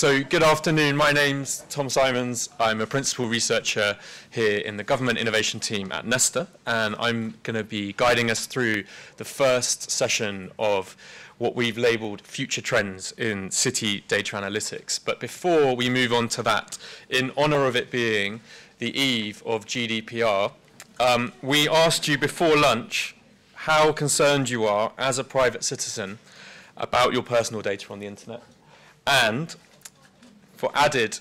So good afternoon, my name's Tom Simons. I'm a principal researcher here in the Government Innovation Team at Nesta, and I'm going to be guiding us through the first session of what we've labelled Future Trends in City Data Analytics. But before we move on to that, in honour of it being the eve of GDPR, we asked you before lunch how concerned you are as a private citizen about your personal data on the internet. And for added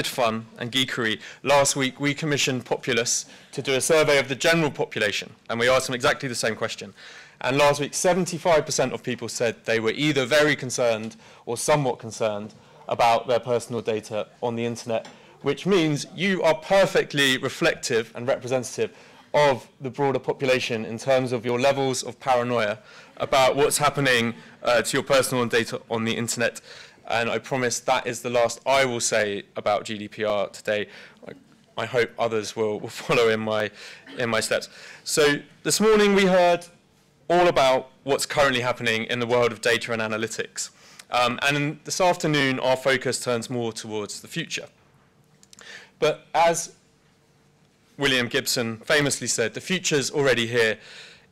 fun and geekery, last week we commissioned Populous to do a survey of the general population, and we asked them exactly the same question. And last week, 75% of people said they were either very concerned or somewhat concerned about their personal data on the internet, which means you are perfectly reflective and representative of the broader population in terms of your levels of paranoia about what's happening to your personal data on the internet. And I promise that is the last I will say about GDPR today. I hope others will follow in my steps. So this morning we heard all about what's currently happening in the world of data and analytics. And this afternoon our focus turns more towards the future. But as William Gibson famously said, the future's already here.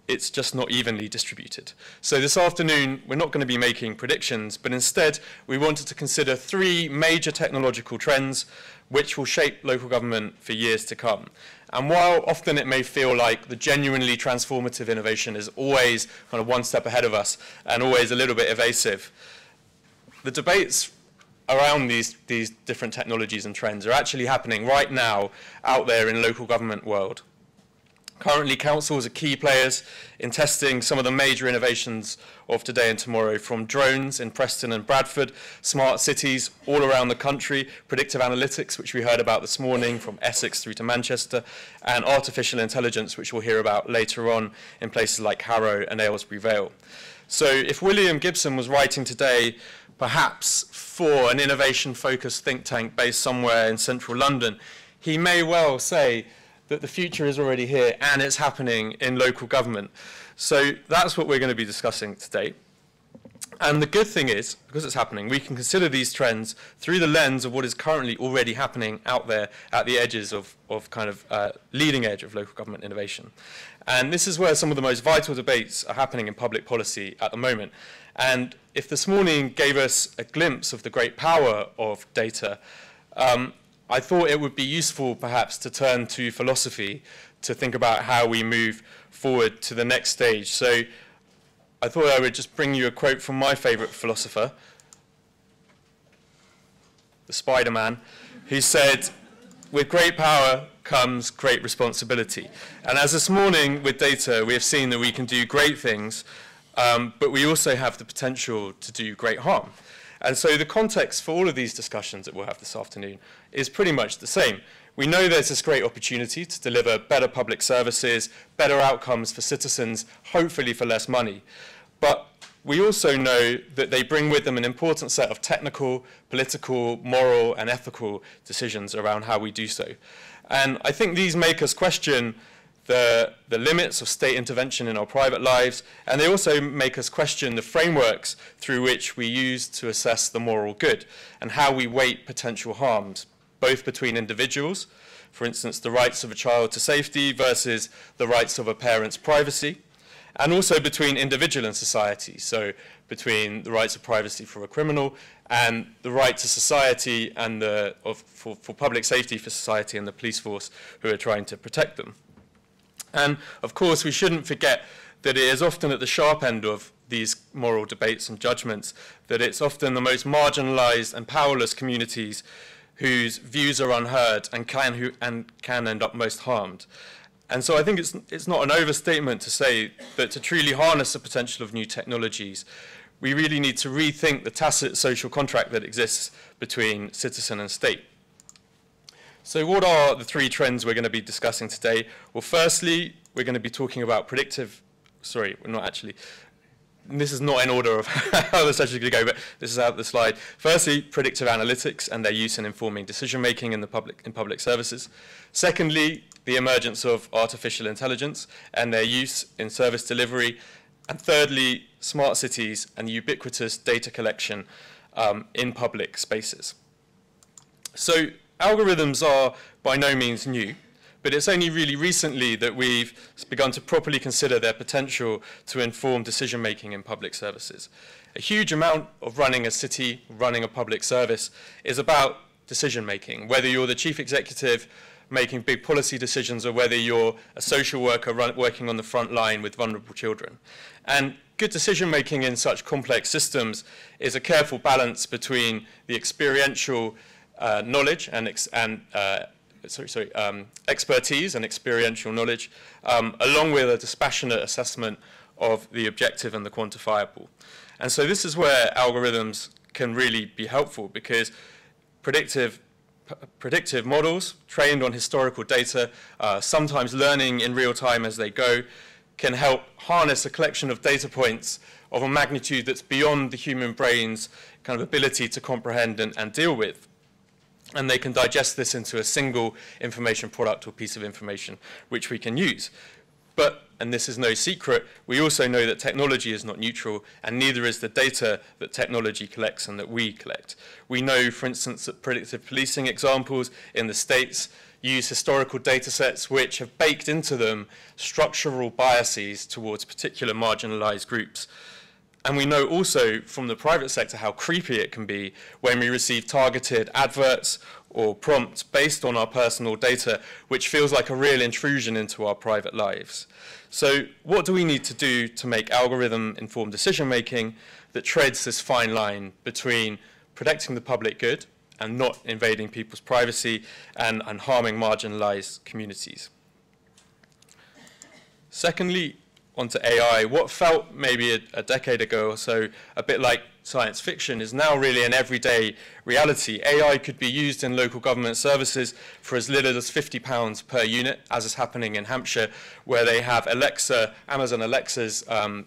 It's just not evenly distributed. So this afternoon, we're not going to be making predictions, but instead, we wanted to consider three major technological trends which will shape local government for years to come. And while often it may feel like the genuinely transformative innovation is always kind of one step ahead of us and always a little bit evasive, the debates around these different technologies and trends are actually happening right now out there in local government world. Currently, councils are key players in testing some of the major innovations of today and tomorrow, from drones in Preston and Bradford, smart cities all around the country, predictive analytics, which we heard about this morning, from Essex through to Manchester, and artificial intelligence, which we'll hear about later on in places like Harrow and Aylesbury Vale. So if William Gibson was writing today, perhaps for an innovation-focused think tank based somewhere in central London, he may well say that the future is already here and it's happening in local government. So that's what we're going to be discussing today. And the good thing is, because it's happening, we can consider these trends through the lens of what is currently already happening out there at the edges of kind of leading edge of local government innovation. And this is where some of the most vital debates are happening in public policy at the moment. And if this morning gave us a glimpse of the great power of data, I thought it would be useful perhaps to turn to philosophy to think about how we move forward to the next stage. So I thought I would just bring you a quote from my favourite philosopher, the Spider-Man, who said, "With great power comes great responsibility." And as this morning with data, we have seen that we can do great things, but we also have the potential to do great harm. And so the context for all of these discussions that we'll have this afternoon is pretty much the same. We know there's this great opportunity to deliver better public services, better outcomes for citizens, hopefully for less money. But we also know that they bring with them an important set of technical, political, moral, and ethical decisions around how we do so. And I think these make us question the limits of state intervention in our private lives, and they also make us question the frameworks through which we use to assess the moral good and how we weight potential harms, both between individuals, for instance, the rights of a child to safety versus the rights of a parent's privacy, and also between individual and society, so between the rights of privacy for a criminal and the right to society and for public safety for society and the police force who are trying to protect them. And of course, we shouldn't forget that it is often at the sharp end of these moral debates and judgments that it's often the most marginalized and powerless communities whose views are unheard and can end up most harmed. And so I think it's not an overstatement to say that to truly harness the potential of new technologies, we really need to rethink the tacit social contract that exists between citizen and state. So what are the three trends we're going to be discussing today? Well, firstly, we're going to be talking about predictive, sorry, we're not actually, this is not in order of how the session is going to go, but this is out of the slide. Firstly, predictive analytics and their use in informing decision-making in public services. Secondly, the emergence of artificial intelligence and their use in service delivery. And thirdly, smart cities and ubiquitous data collection in public spaces. So algorithms are by no means new, but it's only really recently that we've begun to properly consider their potential to inform decision-making in public services. A huge amount of running a city, running a public service, is about decision-making, whether you're the chief executive making big policy decisions or whether you're a social worker working on the front line with vulnerable children. And good decision-making in such complex systems is a careful balance between the experiential knowledge and expertise and experiential knowledge, along with a dispassionate assessment of the objective and the quantifiable. And so this is where algorithms can really be helpful, because predictive models trained on historical data, sometimes learning in real time as they go, can help harness a collection of data points of a magnitude that's beyond the human brain's kind of ability to comprehend and deal with. And they can digest this into a single information product or piece of information which we can use. But, and this is no secret, we also know that technology is not neutral, and neither is the data that technology collects and that we collect. We know, for instance, that predictive policing examples in the States use historical data sets which have baked into them structural biases towards particular marginalized groups. And we know also from the private sector how creepy it can be when we receive targeted adverts or prompts based on our personal data, which feels like a real intrusion into our private lives. So what do we need to do to make algorithm-informed decision-making that treads this fine line between protecting the public good and not invading people's privacy and harming marginalized communities? Secondly, onto AI. What felt maybe a decade ago or so a bit like science fiction is now really an everyday reality. AI could be used in local government services for as little as £50 per unit, as is happening in Hampshire, where they have Amazon Alexas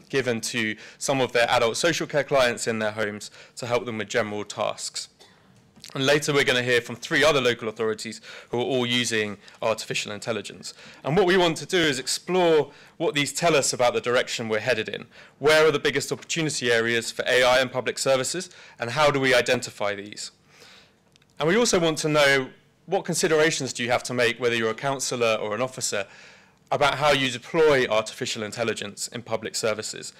given to some of their adult social care clients in their homes to help them with general tasks. And later we're going to hear from 3 other local authorities who are all using artificial intelligence. And what we want to do is explore what these tell us about the direction we're headed in. Where are the biggest opportunity areas for AI in public services, and how do we identify these? And we also want to know what considerations do you have to make, whether you're a councillor or an officer, about how you deploy artificial intelligence in public services.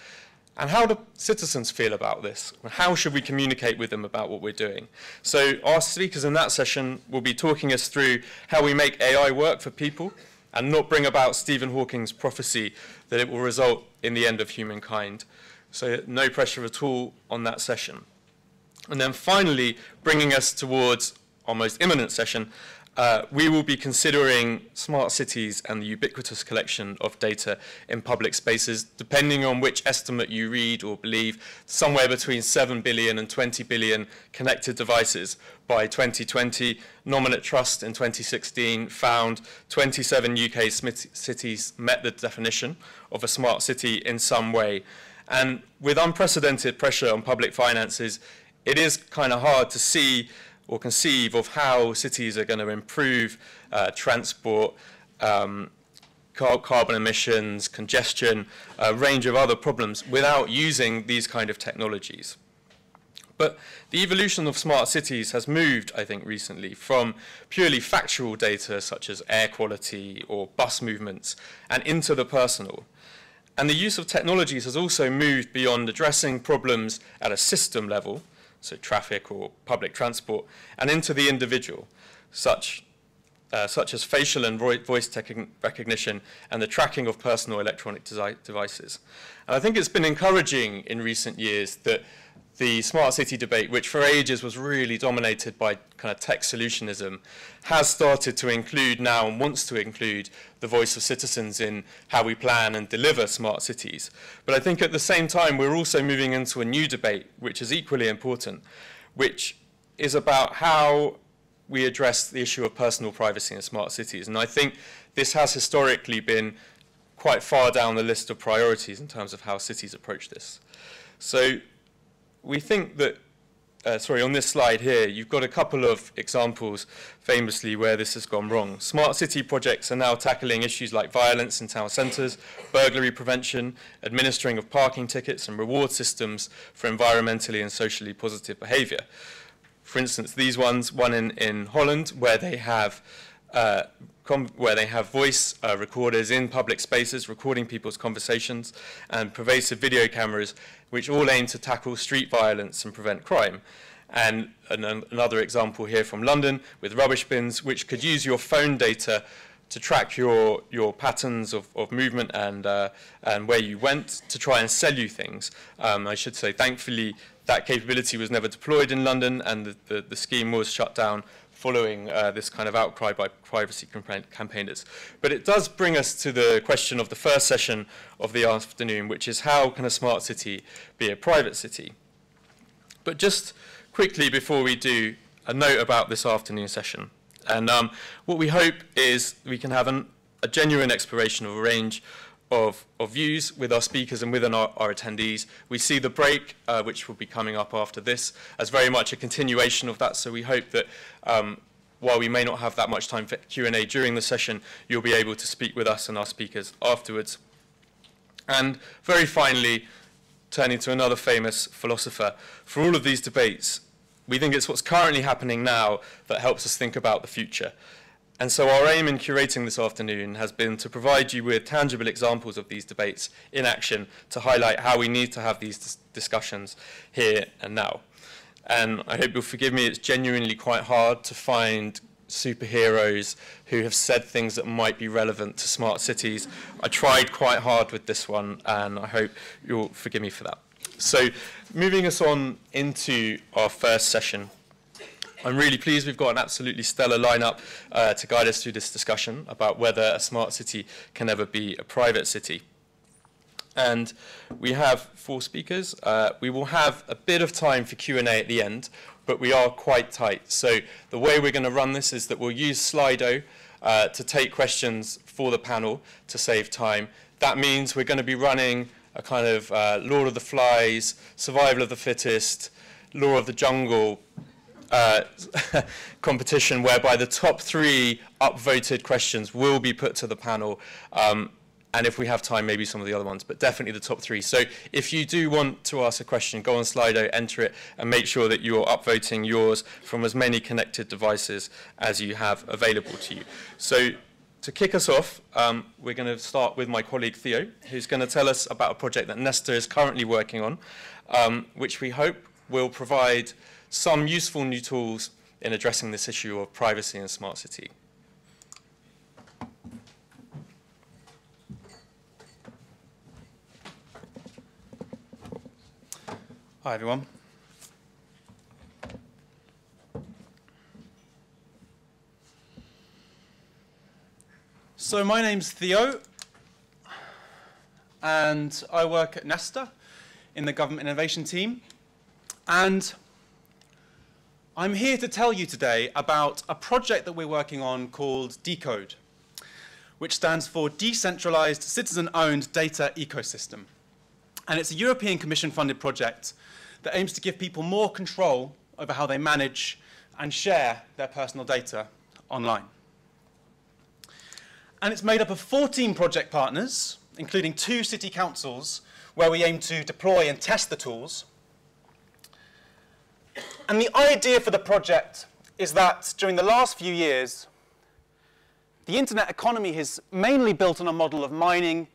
And how do citizens feel about this? How should we communicate with them about what we're doing? So our speakers in that session will be talking us through how we make AI work for people and not bring about Stephen Hawking's prophecy that it will result in the end of humankind. So no pressure at all on that session. And then finally, bringing us towards our most imminent session, we will be considering smart cities and the ubiquitous collection of data in public spaces, depending on which estimate you read or believe, somewhere between 7 billion and 20 billion connected devices by 2020. Nominate Trust in 2016 found 27 UK cities met the definition of a smart city in some way. And with unprecedented pressure on public finances, it is kind of hard to see or conceive of how cities are going to improve transport, carbon emissions, congestion, a range of other problems without using these kind of technologies. But the evolution of smart cities has moved, I think, recently from purely factual data such as air quality or bus movements and into the personal. And the use of technologies has also moved beyond addressing problems at a system level, so traffic or public transport, and into the individual, such as facial and voice recognition and the tracking of personal electronic devices. And I think it's been encouraging in recent years that the smart city debate, which for ages was really dominated by kind of tech solutionism, has started to include now and wants to include the voice of citizens in how we plan and deliver smart cities. But I think at the same time, we're also moving into a new debate, which is equally important, which is about how we address the issue of personal privacy in smart cities. And I think this has historically been quite far down the list of priorities in terms of how cities approach this. So we think that on this slide here, you've got a couple of examples famously where this has gone wrong. Smart city projects are now tackling issues like violence in town centres, burglary prevention, administering of parking tickets and reward systems for environmentally and socially positive behaviour. For instance, these ones, one in Holland, where they have voice recorders in public spaces recording people's conversations, and pervasive video cameras which all aim to tackle street violence and prevent crime. And another example here from London with rubbish bins, which could use your phone data to track your patterns of movement and where you went to try and sell you things. I should say, thankfully, that capability was never deployed in London, and the scheme was shut down following this kind of outcry by privacy campaigners. But it does bring us to the question of the first session of the afternoon, which is how can a smart city be a private city? But just quickly before we do, a note about this afternoon session. And what we hope is we can have a genuine exploration of a range of views with our speakers and within our attendees. We see the break, which will be coming up after this, as very much a continuation of that. So we hope that while we may not have that much time for Q&A during the session, you'll be able to speak with us and our speakers afterwards. And very finally, turning to another famous philosopher, for all of these debates, we think it's what's currently happening now that helps us think about the future. And so our aim in curating this afternoon has been to provide you with tangible examples of these debates in action to highlight how we need to have these discussions here and now. And I hope you'll forgive me, it's genuinely quite hard to find superheroes who have said things that might be relevant to smart cities. I tried quite hard with this one, and I hope you'll forgive me for that. So moving us on into our first session, I'm really pleased we've got an absolutely stellar lineup to guide us through this discussion about whether a smart city can ever be a private city. And we have 4 speakers. We will have a bit of time for Q&A at the end, but we are quite tight. So the way we're going to run this is that we'll use Slido to take questions for the panel to save time. That means we're going to be running a kind of Lord of the Flies, Survival of the Fittest, Law of the Jungle competition, whereby the top 3 upvoted questions will be put to the panel. And if we have time, maybe some of the other ones, but definitely the top 3. So if you do want to ask a question, go on Slido, enter it, and make sure that you're upvoting yours from as many connected devices as you have available to you. So to kick us off, we're going to start with my colleague Theo, who's going to tell us about a project that Nesta is currently working on, which we hope will provide some useful new tools in addressing this issue of privacy in a smart city. Hi, everyone. So my name's Theo, and I work at Nesta in the Government Innovation team. And I'm here to tell you today about a project that we're working on called Decode, which stands for Decentralized Citizen-Owned Data Ecosystem. And it's a European Commission-funded project that aims to give people more control over how they manage and share their personal data online. And it's made up of 14 project partners, including 2 city councils, where we aim to deploy and test the tools. And the idea for the project is that during the last few years, the internet economy has mainly built on a model of mining,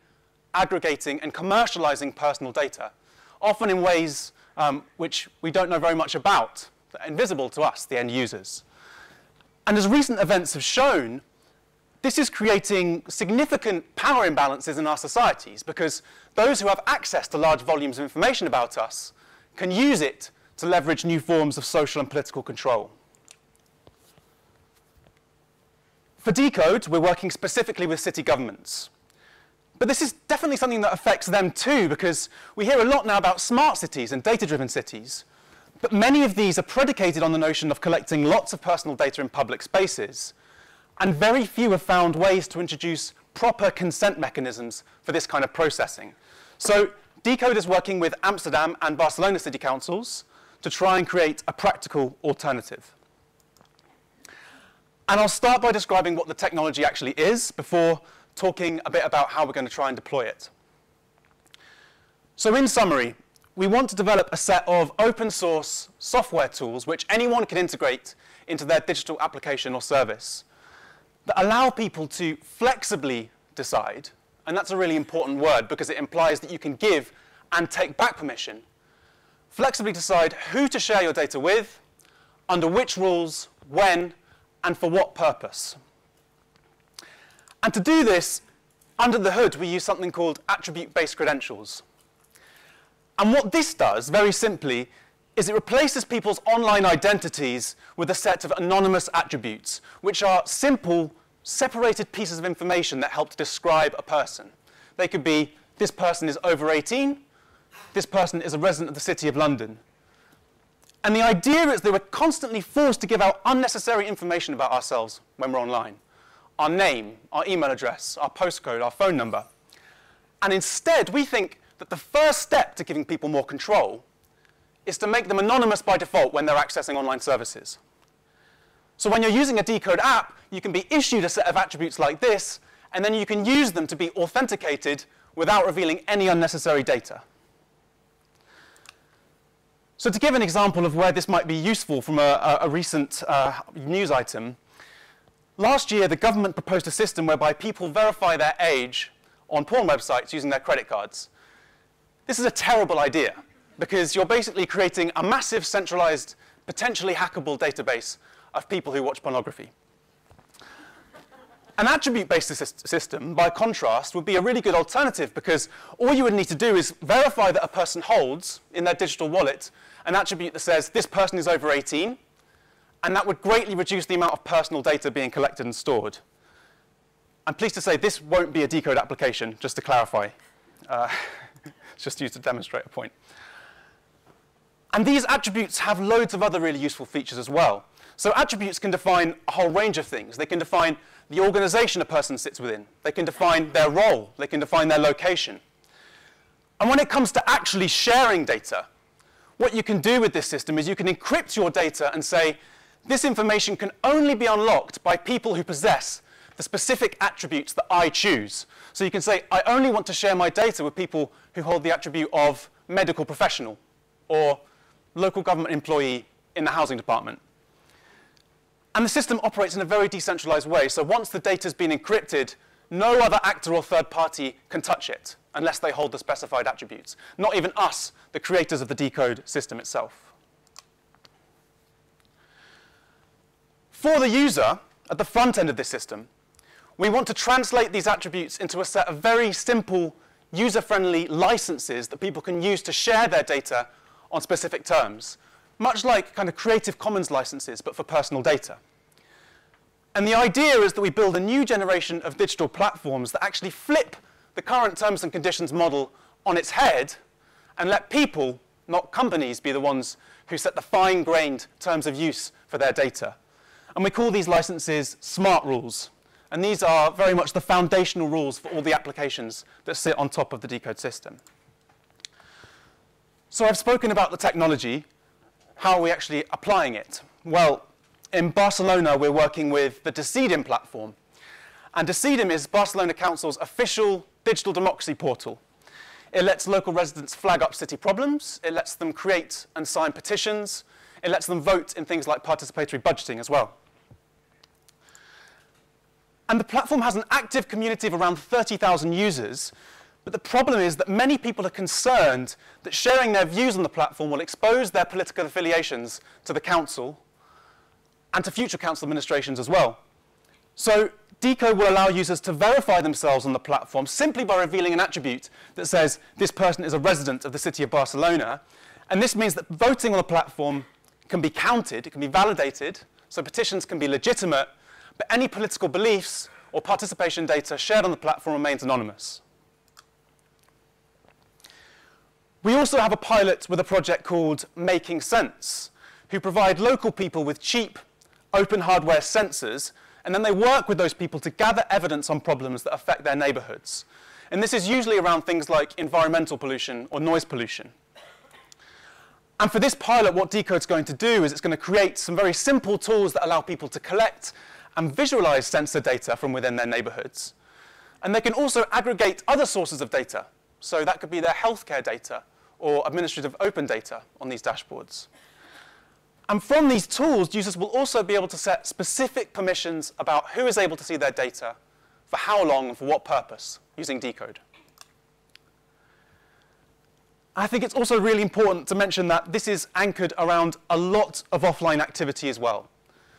aggregating, and commercializing personal data, often in ways which we don't know very much about, that are invisible to us, the end users. And as recent events have shown, this is creating significant power imbalances in our societies, because those who have access to large volumes of information about us can use it to leverage new forms of social and political control. For Decode, we're working specifically with city governments. But this is definitely something that affects them too, because we hear a lot now about smart cities and data-driven cities. But many of these are predicated on the notion of collecting lots of personal data in public spaces. And very few have found ways to introduce proper consent mechanisms for this kind of processing. So Decode is working with Amsterdam and Barcelona city councils to try and create a practical alternative. And I'll start by describing what the technology actually is before talking a bit about how we're going to try and deploy it. So in summary, we want to develop a set of open source software tools which anyone can integrate into their digital application or service that allow people to flexibly decide, and that's a really important word because it implies that you can give and take back permission, flexibly decide who to share your data with, under which rules, when, and for what purpose. And to do this, under the hood, we use something called attribute-based credentials. And what this does, very simply, is it replaces people's online identities with a set of anonymous attributes, which are simple, separated pieces of information that help to describe a person. They could be, this person is over 18, this person is a resident of the City of London. And the idea is that we're constantly forced to give out unnecessary information about ourselves when we're online. Our name, our email address, our postcode, our phone number. And instead, we think that the first step to giving people more control is to make them anonymous by default when they're accessing online services. So when you're using a Decode app, you can be issued a set of attributes like this, and then you can use them to be authenticated without revealing any unnecessary data. So to give an example of where this might be useful from a recent news item, last year the government proposed a system whereby people verify their age on porn websites using their credit cards. This is a terrible idea because you're basically creating a massive centralized, potentially hackable database of people who watch pornography. An attribute-based system, by contrast, would be a really good alternative because all you would need to do is verify that a person holds in their digital wallet an attribute that says this person is over 18, and that would greatly reduce the amount of personal data being collected and stored. I'm pleased to say this won't be a Decode application, just to clarify. It's just used to demonstrate a point. And these attributes have loads of other really useful features as well. So attributes can define a whole range of things. They can define the organization a person sits within. They can define their role. They can define their location. And when it comes to actually sharing data, what you can do with this system is you can encrypt your data and say, this information can only be unlocked by people who possess the specific attributes that I choose. So you can say, I only want to share my data with people who hold the attribute of medical professional or local government employee in the housing department. And the system operates in a very decentralized way. So once the data has been encrypted, no other actor or third party can touch it unless they hold the specified attributes. Not even us, the creators of the Decode system itself. For the user, at the front end of this system, we want to translate these attributes into a set of very simple, user-friendly licenses that people can use to share their data on specific terms, much like kind of Creative Commons licenses, but for personal data. And the idea is that we build a new generation of digital platforms that actually flip the current terms and conditions model on its head and let people, not companies, be the ones who set the fine-grained terms of use for their data. And we call these licenses smart rules. And these are very much the foundational rules for all the applications that sit on top of the Decode system. So I've spoken about the technology. How are we actually applying it? Well, in Barcelona, we're working with the Decode platform. And Decode is Barcelona Council's official digital democracy portal. It lets local residents flag up city problems. It lets them create and sign petitions. It lets them vote in things like participatory budgeting as well. And the platform has an active community of around 30,000 users. But the problem is that many people are concerned that sharing their views on the platform will expose their political affiliations to the council and to future council administrations as well. So Decode will allow users to verify themselves on the platform simply by revealing an attribute that says this person is a resident of the city of Barcelona. And this means that voting on the platform can be counted, it can be validated, so petitions can be legitimate, but any political beliefs or participation data shared on the platform remains anonymous. We also have a pilot with a project called Making Sense, who provide local people with cheap, open hardware sensors, and then they work with those people to gather evidence on problems that affect their neighborhoods. And this is usually around things like environmental pollution or noise pollution. And for this pilot, what Decode's going to do is it's going to create some very simple tools that allow people to collect and visualize sensor data from within their neighborhoods. And they can also aggregate other sources of data. So that could be their healthcare data or administrative open data on these dashboards. And from these tools, users will also be able to set specific permissions about who is able to see their data, for how long, and for what purpose, using Decode. I think it's also really important to mention that this is anchored around a lot of offline activity as well.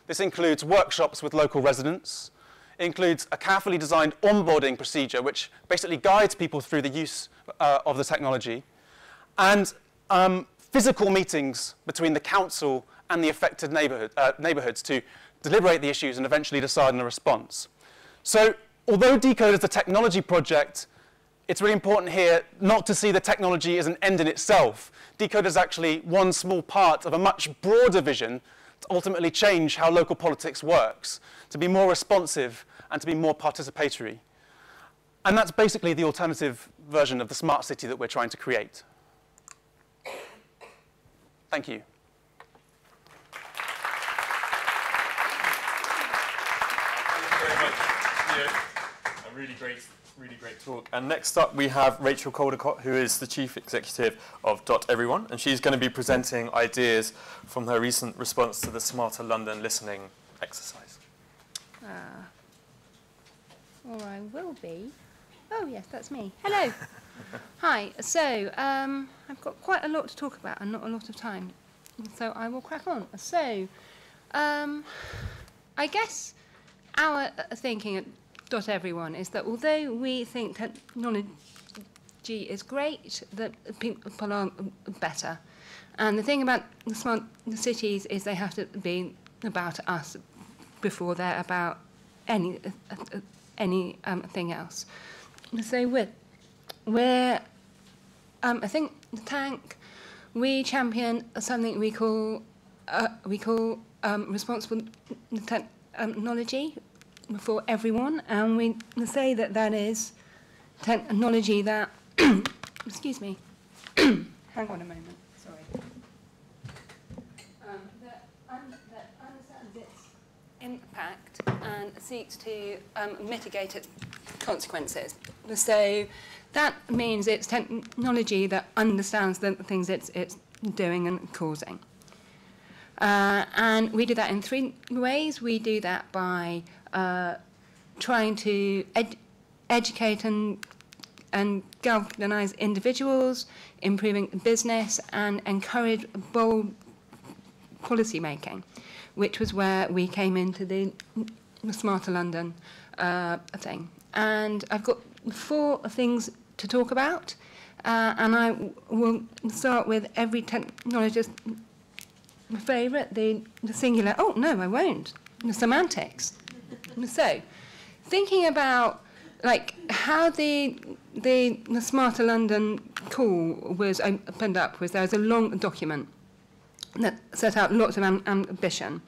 This includes workshops with local residents. It includes a carefully designed onboarding procedure, which basically guides people through the use of the technology, and physical meetings between the council and the affected neighborhoods to deliberate the issues and eventually decide on a response. So although Decode is a technology project, it's really important here not to see the technology as an end in itself. Decode is actually one small part of a much broader vision to ultimately change how local politics works, to be more responsive and to be more participatory. And that's basically the alternative version of the smart city that we're trying to create. Thank you. Thank you very much, Theo. A really great talk. And next up, we have Rachel Caldecott, who is the Chief Executive of Everyone, and she's going to be presenting ideas from her recent response to the Smarter London listening exercise. Or I will be. Oh, yes, that's me. Hello. Hi. So I've got quite a lot to talk about and not a lot of time, so I will crack on. So I guess our thinking at Everyone is that although we think technology is great, that people are better. And the thing about the smart cities is they have to be about us before they're about anything else. So we're I think the tank, we champion something we call responsible technology for everyone, and we say that that is technology that excuse me, hang on a moment, sorry, that understands its impact and seeks to mitigate its consequences. So that means it's technology that understands the things it's doing and causing. And we do that in three ways. We do that by trying to educate and galvanise individuals, improving business, and encourage bold policy making, which was where we came into the Smarter London thing. And I've got 4 things to talk about, and I will start with every technologist's favourite, the singular. Oh, no, I won't. The semantics. So, thinking about like how the Smarter London call was opened up was there was a long document that set out lots of ambition,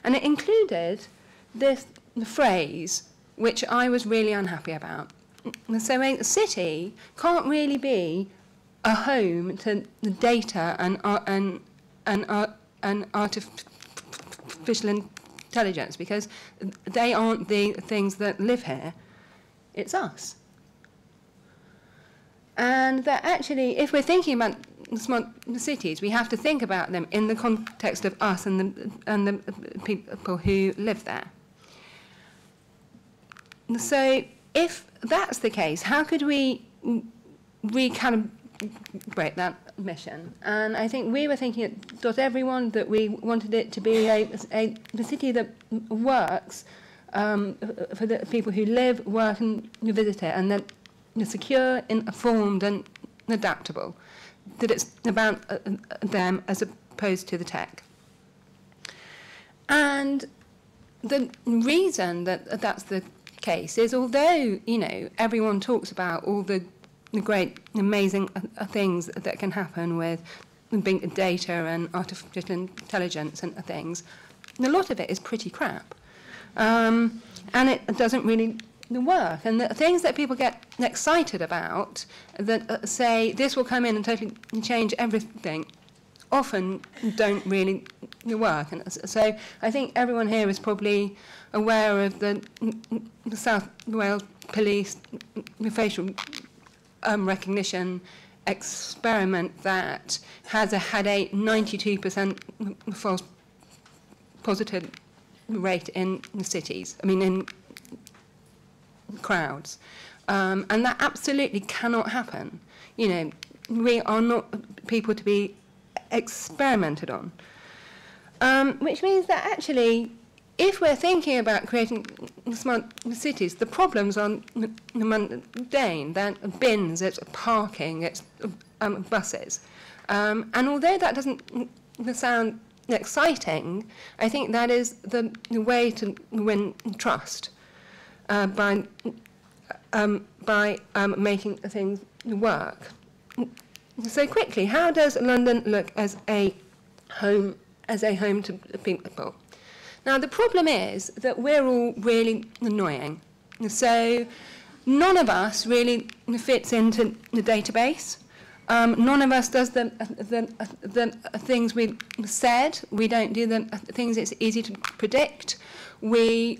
and it included this phrase which I was really unhappy about. So a city can't really be a home to the data and artificial intelligence, because they aren't the things that live here, it's us. And that actually, if we're thinking about smart cities, we have to think about them in the context of us and the people who live there. So if that's the case, how could we recalibrate that mission? And I think we were thinking at Everyone that we wanted it to be a city that works for the people who live, work and visit it, and that it's secure, informed and adaptable, that it's about them as opposed to the tech. And the reason that that's the case is, although, you know, everyone talks about all the great, amazing things that can happen with big data and artificial intelligence and things, a lot of it is pretty crap. And it doesn't really work. And the things that people get excited about, that say this will come in and totally change everything, often don't really work. And so I think everyone here is probably aware of the South Wales Police facial recognition experiment that had a 92% false positive rate in the cities, in crowds. And that absolutely cannot happen. We are not people to be experimented on. Which means that actually, if we're thinking about creating smart cities, the problems are mundane. They're bins, it's parking, it's buses. And although that doesn't sound exciting, I think that is the way to win trust by making things work. So quickly, how does London look as a home to people? Now, the problem is that we're all really annoying. So none of us really fits into the database. None of us does the things we said. We don't do the things it's easy to predict. We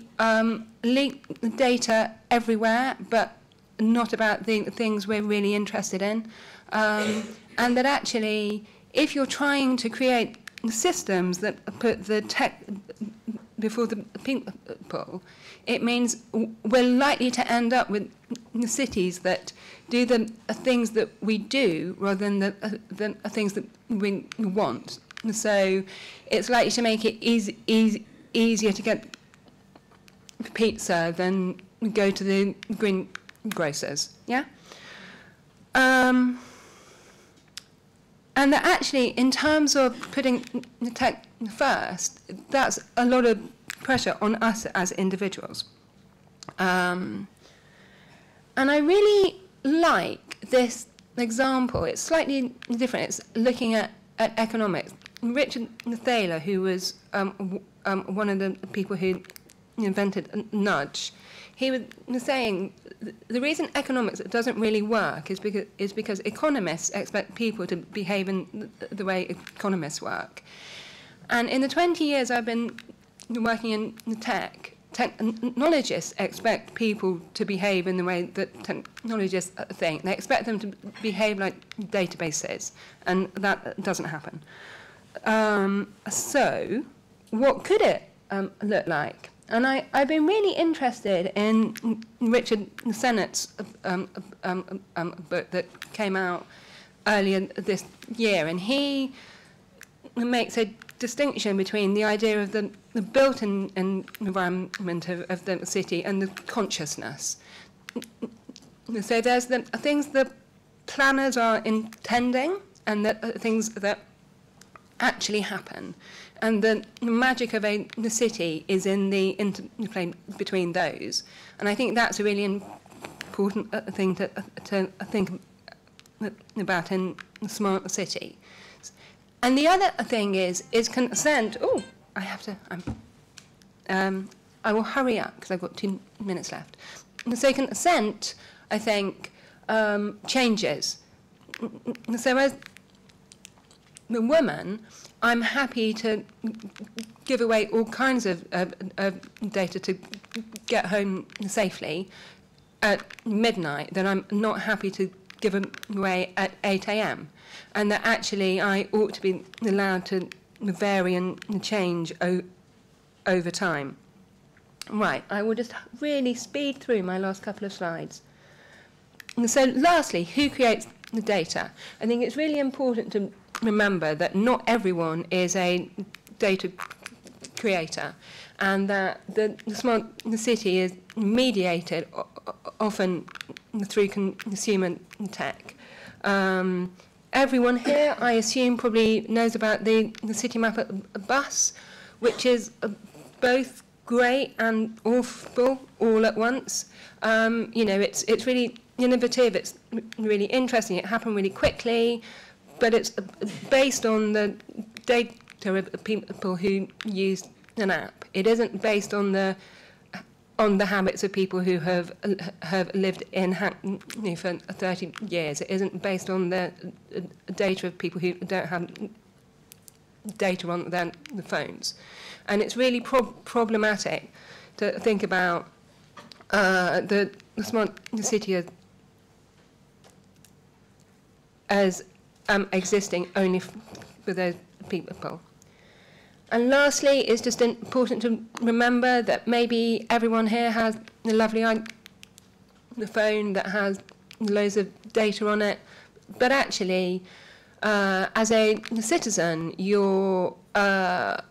leak data everywhere, but not about the things we're really interested in. And that actually, if you're trying to create systems that put the tech before the people, it means we're likely to end up with cities that do the things that we do rather than the things that we want. So it's likely to make it easier to get pizza than go to the greengrocers. Yeah? And that actually, in terms of putting the tech first, that's a lot of pressure on us as individuals. And I really like this example. It's slightly different. It's looking at economics. Richard Thaler, who was one of the people who invented nudge, he was saying the reason economics doesn't really work is because economists expect people to behave in the way economists work. And in the 20 years I've been working in tech, technologists expect people to behave in the way that technologists think. They expect them to behave like databases, and that doesn't happen. So what could it look like? And I've been really interested in Richard Sennett's book that came out earlier this year, and he makes a distinction between the idea of the built-in environment of the city and the consciousness. So there's the things the planners are intending and the things that actually happen. And the magic of the city is in the interplay between those. And I think that's a really important thing to think about in a smart city. And the other thing is consent. Oh, I have to. I will hurry up because I've got 2 minutes left. So consent, I think, changes. So as the woman, I'm happy to give away all kinds of data to get home safely at midnight that I'm not happy to give away at 8 a.m. And that actually I ought to be allowed to vary and change over time. Right, I will just really speed through my last couple of slides. And so lastly, who creates the data? I think it's really important to remember that not everyone is a data creator, and that the smart city is mediated often through consumer tech. Everyone here, I assume, probably knows about the City Mapper bus, which is both great and awful all at once. It's really innovative, it's really interesting, it happened really quickly, but it's based on the data of people who use an app. It isn't based on the habits of people who have lived in Hackney for 30 years. It isn't based on the data of people who don't have data on the phones. And it's really problematic to think about the smart city as existing only for those people. And lastly, it's just important to remember that maybe everyone here has a lovely phone that has loads of data on it, but actually, as a citizen, you're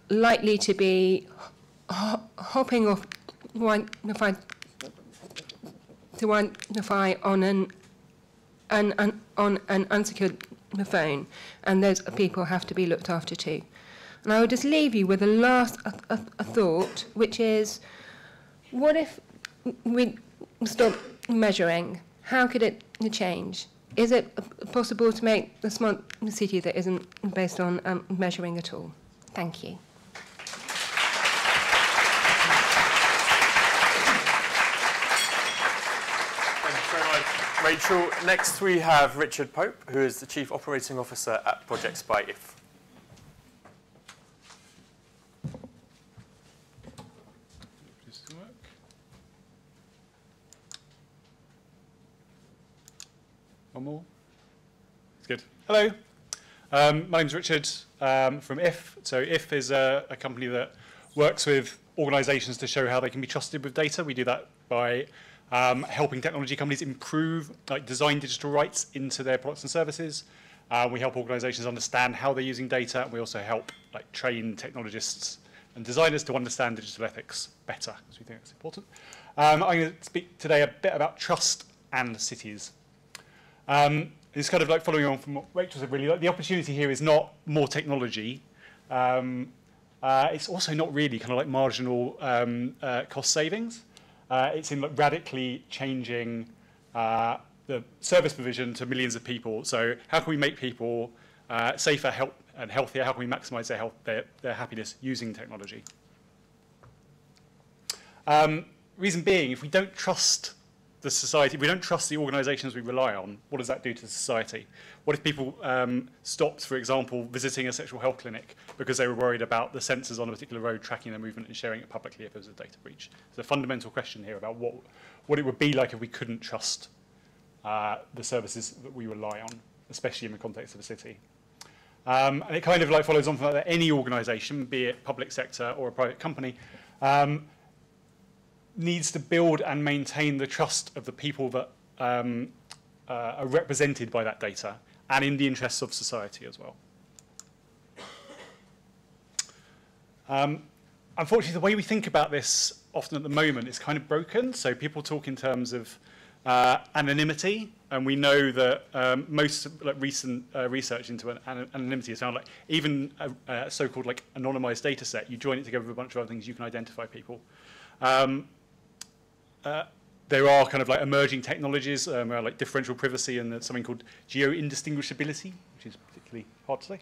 likely to be hopping off Wi-Fi to Wi-Fi on an unsecured phone, and those people have to be looked after too. And I will just leave you with a last thought, which is, what if we stop measuring? How could it change? Is it possible to make a smart city that isn't based on measuring at all? Thank you. Thank you very much, Rachel. Next we have Richard Pope, who is the Chief Operating Officer at Projects by IF. One more. It's good. Hello. My name's Richard from IF. So IF is a company that works with organisations to show how they can be trusted with data. We do that by helping technology companies improve, design digital rights into their products and services. We help organisations understand how they're using data, and we also help train technologists and designers to understand digital ethics better, because we think that's important. I'm going to speak today a bit about trust and cities. It's kind of following on from what Rachel said, really. The opportunity here is not more technology. It's also not really kind of marginal cost savings. It's in radically changing the service provision to millions of people. So how can we make people safer and healthier? How can we maximise their happiness using technology? Reason being, if we don't trust the society, if we don't trust the organisations we rely on, what does that do to society? What if people stopped, for example, visiting a sexual health clinic because they were worried about the sensors on a particular road tracking their movement and sharing it publicly if there was a data breach? There's a fundamental question here about what it would be like if we couldn't trust the services that we rely on, especially in the context of a city. And it kind of follows on from that any organisation, be it public sector or a private company, needs to build and maintain the trust of the people that are represented by that data, and in the interests of society as well. Unfortunately, the way we think about this often at the moment is kind of broken. So people talk in terms of anonymity, and we know that most recent research into anonymity has found even a so-called anonymized data set, you join it together with a bunch of other things, you can identify people. There are kind of emerging technologies like differential privacy and something called geo-indistinguishability, which is particularly hard to say.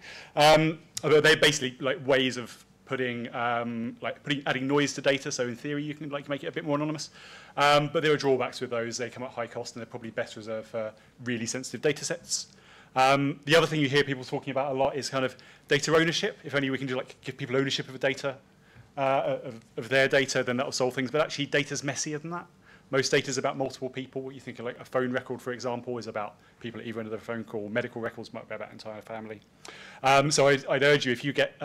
But they're basically ways of adding noise to data. So in theory, you can make it a bit more anonymous. But there are drawbacks with those. They come at high cost, and they're probably best reserved for really sensitive data sets. The other thing you hear people talking about a lot is kind of data ownership. If only we can give people ownership of the data. Of their data, then that will solve things. But actually, data's messier than that. Most data is about multiple people. What you think of a phone record, for example, is about people at either end of the phone call. Medical records might be about entire family. So I'd urge you, if you get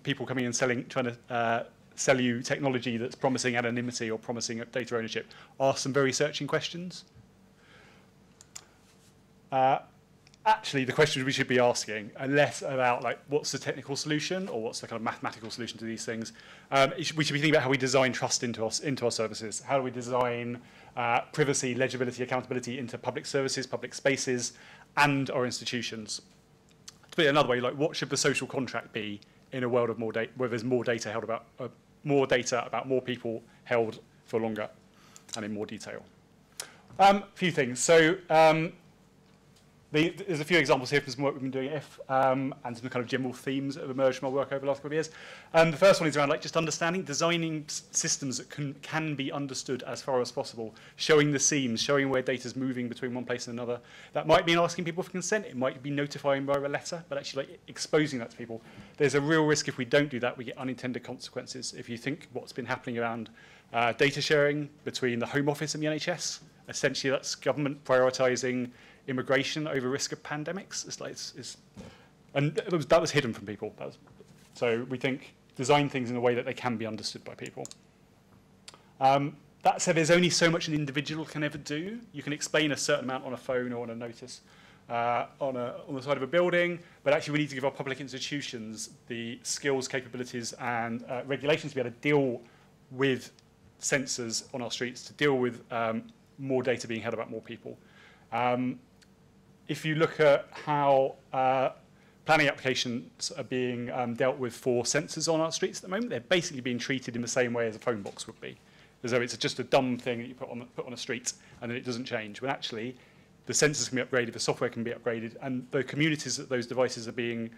people coming and trying to sell you technology that's promising anonymity or promising data ownership, ask some very searching questions. Actually, the questions we should be asking are less about what's the technical solution or what's the kind of mathematical solution to these things. We should be thinking about how we design trust into our services. How do we design privacy, legibility, accountability into public services, public spaces, and our institutions? To put it another way, what should the social contract be in a world of more data, where there's more data held about more people held for longer and in more detail? A few things. So. there's a few examples here from some work we've been doing at IF, and some kind of general themes that have emerged from our work over the last couple of years. The first one is around just understanding, designing systems that can be understood as far as possible, showing the seams, showing where data is moving between one place and another. That might mean asking people for consent, it might be notifying by a letter, but actually exposing that to people. There's a real risk if we don't do that, we get unintended consequences. If you think what's been happening around data sharing between the Home Office and the NHS, essentially that's government prioritising immigration over risk of pandemics. And that was hidden from people. So we think design things in a way that they can be understood by people. That said, there's only so much an individual can ever do. You can explain a certain amount on a phone or on a notice on the side of a building, but actually we need to give our public institutions the skills, capabilities, and regulations to be able to deal with sensors on our streets, to deal with more data being held about more people. If you look at how planning applications are being dealt with for sensors on our streets at the moment, they're basically being treated in the same way as a phone box would be, as though it's just a dumb thing that you put on a street and then it doesn't change. When actually, the sensors can be upgraded, the software can be upgraded, and the communities that those devices are being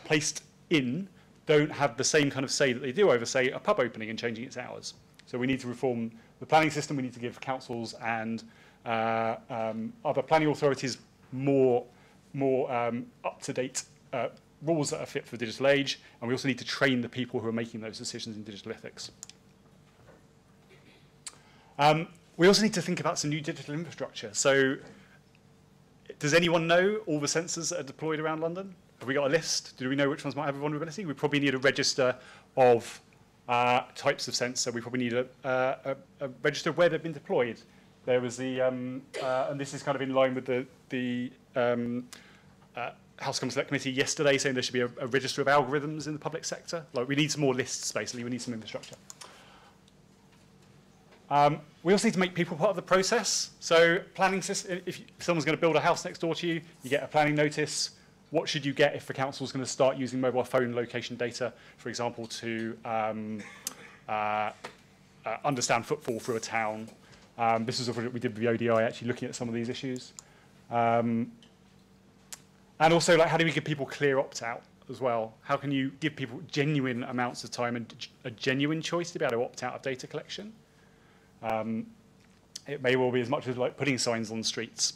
placed in don't have the same kind of say that they do over, say, a pub opening and changing its hours. So we need to reform the planning system. We need to give councils and other planning authorities more up-to-date rules that are fit for the digital age, and we also need to train the people who are making those decisions in digital ethics. We also need to think about some new digital infrastructure. So does anyone know all the sensors that are deployed around London? Have we got a list? Do we know which ones might have a vulnerability? We probably need a register of types of sensor. We probably need a register of where they've been deployed. There was the, and this is kind of in line with the House Commons Select Committee yesterday saying there should be a register of algorithms in the public sector. Like, we need some more lists, basically. We need some infrastructure. We also need to make people part of the process. So planning system, if someone's going to build a house next door to you, you get a planning notice. What should you get if the council's going to start using mobile phone location data, for example, to understand footfall through a town? This is a project we did with the ODI, actually looking at some of these issues. And also, how do we give people clear opt-out as well? How can you give people genuine amounts of time and a genuine choice to be able to opt out of data collection? It may well be as much as putting signs on the streets,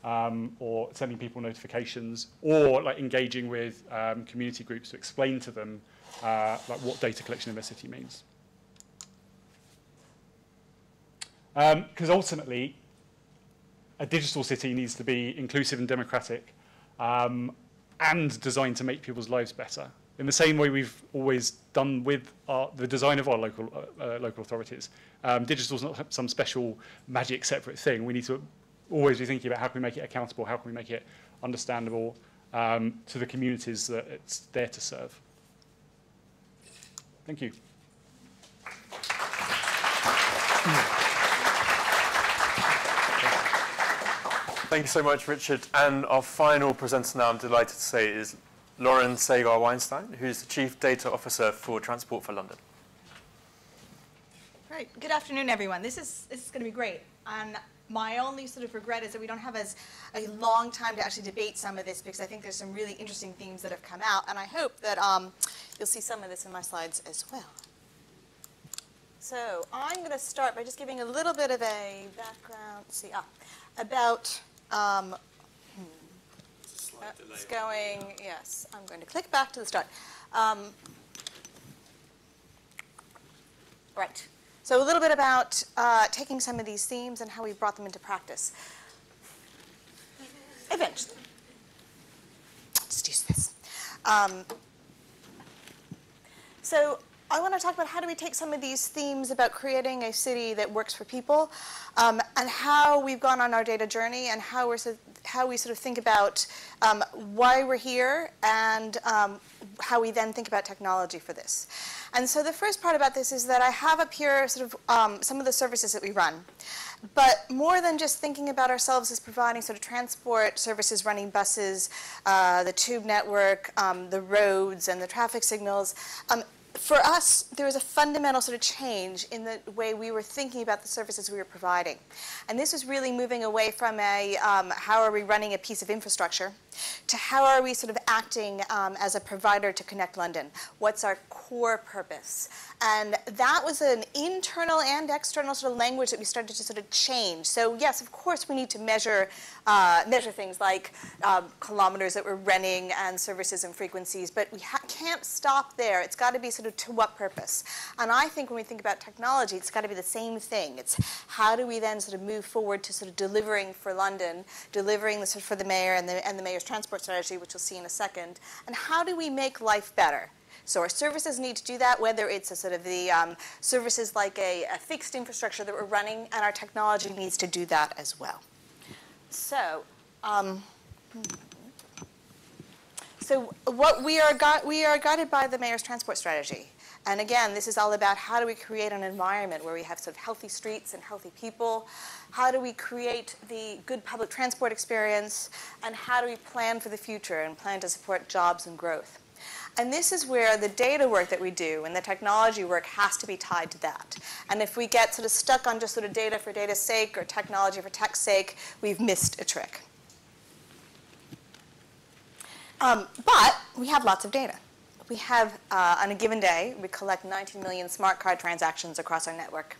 or sending people notifications, or engaging with community groups to explain to them what data collection in their city means. Because ultimately, a digital city needs to be inclusive and democratic, and designed to make people's lives better. In the same way we've always done with the design of our local authorities. Digital is not some special magic separate thing. We need to always be thinking about how can we make it accountable, how can we make it understandable to the communities that it's there to serve. Thank you. Thank you so much, Richard. And our final presenter now, I'm delighted to say, is Lauren Sagar-Weinstein, who's the Chief Data Officer for Transport for London. Right. Good afternoon, everyone. This is going to be great. And my only sort of regret is that we don't have a long time to actually debate some of this, because I think there's some really interesting themes that have come out. And I hope that you'll see some of this in my slides as well. So I'm going to start by just giving a little bit of a background. About it's going, yes, I'm going to click back to the start. Right. So a little bit about taking some of these themes and how we brought them into practice. Eventually. Let's use this. So I want to talk about how do we take some of these themes about creating a city that works for people, and how we've gone on our data journey, and how we sort of think about why we're here, and how we then think about technology for this. And so the first part about this is that I have up here sort of some of the services that we run. But more than just thinking about ourselves as providing sort of transport services, running buses, the tube network, the roads, and the traffic signals, for us, there was a fundamental sort of change in the way we were thinking about the services we were providing. And this is really moving away from a how are we running a piece of infrastructure to how are we sort of acting as a provider to connect London? What's our core purpose? And that was an internal and external sort of language that we started to sort of change. So yes, of course, we need to measure things like kilometers that we're running and services and frequencies, but we can't stop there. It's got to be sort of to what purpose? And I think when we think about technology, it's got to be the same thing. It's how do we then sort of move forward to sort of delivering for London, delivering for the mayor and the mayor's transport strategy, which we'll see in a second, and how do we make life better? So our services need to do that, whether it's a sort of the services like a fixed infrastructure that we're running, and our technology needs to do that as well. So, what we are guided by the mayor's transport strategy. And again, this is all about how do we create an environment where we have sort of healthy streets and healthy people. How do we create the good public transport experience? And how do we plan for the future and plan to support jobs and growth? And this is where the data work that we do and the technology work has to be tied to that. And if we get sort of stuck on just sort of data for data's sake or technology for tech's sake, we've missed a trick. But we have lots of data. We have, on a given day, we collect 19 million smart card transactions across our network.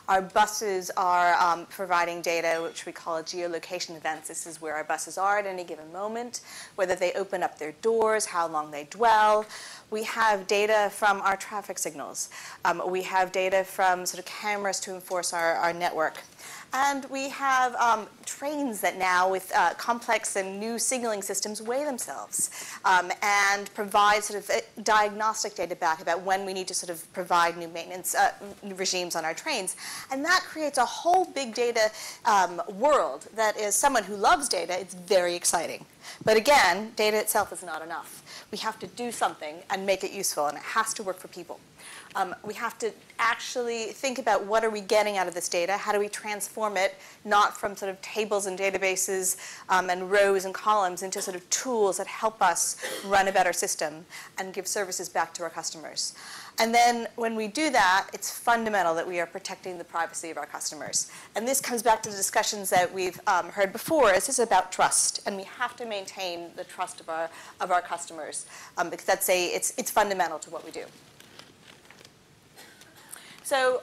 Our buses are providing data, which we call geolocation events. This is where our buses are at any given moment, whether they open up their doors, how long they dwell. We have data from our traffic signals. We have data from sort of cameras to enforce our network. And we have trains that now, with complex and new signaling systems, weigh themselves and provide sort of diagnostic data back about when we need to sort of provide new maintenance regimes on our trains. And that creates a whole big data world that is, someone who loves data, it's very exciting. But again, data itself is not enough. We have to do something and make it useful, and it has to work for people. We have to actually think about what are we getting out of this data, how do we transform it, not from sort of tables and databases and rows and columns into sort of tools that help us run a better system and give services back to our customers. And then when we do that, it's fundamental that we are protecting the privacy of our customers. And this comes back to the discussions that we've heard before. This is about trust, and we have to maintain the trust of our customers because that's it's fundamental to what we do. So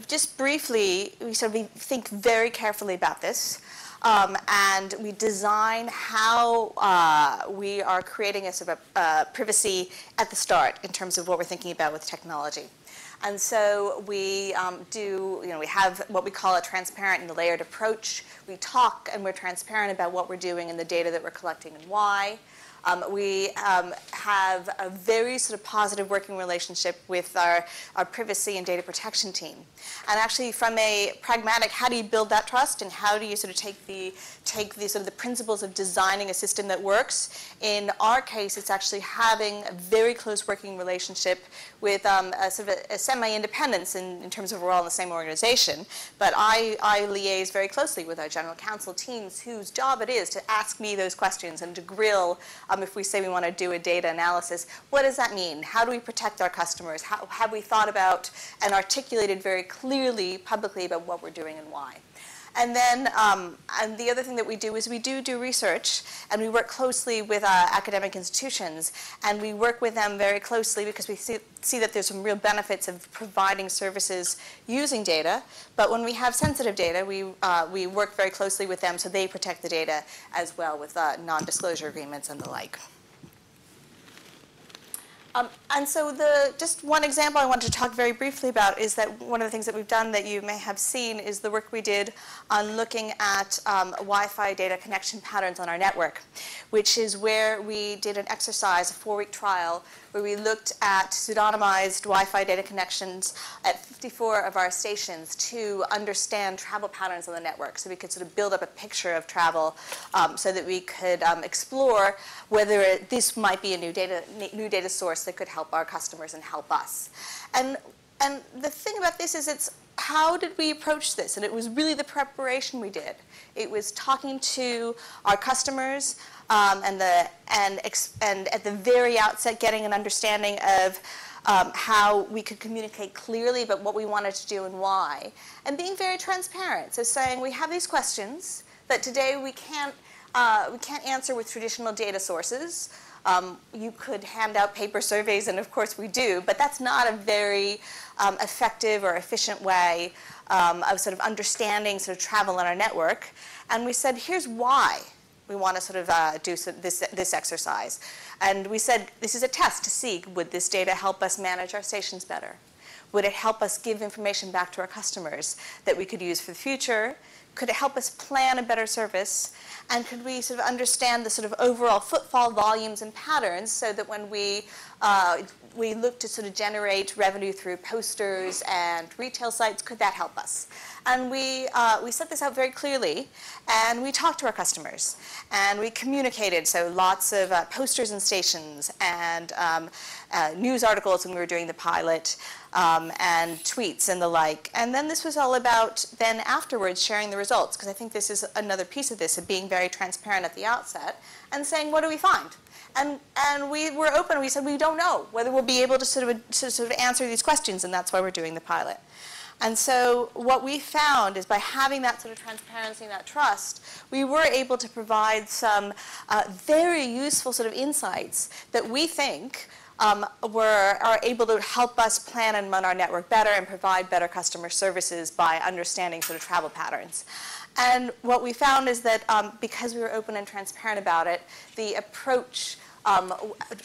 just briefly, we think very carefully about this, and we design how we are creating a sort of privacy at the start in terms of what we're thinking about with technology. And so we we have what we call a transparent and layered approach. We talk and we're transparent about what we're doing and the data that we're collecting and why. We have a very sort of positive working relationship with our privacy and data protection team. And actually, from a pragmatic, how do you build that trust, and how do you sort of take the sort of the principles of designing a system that works? In our case, it's actually having a very close working relationship with a sort of a semi-independence in terms of we're all in the same organization. But I liaise very closely with our general counsel teams, whose job it is to ask me those questions and to grill. If we say we want to do a data analysis, what does that mean? How do we protect our customers? How have we thought about and articulated very clearly publicly about what we're doing and why? And then and the other thing that we do is we do research, and we work closely with academic institutions, and we work with them very closely because we see that there's some real benefits of providing services using data. But when we have sensitive data, we work very closely with them so they protect the data as well with non-disclosure agreements and the like. And so just one example I want to talk very briefly about is that one of the things that we've done that you may have seen is the work we did on looking at Wi-Fi data connection patterns on our network, which is where we did an exercise, a 4-week trial, where we looked at pseudonymized Wi-Fi data connections at 54 of our stations to understand travel patterns on the network, so we could sort of build up a picture of travel so that we could explore whether this might be a new data source that could help our customers and help us. And the thing about this is how did we approach this? And it was really the preparation we did. It was talking to our customers and at the very outset getting an understanding of how we could communicate clearly about what we wanted to do and why, and being very transparent. So saying we have these questions that today we can't answer with traditional data sources. You could hand out paper surveys, and of course we do, but that's not a very effective or efficient way of sort of understanding sort of travel on our network. And we said, here's why we want to sort of do this exercise. And we said, this is a test to see, would this data help us manage our stations better? Would it help us give information back to our customers that we could use for the future? Could it help us plan a better service? And could we sort of understand the sort of overall footfall volumes and patterns so that when we look to sort of generate revenue through posters and retail sites, could that help us? And we set this out very clearly, and we talked to our customers, and we communicated, so lots of posters and stations, and news articles when we were doing the pilot, and tweets and the like. And then this was all about then afterwards sharing the results, because I think this is another piece of this, of being very transparent at the outset, and saying, what do we find? And we were open. We said, we don't know whether we'll be able to sort of answer these questions, and that's why we're doing the pilot. And so what we found is by having that sort of transparency and that trust, we were able to provide some very useful sort of insights that we think are able to help us plan and run our network better and provide better customer services by understanding sort of travel patterns. And what we found is that because we were open and transparent about it, the approach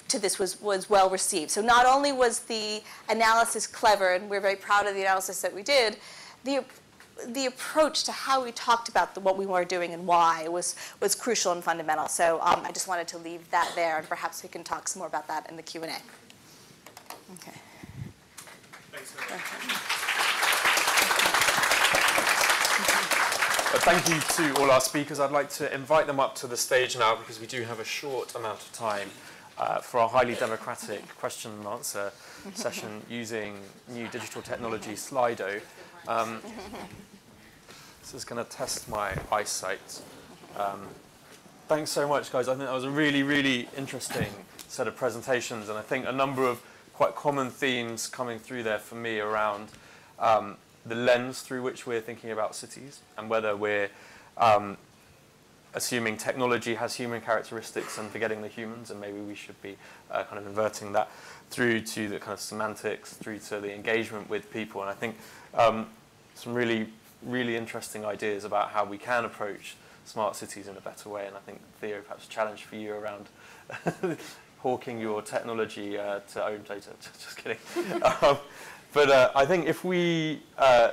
to this was well received. So not only was the analysis clever, and we're very proud of the analysis that we did, the approach to how we talked about what we were doing and why was crucial and fundamental. So I just wanted to leave that there, and perhaps we can talk some more about that in the Q&A. Okay. Thanks very much. Thank you to all our speakers. I'd like to invite them up to the stage now because we do have a short amount of time for our highly democratic question and answer session using new digital technology, Slido. This is going to test my eyesight. Thanks so much, guys. I think that was a really, really interesting set of presentations, and I think a number of quite common themes coming through there for me around the lens through which we're thinking about cities and whether we're assuming technology has human characteristics and forgetting the humans, and maybe we should be kind of inverting that through to the kind of semantics, through to the engagement with people. And I think some really, really interesting ideas about how we can approach smart cities in a better way. And I think, Theo, perhaps a challenge for you around hawking your technology to own data. Just kidding. But I think if we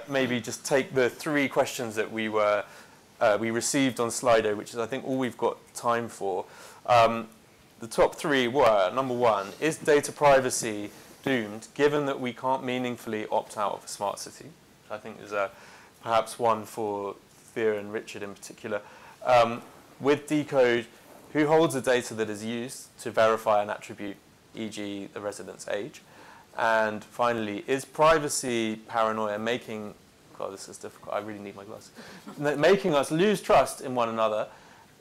maybe just take the 3 questions that we received on Slido, which is I think all we've got time for. The top 3 were, number 1, is data privacy doomed given that we can't meaningfully opt out of a smart city? I think is perhaps one for Theo and Richard in particular. With Decode, who holds the data that is used to verify an attribute, e.g. the resident's age? And finally, is privacy paranoia making, God, this is difficult, I really need my glasses, making us lose trust in one another?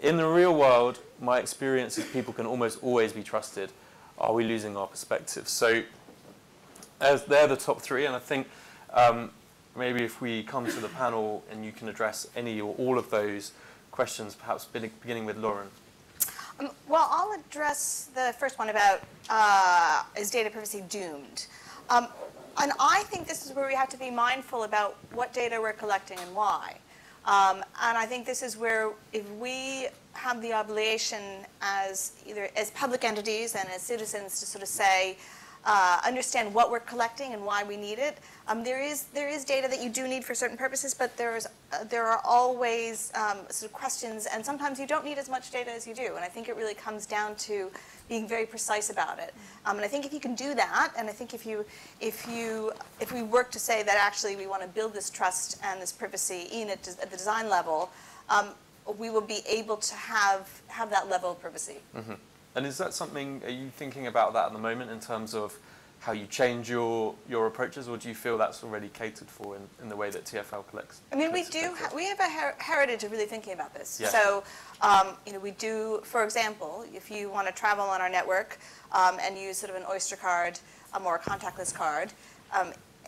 In the real world, my experience is people can almost always be trusted. Are we losing our perspective? So as they're the top 3, and I think maybe if we come to the panel and you can address any or all of those questions, perhaps beginning with Lauren. Well, I'll address the first one about is data privacy doomed? And I think this is where we have to be mindful about what data we're collecting and why. And I think this is where if we have the obligation as either as public entities and as citizens to sort of say, understand what we're collecting and why we need it. There is data that you do need for certain purposes, but there are always sort of questions, and sometimes you don't need as much data as you do. And I think it really comes down to being very precise about it. And I think if you can do that, and I think if we work to say that actually we want to build this trust and this privacy in at the design level, we will be able to have that level of privacy. Mm-hmm. And is that something, are you thinking about that at the moment in terms of how you change your approaches, or do you feel that's already catered for in the way that TfL collects? I mean, we have a heritage of really thinking about this. Yeah. So, we do, for example, if you want to travel on our network and use sort of an Oyster card, or a contactless card,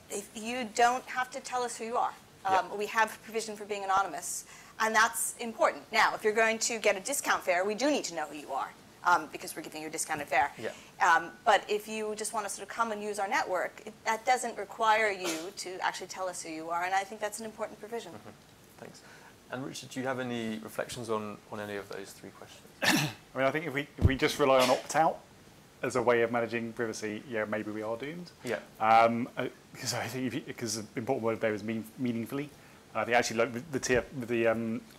if you don't have to tell us who you are. We have provision for being anonymous, and that's important. Now, if you're going to get a discount fare, we do need to know who you are, because we're giving you a discounted fare. But if you just want to sort of come and use our network, that doesn't require you to actually tell us who you are, and I think that's an important provision. Thanks. And Richard, do you have any reflections on any of those three questions? I mean, I think if we just rely on opt-out as a way of managing privacy, yeah, maybe we are doomed. Yeah. Because I think because the important word there is meaningfully. I think actually, like the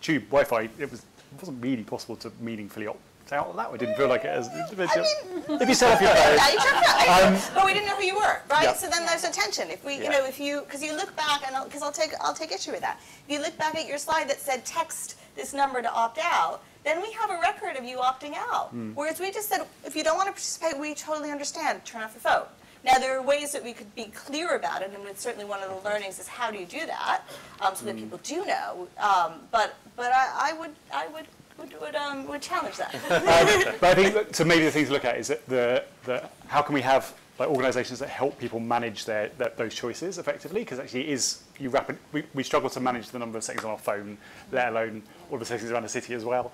tube Wi-Fi, it wasn't really possible to meaningfully opt out of that. I didn't feel like it as. If you set up your phone, but we didn't know who you were, right? Yeah. So then there's a tension. If we, because you look back, and because I'll take issue with that. If you look back at your slide that said text this number to opt out, then we have a record of you opting out. Whereas we just said, if you don't want to participate, we totally understand. Turn off your phone. Now, there are ways that we could be clear about it, and it's certainly one of the learnings is how do you do that, so that people do know. But I would challenge that. but I think so. Maybe the thing to look at is that how can we have like organisations that help people manage those choices effectively? Because actually, it is we struggle to manage the number of settings on our phone, let alone all the settings around the city as well.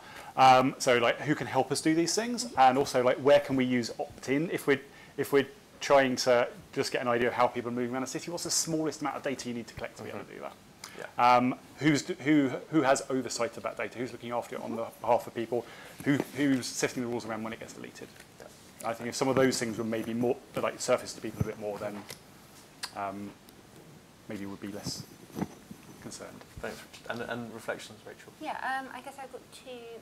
So like, who can help us do these things, and also like, where can we use opt-in if we're trying to just get an idea of how people are moving around the city? What's the smallest amount of data you need to collect to be able to do that? Yeah. Who has oversight of that data? Who's looking after it on behalf of people? Who's setting the rules around when it gets deleted? Yeah. I think if some of those things were maybe more like surface to people a bit more, then maybe we'd be less concerned. Thanks, Richard. And reflections, Rachel? Yeah, I guess I've got two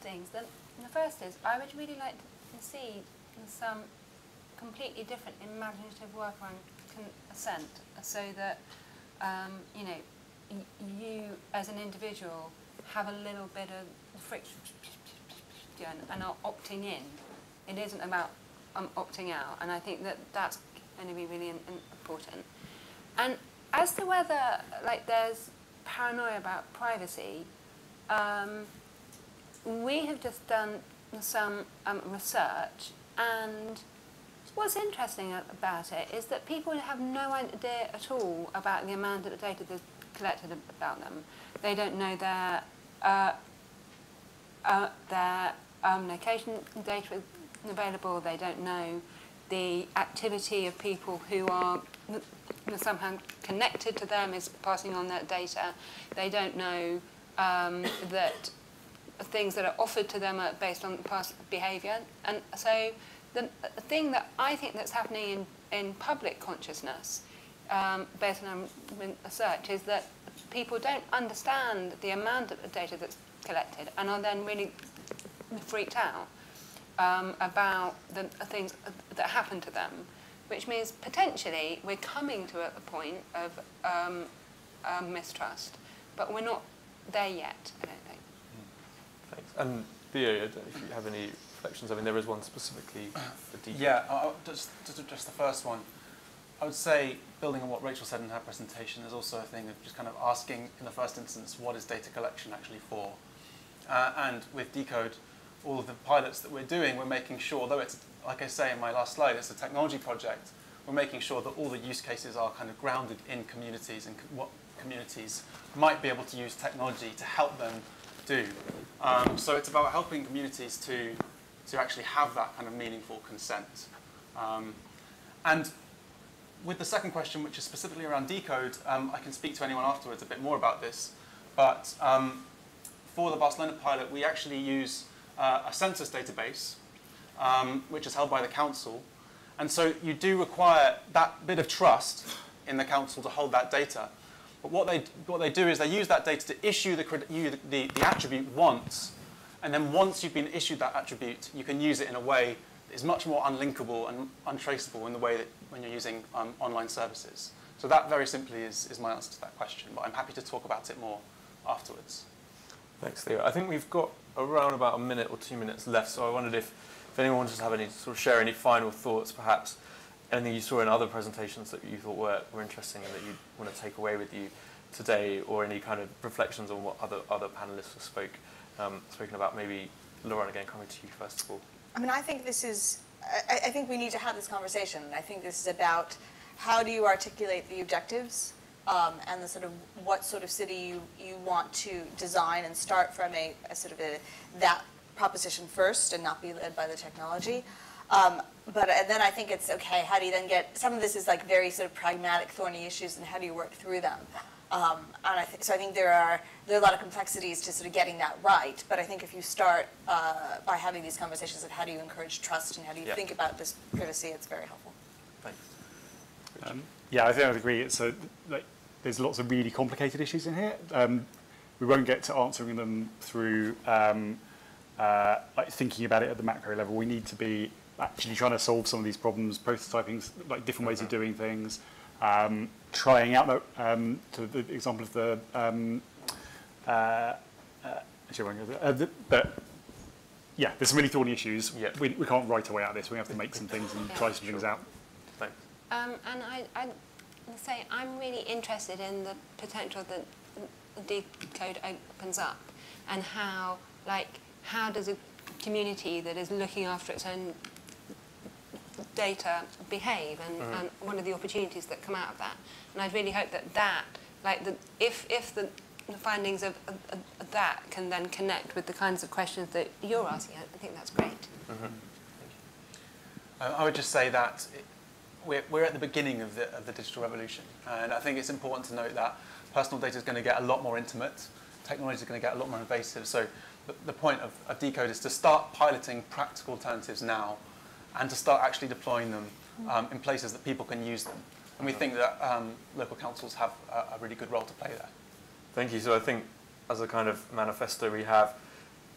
things. The first is I would really like to see some completely different imaginative work around consent, so that you as an individual have a little bit of friction and are opting in. It isn't about opting out, and I think that that's going to be really important. And as to whether there's paranoia about privacy, we have just done some research, and what's interesting about it is that people have no idea at all about the amount of data that's collected about them. They don't know their location data available. They don't know the activity of people who are somehow connected to them is passing on that data. They don't know that things that are offered to them are based on past behaviour. And so the thing that I think that's happening in public consciousness, based on research, is that people don't understand the amount of data that's collected and are then really freaked out about the things that happen to them, which means potentially we're coming to a point of mistrust, but we're not there yet, I don't think. Thanks. And Theo, I don't know if you have any reflections. I mean, there is one specifically for Decode. Yeah, just the first one. I would say, building on what Rachel said in her presentation, there's also a thing of just kind of asking, in the first instance, what is data collection actually for? And with Decode, all of the pilots that we're doing, we're making sure, though it's, like I say in my last slide, it's a technology project, we're making sure that all the use cases are kind of grounded in communities and what communities might be able to use technology to help them do. So it's about helping communities to actually have that kind of meaningful consent. And with the second question, which is specifically around Decode, I can speak to anyone afterwards a bit more about this. But for the Barcelona pilot, we actually use a census database, which is held by the council. And so you do require that bit of trust in the council to hold that data. But what they do is they use that data to issue the attribute once. And then once you've been issued that attribute, you can use it in a way that is much more unlinkable and untraceable in the way that when you're using online services. So that very simply is my answer to that question. But I'm happy to talk about it more afterwards. Thanks, Theo. I think we've got around about a minute or 2 minutes left, so I wondered if anyone wants to have any sort of share any final thoughts, perhaps anything you saw in other presentations that you thought were interesting and that you want to take away with you today, or any kind of reflections on what other panelists have spoken about. Maybe Lauren, again, coming to you first of all. I mean, I think this is I think we need to have this conversation. And I think this is about how do you articulate the objectives and the sort of what sort of city you want to design and start from a sort of that proposition first and not be led by the technology. But then I think it's okay, how do you then get, some of this is like very sort of pragmatic, thorny issues, and how do you work through them? And so I think there are a lot of complexities to sort of getting that right, but I think if you start by having these conversations of how do you encourage trust and how do you think about this privacy, it's very helpful. Thanks. Yeah, I think I would agree. It's like, there's lots of really complicated issues in here. We won't get to answering them through like thinking about it at the macro level. We need to be actually trying to solve some of these problems, prototyping like different ways of doing things, trying out to the example of the yeah, there's some really thorny issues. Yeah. We can't write our way out of this. We have to make some things and try some things out. Thanks. And I'd say I'm really interested in the potential that Decode opens up, and how does a community that is looking after its own data behave, and what are the opportunities that come out of that. And I'd really hope that if the findings of that can then connect with the kinds of questions that you're asking, I think that's great. I would just say that we're at the beginning of the digital revolution, and I think it's important to note that personal data is going to get a lot more intimate, technology is going to get a lot more invasive, so the point of Decode is to start piloting practical alternatives now, and to start actually deploying them in places that people can use them. And we think that local councils have a really good role to play there. Thank you. So I think as a kind of manifesto, we have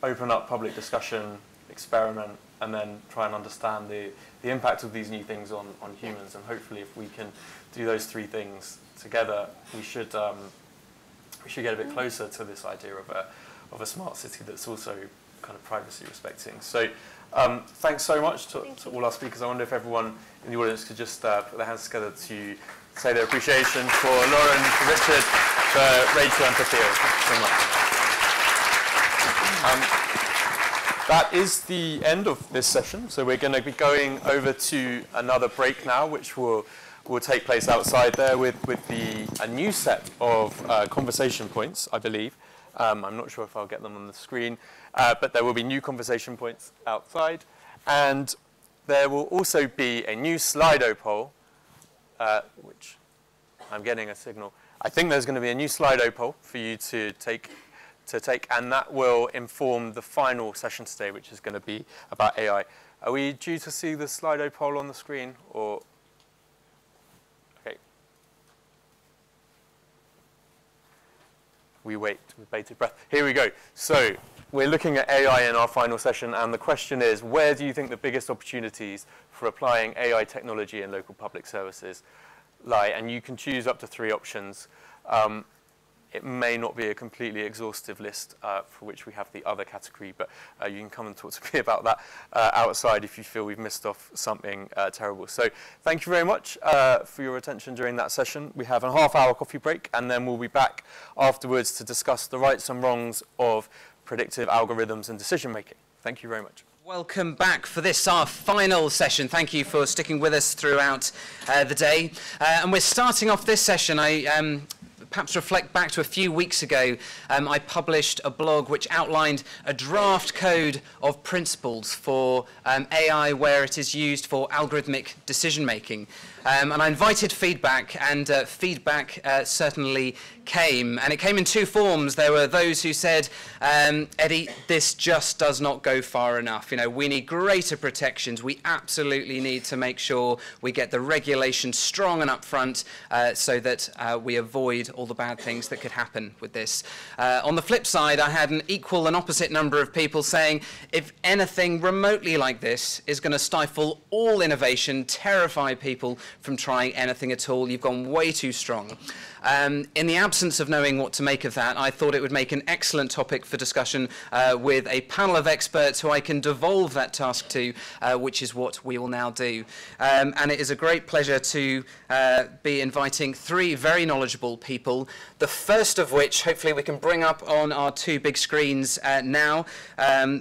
open up public discussion, experiment, and then try and understand the impact of these new things on humans. And hopefully if we can do those three things together, we should get a bit closer to this idea of a smart city that's also kind of privacy respecting. So thanks so much to all our speakers. I wonder if everyone in the audience could just put their hands together to say their appreciation for Lauren, for Richard, for Rachel, and for Theo. Thanks so much. That is the end of this session. So we're going to be going over to another break now, which will take place outside there with a new set of conversation points, I believe. I'm not sure if I'll get them on the screen, but there will be new conversation points outside. And there will also be a new Slido poll, which I'm getting a signal. I think there's going to be a new Slido poll for you to take, and that will inform the final session today, which is going to be about AI. Are we due to see the Slido poll on the screen, or? Okay. We wait with bated breath. Here we go. So we're looking at AI in our final session, and the question is, where do you think the biggest opportunities for applying AI technology in local public services lie? And you can choose up to 3 options. It may not be a completely exhaustive list for which we have the other category, but you can come and talk to me about that outside if you feel we've missed off something terrible. So thank you very much for your attention during that session. We have a half-hour coffee break, and then we'll be back afterwards to discuss the rights and wrongs of predictive algorithms and decision-making. Thank you very much. Welcome back for this, our final session. Thank you for sticking with us throughout the day. And we're starting off this session. I perhaps reflect back to a few weeks ago. I published a blog which outlined a draft code of principles for AI where it is used for algorithmic decision-making. And I invited feedback, and feedback certainly came. And it came in 2 forms. There were those who said, Eddie, this just does not go far enough. You know, we need greater protections. We absolutely need to make sure we get the regulation strong and upfront so that we avoid all the bad things that could happen with this. On the flip side, I had an equal and opposite number of people saying, if anything remotely like this is going to stifle all innovation, terrify people from trying anything at all, you've gone way too strong. In the absence of knowing what to make of that, I thought it would make an excellent topic for discussion with a panel of experts who I can devolve that task to, which is what we will now do. And it is a great pleasure to be inviting three very knowledgeable people, the first of which hopefully we can bring up on our two big screens now.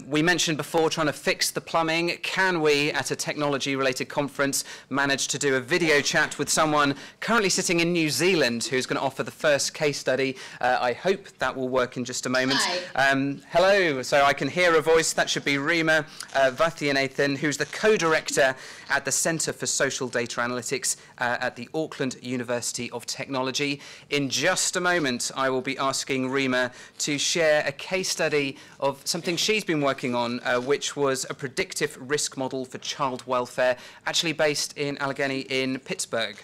We mentioned before trying to fix the plumbing. Can we, at a technology-related conference, manage to do a video chat with someone currently sitting in New Zealand who's going to offer the first case study? I hope that will work in just a moment. Hello, so I can hear a voice. That should be Rima Vathianathan, who's the co-director at the Centre for Social Data Analytics at the Auckland University of Technology. In just a moment, I will be asking Rima to share a case study of something she's been working on, which was a predictive risk model for child welfare, actually based in Allegheny in Pittsburgh.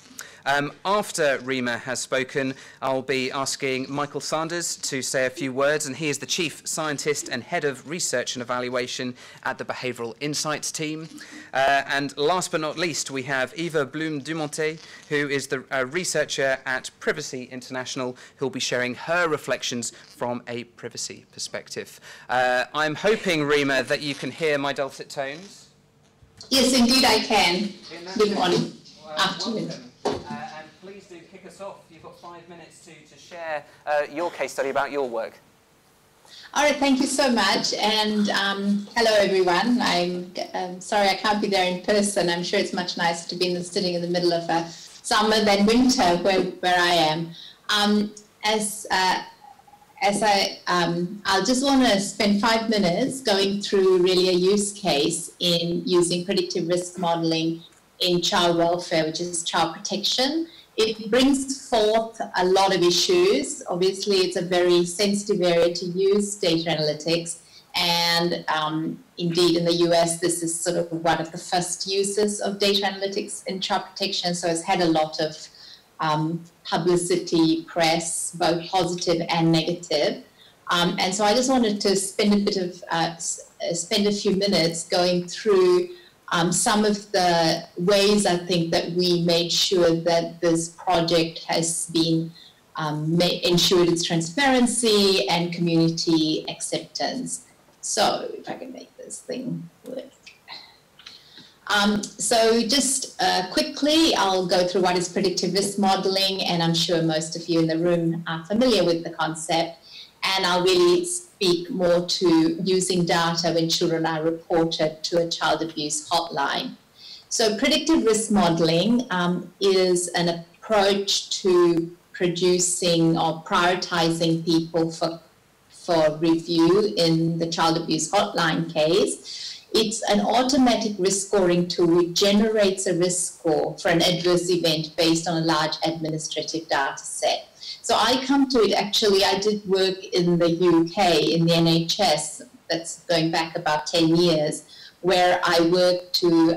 After Rima has spoken, I'll be asking Michael Sanders to say a few words, and he is the Chief Scientist and Head of Research and Evaluation at the Behavioural Insights team. And last but not least, we have Eva Bloom-Dumontet, who is the researcher at Privacy International, who will be sharing her reflections from a privacy perspective. I'm hoping, Rima, that you can hear my dulcet tones. Yes, indeed I can. Good morning. Afternoon. And please do kick us off. You've got 5 minutes to share your case study about your work. All right, thank you so much. And hello, everyone. I'm sorry I can't be there in person. I'm sure it's much nicer to be sitting in the middle of summer than winter where I am. I'll just want to spend 5 minutes going through really a use case in using predictive risk modeling in child welfare, which is child protection. It brings forth a lot of issues. Obviously, it's a very sensitive area to use data analytics. And indeed, in the US, this is sort of one of the first uses of data analytics in child protection. So it's had a lot of publicity, press, both positive and negative. And so I just wanted to spend a few minutes going through some of the ways I think that we made sure that this project has been ensured its transparency and community acceptance. So if I can make this thing work. So just quickly, I'll go through what is predictive risk modeling, and I'm sure most of you in the room are familiar with the concept. And I'll really speak more to using data when children are reported to a child abuse hotline. So predictive risk modeling is an approach to producing or prioritizing people for review in the child abuse hotline case. It's an automatic risk scoring tool which generates a risk score for an adverse event based on a large administrative data set. So I come to it, actually, I did work in the UK, in the NHS, that's going back about 10 years, where I worked to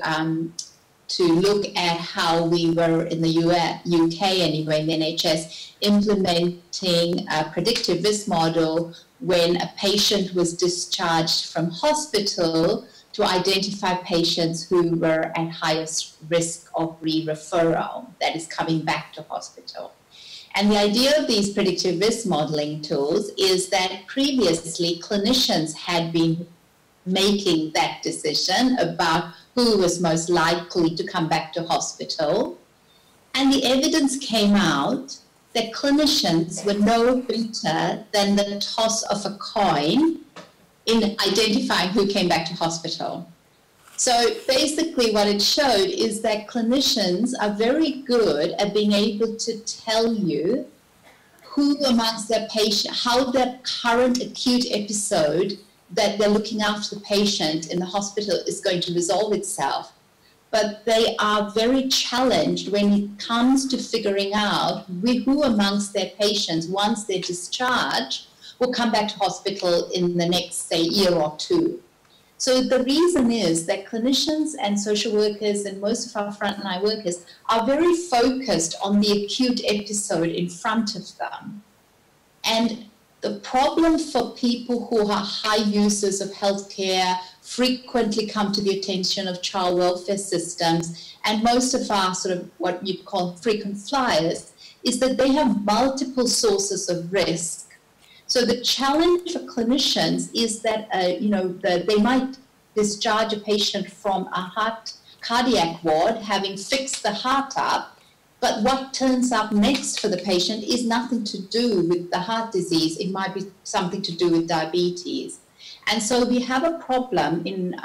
look at how we were in the UK anyway, in the NHS, implementing a predictive risk model when a patient was discharged from hospital to identify patients who were at highest risk of re-referral, that is coming back to hospital. And the idea of these predictive risk modeling tools is that previously clinicians had been making that decision about who was most likely to come back to hospital. And the evidence came out that clinicians were no better than the toss of a coin in identifying who came back to hospital. So basically what it showed is that clinicians are very good at being able to tell you who amongst their patient, how the current acute episode that they're looking after the patient in the hospital is going to resolve itself. But they are very challenged when it comes to figuring out who amongst their patients, once they're discharged, will come back to hospital in the next, say, year or two. So the reason is that clinicians and social workers and most of our frontline workers are very focused on the acute episode in front of them. And the problem for people who are high users of healthcare, frequently come to the attention of child welfare systems, and most of our sort of what you'd call frequent flyers, is that they have multiple sources of risk. So the challenge for clinicians is that, they might discharge a patient from a cardiac ward, having fixed the heart up, but what turns up next for the patient is nothing to do with the heart disease. It might be something to do with diabetes. And so we have a problem in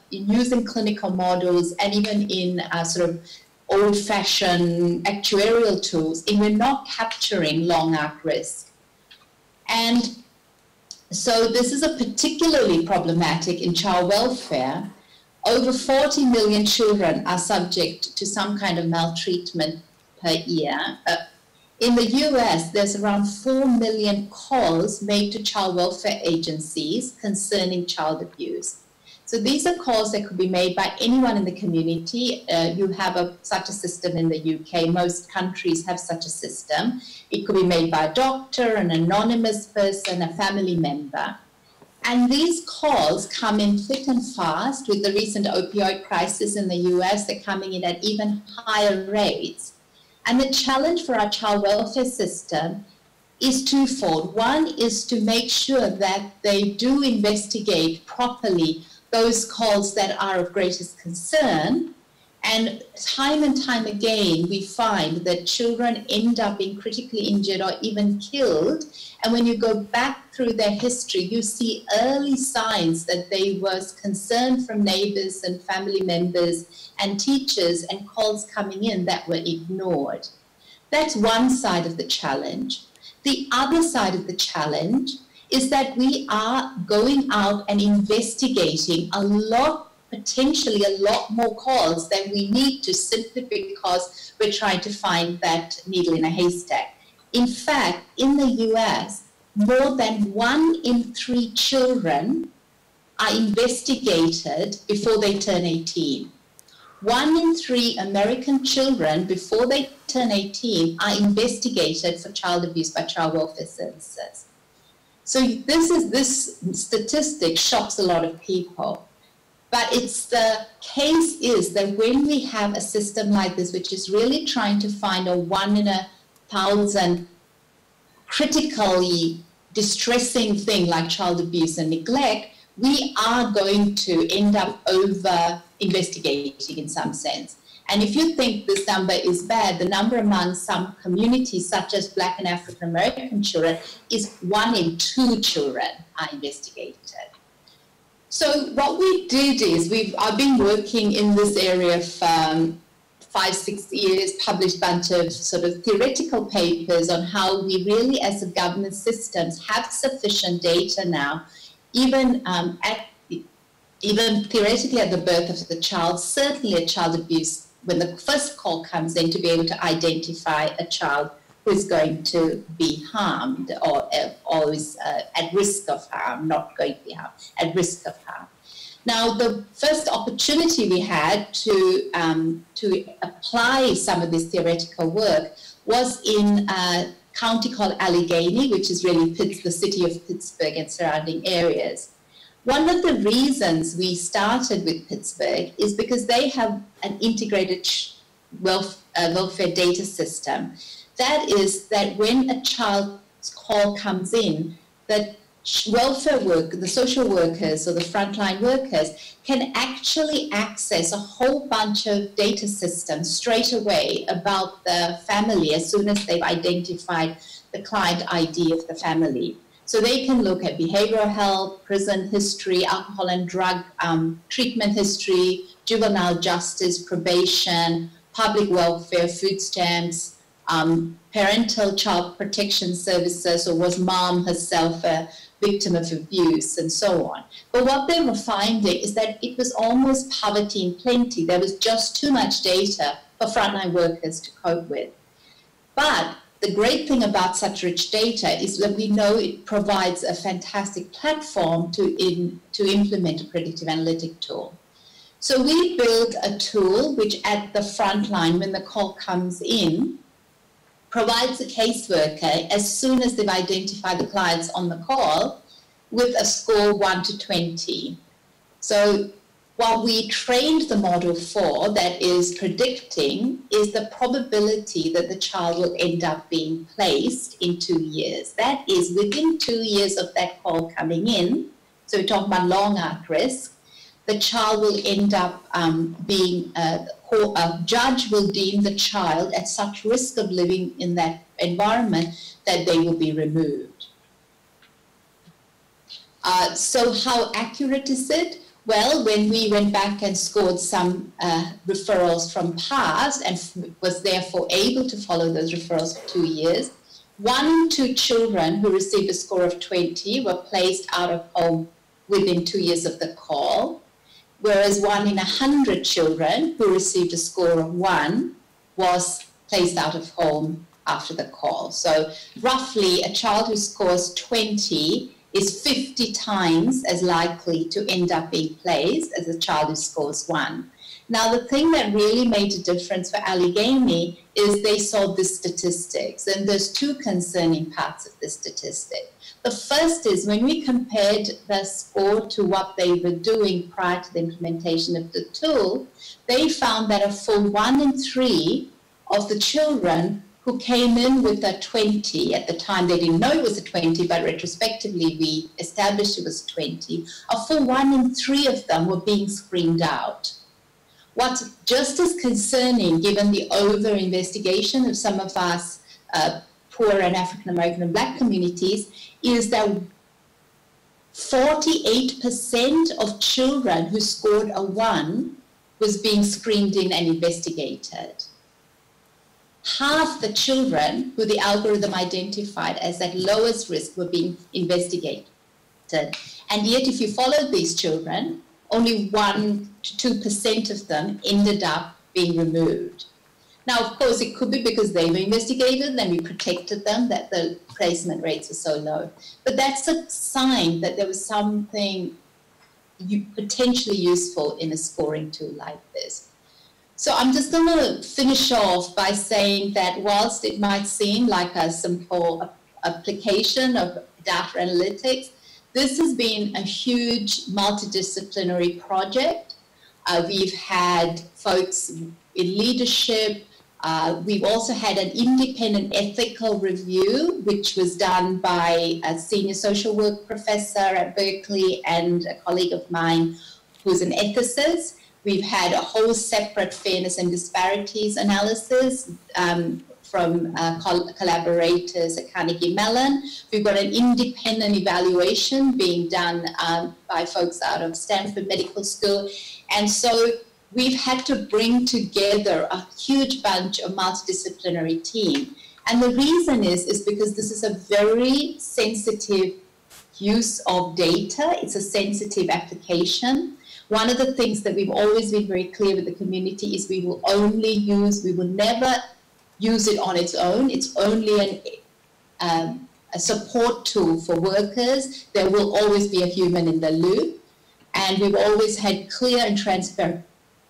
using clinical models and even in sort of old-fashioned actuarial tools, and we're not capturing long arc risk. And so this is a particularly problematic in child welfare. Over 40 million children are subject to some kind of maltreatment per year. In the US, there's around 4 million calls made to child welfare agencies concerning child abuse. So these are calls that could be made by anyone in the community. You have such a system in the UK. Most countries have such a system. It could be made by a doctor, an anonymous person, a family member. And these calls come in thick and fast. With the recent opioid crisis in the US, they're coming in at even higher rates. And the challenge for our child welfare system is twofold. One is to make sure that they do investigate properly those calls that are of greatest concern. And time again, we find that children end up being critically injured or even killed. And when you go back through their history, you see early signs that there was concern from neighbors and family members and teachers and calls coming in that were ignored. That's one side of the challenge. The other side of the challenge is that we are going out and investigating potentially a lot more calls than we need to, simply because we're trying to find that needle in a haystack. In fact, in the US, more than 1 in 3 children are investigated before they turn 18. 1 in 3 American children before they turn 18 are investigated for child abuse by child welfare services. So this statistic shocks a lot of people. But the case is that when we have a system like this, which is really trying to find a 1 in 1,000 critically distressing thing like child abuse and neglect, we are going to end up over-investigating in some sense. And if you think this number is bad, the number among some communities, such as Black and African American children, is 1 in 2 children are investigated. So what we did is I've been working in this area for 5-6 years, published a bunch of sort of theoretical papers on how we really, as a government systems, have sufficient data now, even theoretically at the birth of the child, certainly at child abuse, when the first call comes in, to be able to identify a child who is going to be harmed or is at risk of harm, not going to be harmed, at risk of harm. Now, the first opportunity we had to apply some of this theoretical work was in a county called Allegheny, which is really the city of Pittsburgh and surrounding areas. One of the reasons we started with Pittsburgh is because they have an integrated welfare data system. That is that when a child's call comes in, that welfare work, the social workers or the frontline workers can actually access a whole bunch of data systems straight away about the family as soon as they've identified the client ID of the family. So they can look at behavioral health, prison history, alcohol and drug treatment history, juvenile justice, probation, public welfare, food stamps, parental child protection services, or was mom herself a victim of abuse, and so on. But what they were finding is that it was almost poverty in plenty. There was just too much data for frontline workers to cope with. But the great thing about such rich data is that we know it provides a fantastic platform to implement a predictive analytic tool. So we built a tool which at the front line, when the call comes in, provides a caseworker as soon as they've identified the clients on the call with a score 1 to 20. So What we trained the model for, that is predicting, is the probability that the child will end up being placed in 2 years. That is, within 2 years of that call coming in, so we're talking about long arc risk, the child will end up a judge will deem the child at such risk of living in that environment that they will be removed. So how accurate is it? Well, when we went back and scored some referrals from past and was therefore able to follow those referrals for 2 years, 1 in 2 children who received a score of 20 were placed out of home within 2 years of the call, whereas 1 in 100 children who received a score of 1 was placed out of home after the call. So roughly a child who scores 20 is 50 times as likely to end up being placed as a child who scores 1. Now, the thing that really made a difference for Allegheny is they saw the statistics, and there's 2 concerning parts of the statistic. The first is when we compared the score to what they were doing prior to the implementation of the tool, they found that a full 1 in 3 of the children who came in with a 20, at the time they didn't know it was a 20, but retrospectively we established it was 20, a full 1 in 3 of them were being screened out. What's just as concerning, given the over-investigation of some of us poor and African American and Black communities, is that 48% of children who scored a 1 was being screened in and investigated. Half the children who the algorithm identified as at lowest risk were being investigated. And yet, if you followed these children, only 1 to 2% of them ended up being removed. Now, of course, it could be because they were investigated and we protected them, that the placement rates were so low. But that's a sign that there was something potentially useful in a scoring tool like this. So I'm just going to finish off by saying that whilst it might seem like a simple application of data analytics, this has been a huge multidisciplinary project. We've had folks in leadership. We've also had an independent ethical review, which was done by a senior social work professor at Berkeley and a colleague of mine who's an ethicist. We've had a whole separate fairness and disparities analysis from collaborators at Carnegie Mellon. We've got an independent evaluation being done by folks out of Stanford Medical School. And so we've had to bring together a huge bunch of multidisciplinary team. And the reason is because this is a very sensitive use of data. It's a sensitive application. One of the things that we've always been very clear with the community is we will never use it on its own. It's only a support tool for workers. There will always be a human in the loop. And we've always had clear and transparent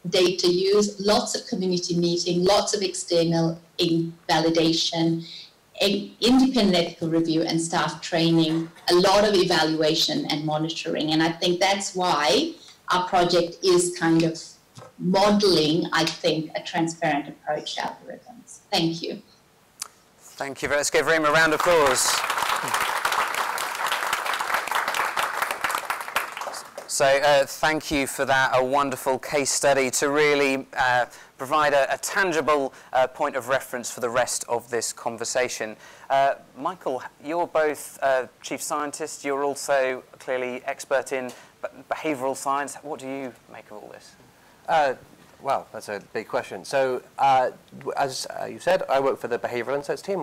data use, lots of community meeting, lots of external validation, independent ethical review and staff training, a lot of evaluation and monitoring. And I think that's why our project is kind of modeling, I think, a transparent approach to algorithms. Thank you. Thank you. Let's give Reem a round of applause. So thank you for that, a wonderful case study to really provide a tangible point of reference for the rest of this conversation. Michael, you're both chief scientists. You're also clearly expert in behavioural science. What do you make of all this? Well, that's a big question. So, as you said, I work for the Behavioural Insights team.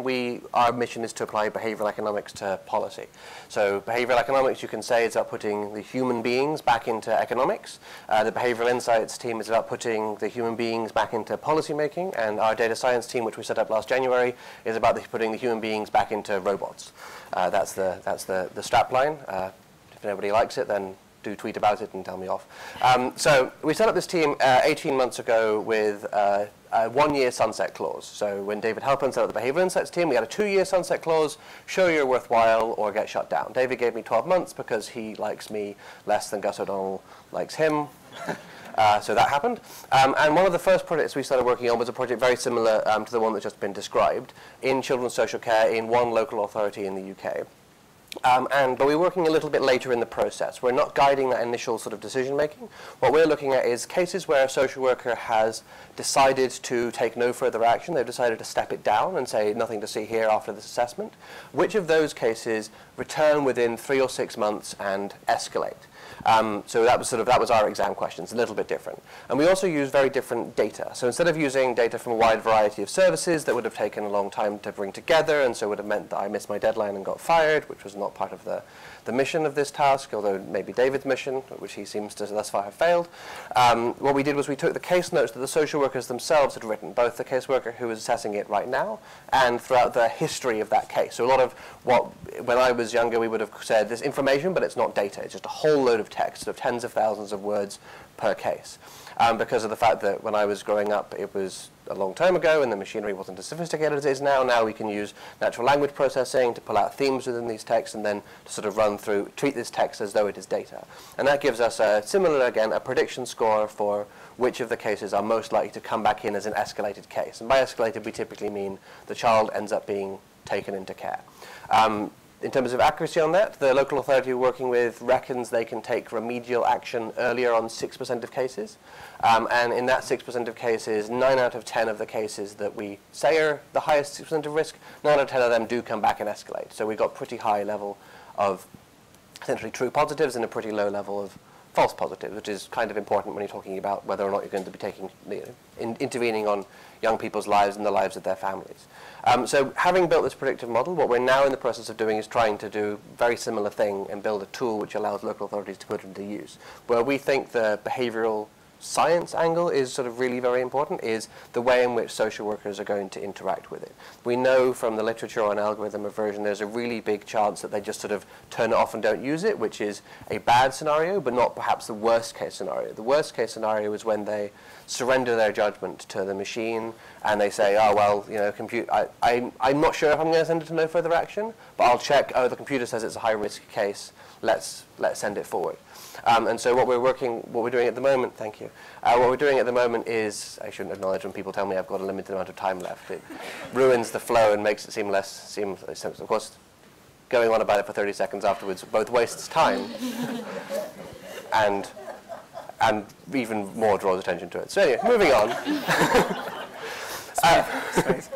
Our mission is to apply behavioural economics to policy. So, behavioural economics, you can say, is about putting the human beings back into economics. The Behavioural Insights team is about putting the human beings back into policy making, and our data science team, which we set up last January, is about putting the human beings back into robots. That's the strapline. If nobody likes it, then do tweet about it and tell me off. So we set up this team 18 months ago with a 1-year sunset clause. So when David Halpern set up the Behavioural Insights team, we had a 2-year sunset clause, show you're worthwhile or get shut down. David gave me 12 months because he likes me less than Gus O'Donnell likes him. So that happened. And one of the first projects we started working on was a project very similar to the one that's just been described in children's social care in one local authority in the UK. But we're working a little bit later in the process. We're not guiding that initial sort of decision making. What we're looking at is cases where a social worker has decided to take no further action. They've decided to step it down and say nothing to see here after this assessment. Which of those cases return within 3 or 6 months and escalate? So that was our exam questions, a little bit different. And we also use very different data. So instead of using data from a wide variety of services that would have taken a long time to bring together, and so would have meant that I missed my deadline and got fired, which was not part of the mission of this task, although maybe David's mission, which he seems to thus far have failed. What we did was we took the case notes that the social workers themselves had written, both the caseworker who was assessing it right now and throughout the history of that case. So a lot of what, when I was younger, we would have said this information, but it's not data. It's just a whole load of text of tens of thousands of words per case. Because of the fact that when I was growing up, it was a long time ago and the machinery wasn't as sophisticated as it is now. Now we can use natural language processing to pull out themes within these texts and then to sort of treat this text as though it is data. And that gives us a similar, again, a prediction score for which of the cases are most likely to come back in as an escalated case. And by escalated, we typically mean the child ends up being taken into care. In terms of accuracy on that, the local authority we're working with reckons they can take remedial action earlier on 6% of cases. And in that 6% of cases, 9 out of 10 of the cases that we say are the highest 6% of risk, 9 out of 10 of them do come back and escalate. So we've got pretty high level of essentially true positives and a pretty low level of false positives, which is kind of important when you're talking about whether or not you're going to be taking, intervening on young people's lives and the lives of their families. So having built this predictive model, what we're now in the process of doing is trying to do a very similar thing and build a tool which allows local authorities to put it into use. Where we think the behavioral science angle is sort of really very important is the way in which social workers are going to interact with it. We know from the literature on algorithm aversion there's a really big chance that they just sort of turn it off and don't use it, which is a bad scenario, but not perhaps the worst case scenario. The worst case scenario is when they surrender their judgment to the machine and they say, oh, well, you know, I'm not sure if I'm going to send it to no further action, but I'll check, oh, the computer says it's a high-risk case, let's send it forward. And so what we're doing at the moment, thank you. What we're doing at the moment is, I shouldn't acknowledge when people tell me I've got a limited amount of time left. It ruins the flow and makes it seem of course, going on about it for 30 seconds afterwards both wastes time and even more draws attention to it. So anyway, moving on. That's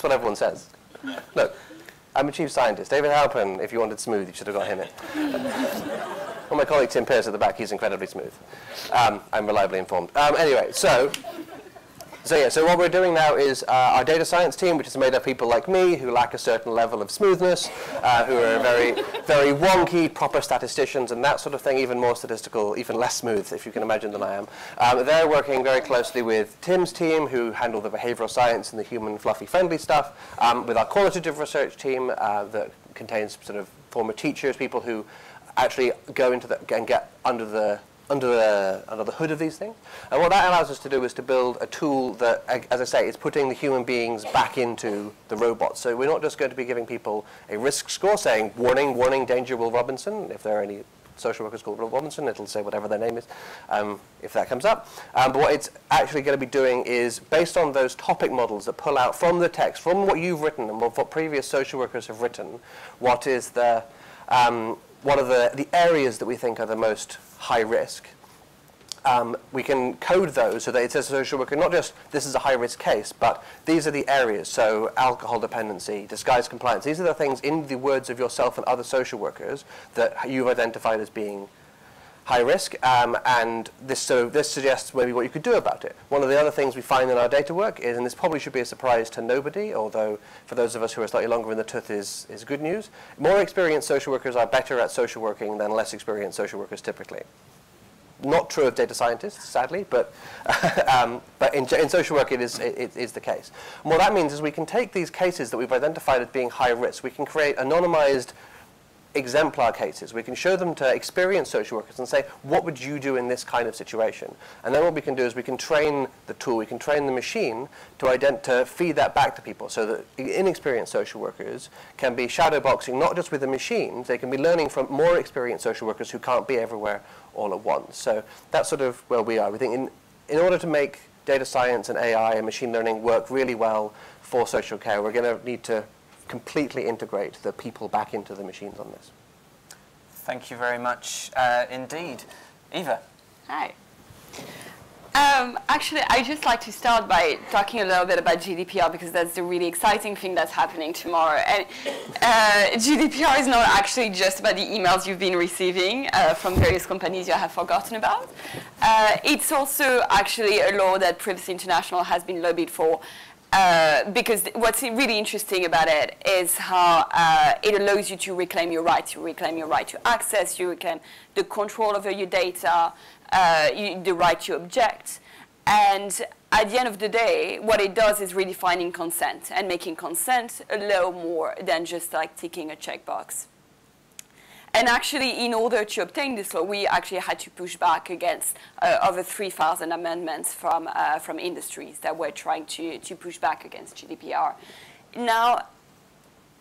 what everyone says. Look, I'm a chief scientist. David Halpin, if you wanted smooth, you should have got him in. Well, my colleague Tim Pearce at the back, he's incredibly smooth. I'm reliably informed. Anyway, so what we're doing now is our data science team, which is made of people like me who lack a certain level of smoothness, who are very, very wonky, proper statisticians and that sort of thing, even more statistical, even less smooth, if you can imagine, than I am. They're working very closely with Tim's team, who handle the behavioral science and the human fluffy friendly stuff, with our qualitative research team that contains sort of former teachers, people who actually go into and get under the hood of these things. And what that allows us to do is to build a tool that, as I say, is putting the human beings back into the robots. So we're not just going to be giving people a risk score saying, warning, warning, danger, Will Robinson. If there are any social workers called Will Robinson, it'll say whatever their name is, if that comes up. But what it's actually going to be doing is, based on those topic models that pull out from the text, from what you've written and what previous social workers have written, what is the what are the areas that we think are the most high risk. We can code those so that it says to social worker, not just this is a high risk case, but these are the areas. So alcohol dependency, disguised compliance. These are the things in the words of yourself and other social workers that you've identified as being high risk, and this suggests maybe what you could do about it. One of the other things we find in our data work is, and this probably should be a surprise to nobody, although for those of us who are slightly longer in the tooth is good news, more experienced social workers are better at social working than less experienced social workers typically. Not true of data scientists, sadly, but in social work it is the case. And what that means is we can take these cases that we've identified as being high risk, we can create anonymized exemplar cases. We can show them to experienced social workers and say, what would you do in this kind of situation? And then what we can do is we can train the tool, we can train the machine to feed that back to people, so that inexperienced social workers can be shadowboxing not just with the machines, they can be learning from more experienced social workers who can't be everywhere all at once. So that's sort of where we are. We think in order to make data science and AI and machine learning work really well for social care, we're going to need to completely integrate the people back into the machines on this. Thank you very much indeed. Eva. Hi. Actually, I'd just like to start by talking a little bit about GDPR, because that's the really exciting thing that's happening tomorrow. And GDPR is not actually just about the emails you've been receiving from various companies you have forgotten about. It's also actually a law that Privacy International has been lobbied for, because what's really interesting about it is how it allows you to reclaim your right to access, you reclaim the control over your data, the right to object. And at the end of the day, what it does is redefining consent and making consent a little more than just like ticking a checkbox. And actually, in order to obtain this law, we actually had to push back against over 3,000 amendments from industries that were trying to push back against GDPR. Now,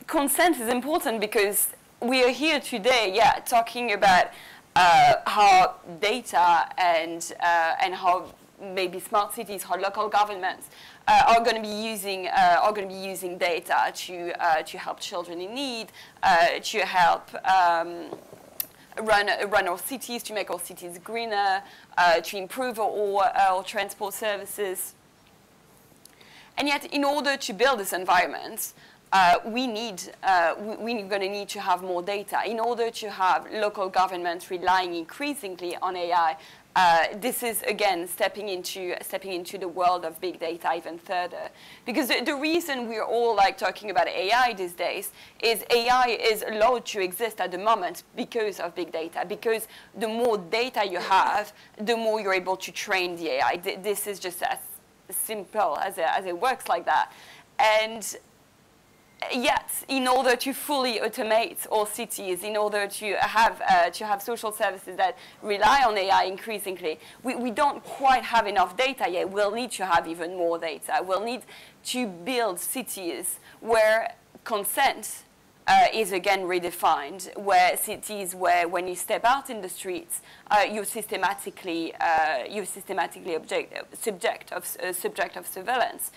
consent is important because we are here today, talking about how data and how maybe smart cities, how local governments are going to be using data to help children in need, to help run our cities, to make our cities greener, to improve our transport services. And yet, in order to build this environment, we're going to need to have more data. In order to have local governments relying increasingly on AI, this is, again, stepping into the world of big data even further. Because the reason we're all talking about AI these days is AI is allowed to exist at the moment because of big data. Because the more data you have, the more you're able to train the AI. This is just as simple as it works like that. And yet, in order to fully automate all cities, in order to have social services that rely on AI increasingly, we don't quite have enough data yet. We'll need to have even more data. We'll need to build cities where consent is again redefined, where cities where when you step out in the streets, you're systematically subject of surveillance.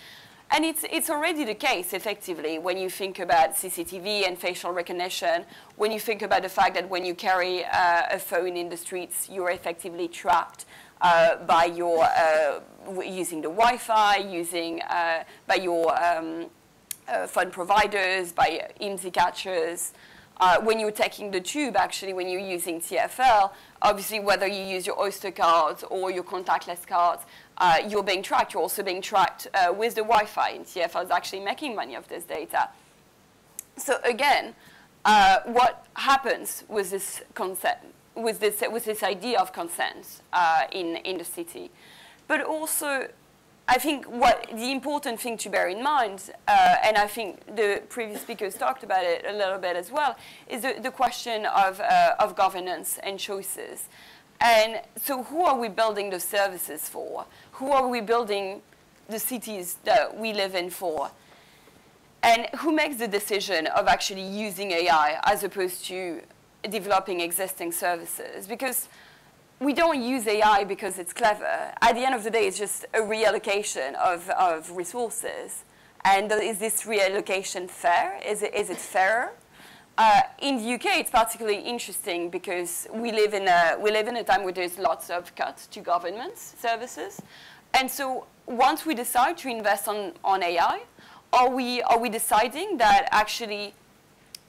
And it's already the case, effectively, when you think about CCTV and facial recognition, when you think about the fact that when you carry a phone in the streets, you're effectively trapped by your, using the Wi-Fi, by your phone providers, by IMSI catchers. When you're taking the tube, actually, when you're using TfL, obviously, whether you use your Oyster cards or your contactless cards, you're being tracked. You're also being tracked with the Wi-Fi. And TfL is actually making money off this data. So again, what happens with this consent, with this idea of consent in the city? But also, I think the important thing to bear in mind, and I think the previous speakers talked about it a little bit as well, is the question of governance and choices. And so who are we building the services for? Who are we building the cities that we live in for? And who makes the decision of actually using AI as opposed to developing existing services? Because we don't use AI because it's clever. At the end of the day, it's just a reallocation of resources. And is this reallocation fair? Is it fairer? In the UK, it's particularly interesting because we live in a time where there's lots of cuts to government services. And so once we decide to invest on AI, are we deciding that actually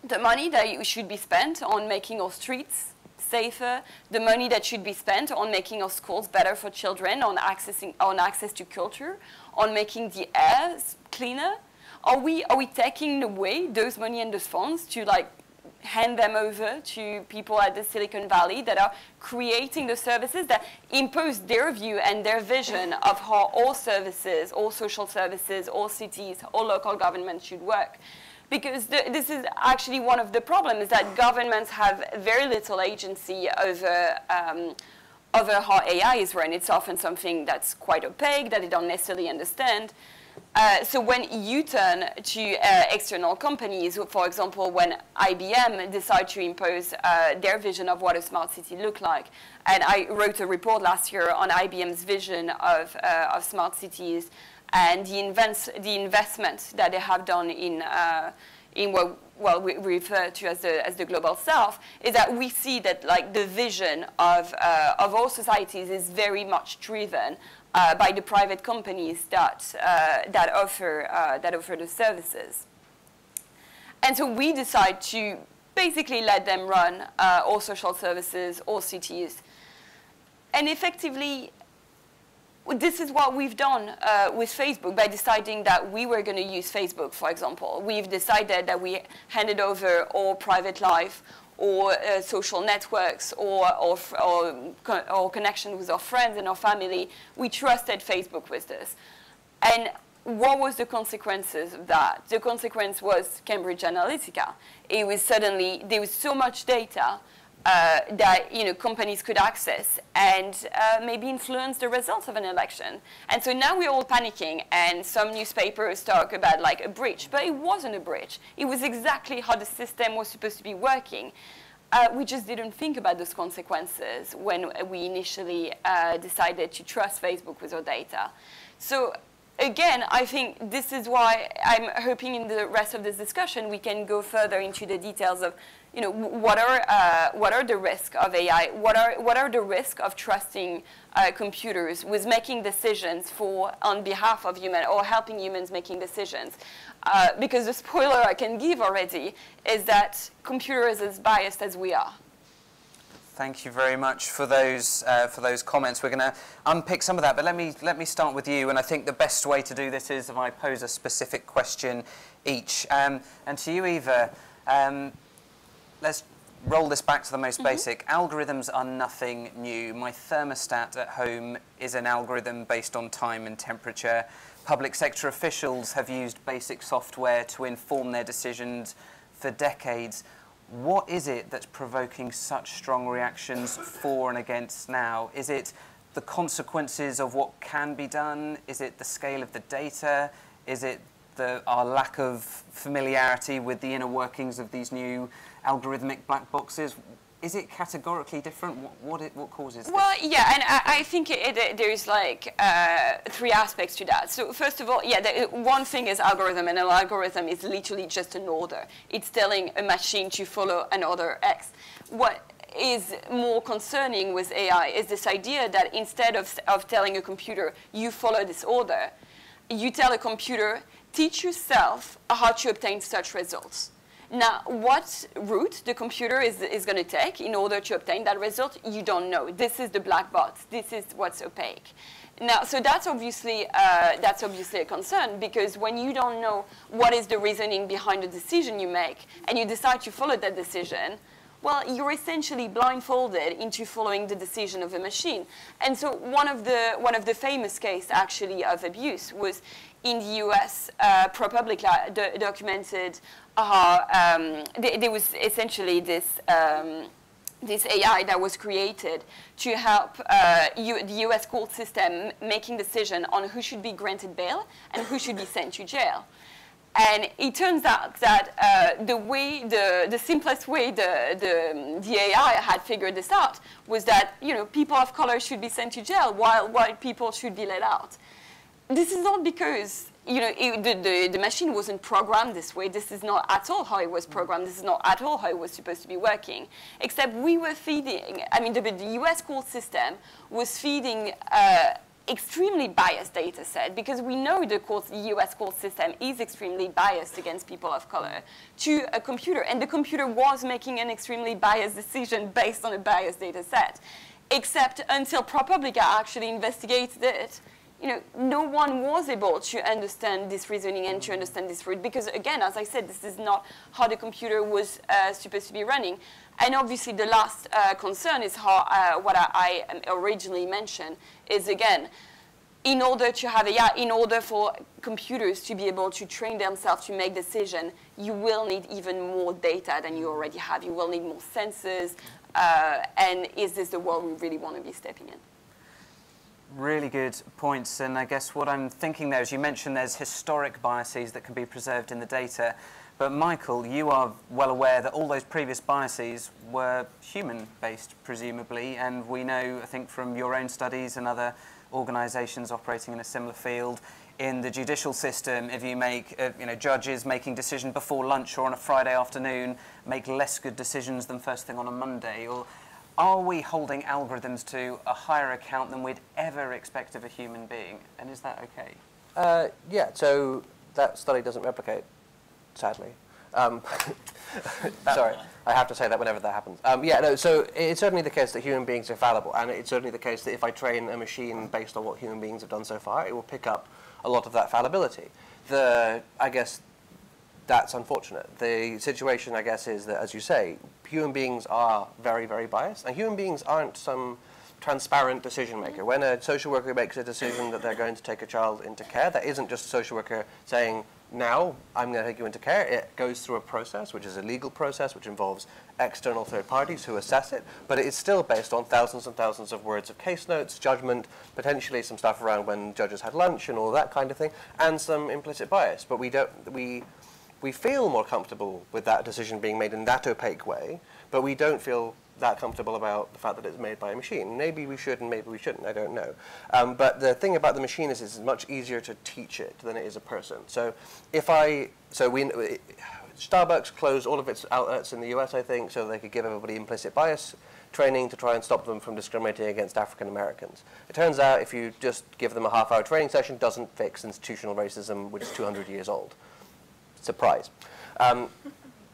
the money that should be spent on making our streets safer, the money that should be spent on making our schools better for children, on access to culture, on making the air cleaner, are we taking away those money and those funds to hand them over to people at the Silicon Valley that are creating the services that impose their view and their vision of how all services, all social services, all cities, all local governments should work? Because this is actually one of the problems, is that governments have very little agency over how AI is run. It's often something that's quite opaque, that they don't necessarily understand. So when you turn to external companies, for example, when IBM decided to impose their vision of what a smart city looked like, and I wrote a report last year on IBM's vision of smart cities and the investment that they have done in what we refer to as the global south, is that we see that like the vision of all societies is very much driven by the private companies that offer the services. And so we decide to basically let them run all social services, all cities. And effectively, this is what we've done with Facebook by deciding that we were going to use Facebook, for example. We've decided that we handed over all private life or social networks or connection with our friends and our family. We trusted Facebook with this. And what was the consequences of that? The consequence was Cambridge Analytica. It was suddenly, there was so much data that companies could access and maybe influence the results of an election. And so now we're all panicking, and some newspapers talk about like a breach, but it wasn't a breach. It was exactly how the system was supposed to be working. We just didn't think about those consequences when we initially decided to trust Facebook with our data. So again, I think this is why I'm hoping in the rest of this discussion we can go further into the details of what are the risks of AI? What are the risks of trusting computers with making decisions on behalf of humans or helping humans making decisions? Because the spoiler I can give already is that computers are as biased as we are. Thank you very much for those comments. We're going to unpick some of that, but let me start with you. And I think the best way to do this is if I pose a specific question each. And to you, Eva. Let's roll this back to the most basic. Algorithms are nothing new. My thermostat at home is an algorithm based on time and temperature. Public sector officials have used basic software to inform their decisions for decades. What is it that's provoking such strong reactions for and against now? Is it the consequences of what can be done? Is it the scale of the data? Is it our lack of familiarity with the inner workings of these new algorithmic black boxes? Is it categorically different? What causes this? Well, yeah, and I think there's like three aspects to that. So first of all, yeah, one thing is algorithm, and an algorithm is literally just an order. It's telling a machine to follow an order X. What is more concerning with AI is this idea that instead of telling a computer, you follow this order, you tell a computer, teach yourself how to obtain such results. Now, what route the computer is going to take in order to obtain that result, you don't know. This is the black box. This is what's opaque. Now, so that's obviously a concern, because when you don't know what is the reasoning behind the decision you make, and you decide to follow that decision, well, you're essentially blindfolded into following the decision of a machine. And so one of the famous cases actually of abuse was in the US. ProPublica documented how there was essentially this AI that was created to help the US court system making decision on who should be granted bail and who should be sent to jail. And it turns out that the simplest way the AI had figured this out was that people of color should be sent to jail while white people should be let out. This is not because the machine wasn't programmed this way. This is not at all how it was programmed. This is not at all how it was supposed to be working. Except we were feeding, the US court system was feeding extremely biased data set, because we know the US court system is extremely biased against people of color, to a computer. And the computer was making an extremely biased decision based on a biased data set. Except until ProPublica actually investigated it, no one was able to understand this reasoning and to understand this route, because again, as I said, this is not how the computer was supposed to be running. And obviously the last concern is how, what I originally mentioned, is again, in order to have AI, in order for computers to be able to train themselves to make decisions, you will need even more data than you already have. You will need more sensors. And is this the world we really want to be stepping in? Really good points, and I guess what I'm thinking there is you mentioned there's historic biases that can be preserved in the data, but Michael, you are well aware that all those previous biases were human-based, presumably, and we know, I think, from your own studies and other organisations operating in a similar field, in the judicial system, if you make, judges making decisions before lunch or on a Friday afternoon make less good decisions than first thing on a Monday, or are we holding algorithms to a higher account than we'd ever expect of a human being? And is that okay? Yeah, so that study doesn't replicate, sadly. Sorry, I have to say that whenever that happens. Yeah, no, so it's certainly the case that human beings are fallible, and it's certainly the case that if I train a machine based on what human beings have done so far, it will pick up a lot of that fallibility. I guess that's unfortunate. The situation, I guess, is that, as you say, human beings are very, very biased, and human beings aren't some transparent decision maker. When a social worker makes a decision that they're going to take a child into care, that isn't just a social worker saying, now I'm going to take you into care. It goes through a process, which is a legal process, which involves external third parties who assess it, but it is still based on thousands and thousands of words of case notes, judgment, potentially some stuff around when judges had lunch and all that kind of thing, and some implicit bias. But we feel more comfortable with that decision being made in that opaque way, but we don't feel that comfortable about the fact that it's made by a machine. Maybe we should and maybe we shouldn't, I don't know. But the thing about the machine is it's much easier to teach it than it is a person. So Starbucks closed all of its outlets in the US, I think, so they could give everybody implicit bias training to try and stop them from discriminating against African Americans. It turns out if you just give them a half-hour training session, doesn't fix institutional racism, which is 200 years old. Surprise.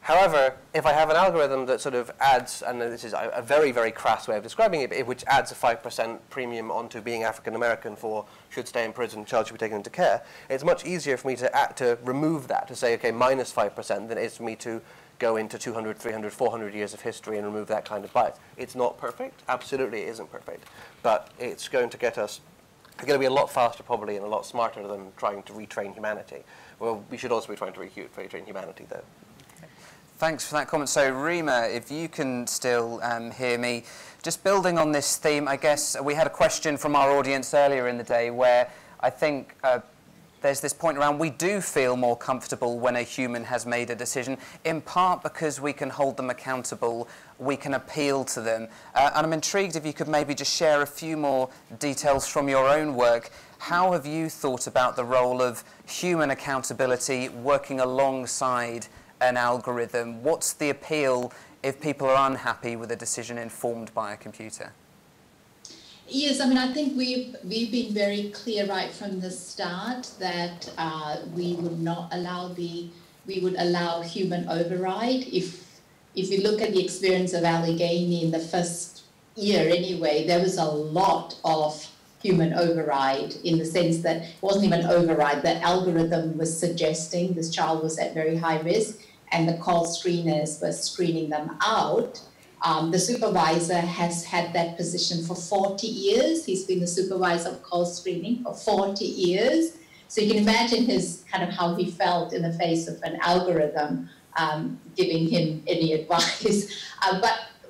However, if I have an algorithm that sort of adds, and this is a very, very crass way of describing it, which adds a 5% premium onto being African American for should stay in prison, child should be taken into care, it's much easier for me to remove that, to say, okay, minus 5%, than it is for me to go into 200, 300, 400 years of history and remove that kind of bias. It's not perfect. Absolutely it isn't perfect. But it's going to get us, it's going to be a lot faster probably and a lot smarter than trying to retrain humanity. Well, we should also be trying to retrain humanity, though. Thanks for that comment. So, Rima, if you can still hear me, just building on this theme, I guess we had a question from our audience earlier in the day where I think there's this point around we do feel more comfortable when a human has made a decision, in part because we can hold them accountable, we can appeal to them. And I'm intrigued if you could maybe just share a few more details from your own work. How have you thought about the role of human accountability working alongside an algorithm? What's the appeal if people are unhappy with a decision informed by a computer? Yes, I mean, I think we've been very clear right from the start that we would not allow we would allow human override. If you look at the experience of Allegheny in the first year anyway, there was a lot of human override in the sense that it wasn't even override, the algorithm was suggesting this child was at very high risk and the call screeners were screening them out. The supervisor has had that position for 40 years. He's been the supervisor of call screening for 40 years. So you can imagine kind of how he felt in the face of an algorithm giving him any advice.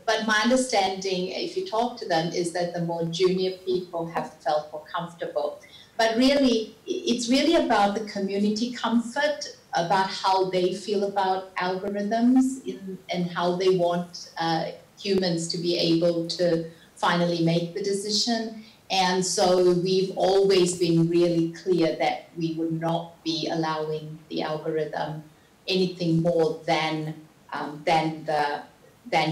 But my understanding, if you talk to them, is that the more junior people have felt more comfortable. But really, it's really about the community comfort, about how they feel about algorithms and how they want humans to be able to finally make the decision. And so we've always been really clear that we would not be allowing the algorithm anything more than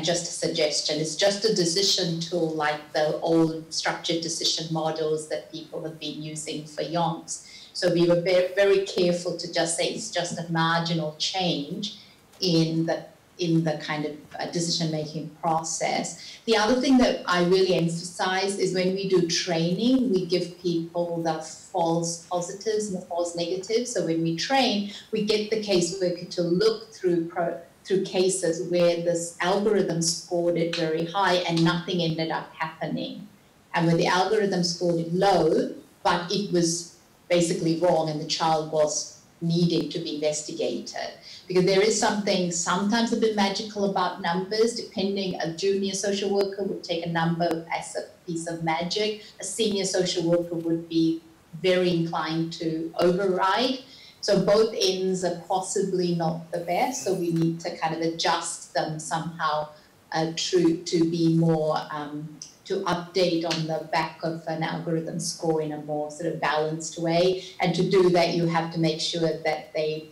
just a suggestion. It's just a decision tool like the old structured decision models that people have been using for yonks. So we were very, very careful to just say it's just a marginal change in the kind of decision-making process. The other thing that I really emphasize is when we do training, we give people the false positives and the false negatives. So when we train, we get the caseworker to look through cases where this algorithm scored it very high and nothing ended up happening. And when the algorithm scored it low, but it was basically wrong and the child was needing to be investigated. Because there is something sometimes a bit magical about numbers, depending, a junior social worker would take a number as a piece of magic. A senior social worker would be very inclined to override. So both ends are possibly not the best, so we need to kind of adjust them somehow to be more, to update on the back of an algorithm score in a more sort of balanced way. And to do that, you have to make sure that they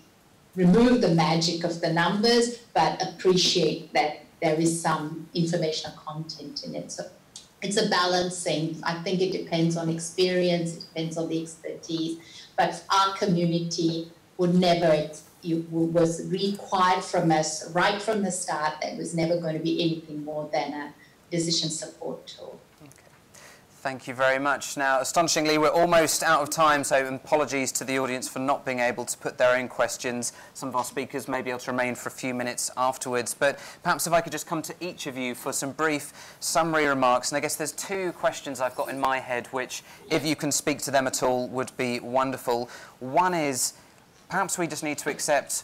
remove the magic of the numbers, but appreciate that there is some informational content in it. So it's a balancing. I think it depends on experience, it depends on the expertise, but our community would never, was required from us right from the start that was never going to be anything more than a decision support tool. Thank you very much. Now, astonishingly, we're almost out of time, so apologies to the audience for not being able to put their own questions. Some of our speakers may be able to remain for a few minutes afterwards, but perhaps if I could just come to each of you for some brief summary remarks. And I guess there's two questions I've got in my head, which, if you can speak to them at all, would be wonderful. One is, perhaps we just need to accept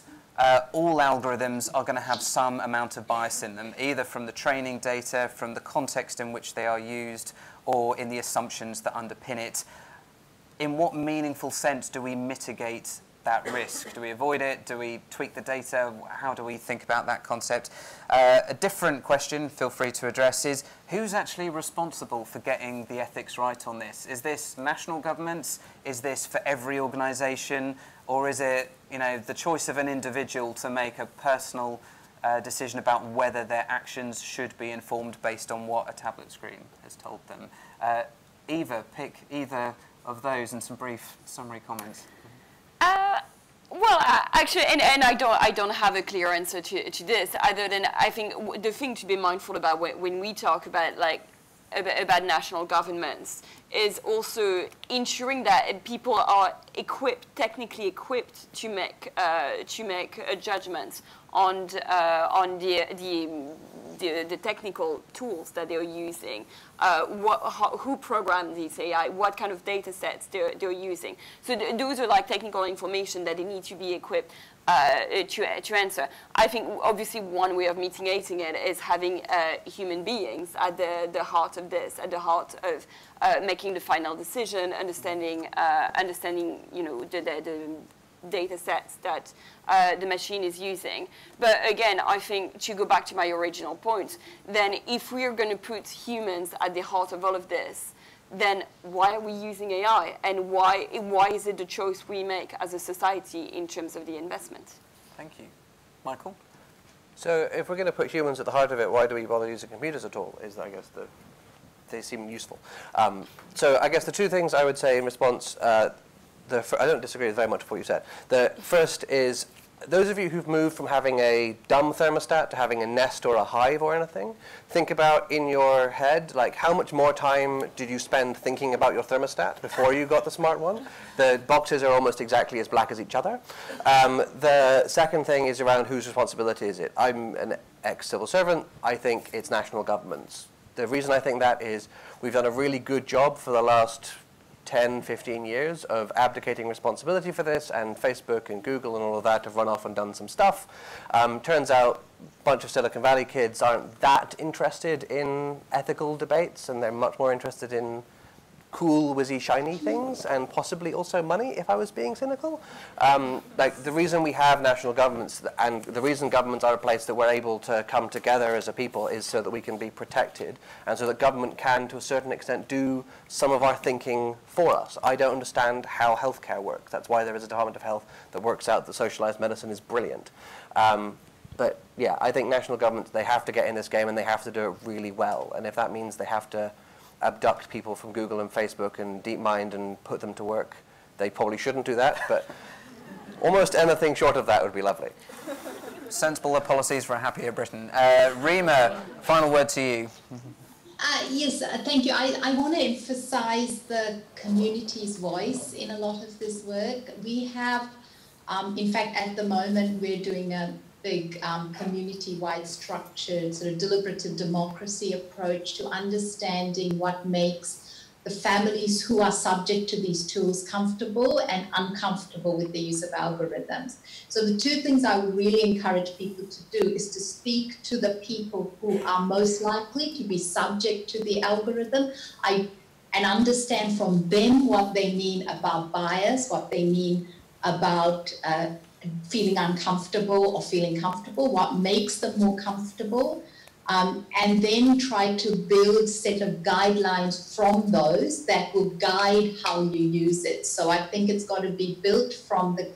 all algorithms are going to have some amount of bias in them, either from the training data, from the context in which they are used, or in the assumptions that underpin it. In what meaningful sense do we mitigate that risk? Do we avoid it? Do we tweak the data? How do we think about that concept? A different question, feel free to address, is who's actually responsible for getting the ethics right on this? Is this national governments? Is this for every organisation? Or is it, you know, the choice of an individual to make a personal decision about whether their actions should be informed based on what a tablet screen has told them? Eva, pick either of those and some brief summary comments. Well, actually, and I don't have a clear answer to this, other than I think the thing to be mindful about when we talk about about national governments is also ensuring that people are technically equipped to make judgments on the technical tools that they're using, who programmed this AI, what kind of data sets they're using. So those are like technical information that they need to be equipped to answer. I think obviously one way of mitigating it is having human beings at the heart of this, at the heart of making the final decision, understanding the data sets that the machine is using. But again, I think to go back to my original point, then if we are going to put humans at the heart of all of this, then why are we using AI? And why is it the choice we make as a society in terms of the investment? Thank you. Michael? So if we're going to put humans at the heart of it, why do we bother using computers at all, is I guess they seem useful. So I guess the two things I would say in response, I don't disagree very much with what you said. The first is, those of you who've moved from having a dumb thermostat to having a Nest or a Hive or anything, think about in your head, like, how much more time did you spend thinking about your thermostat before you got the smart one? The boxes are almost exactly as black as each other. The second thing is around whose responsibility is it. I'm an ex-civil servant. I think it's national governments. The reason I think that is we've done a really good job for the last 10, 15 years of abdicating responsibility for this, and Facebook and Google and all of that have run off and done some stuff. Turns out a bunch of Silicon Valley kids aren't that interested in ethical debates, and they're much more interested in cool, whizzy, shiny things, and possibly also money, if I was being cynical. Like, the reason we have national governments, and the reason governments are a place that we're able to come together as a people, is so that we can be protected, and so that government can, to a certain extent, do some of our thinking for us. I don't understand how healthcare works. That's why there is a Department of Health that works out that socialized medicine is brilliant. But yeah, I think national governments, they have to get in this game, and they have to do it really well. And if that means they have to abduct people from Google and Facebook and DeepMind and put them to work, they probably shouldn't do that, but almost anything short of that would be lovely. Sensible policies for a happier Britain. Rima, final word to you. Yes, thank you. I want to emphasize the community's voice in a lot of this work. We have, in fact, at the moment, we're doing a big community-wide structured sort of deliberative democracy approach to understanding what makes the families who are subject to these tools comfortable and uncomfortable with the use of algorithms. So the two things I would really encourage people to do is to speak to the people who are most likely to be subject to the algorithm and understand from them what they mean about bias, what they mean about feeling uncomfortable or feeling comfortable, what makes them more comfortable, and then try to build a set of guidelines from those that will guide how you use it. So I think it's got to be built from the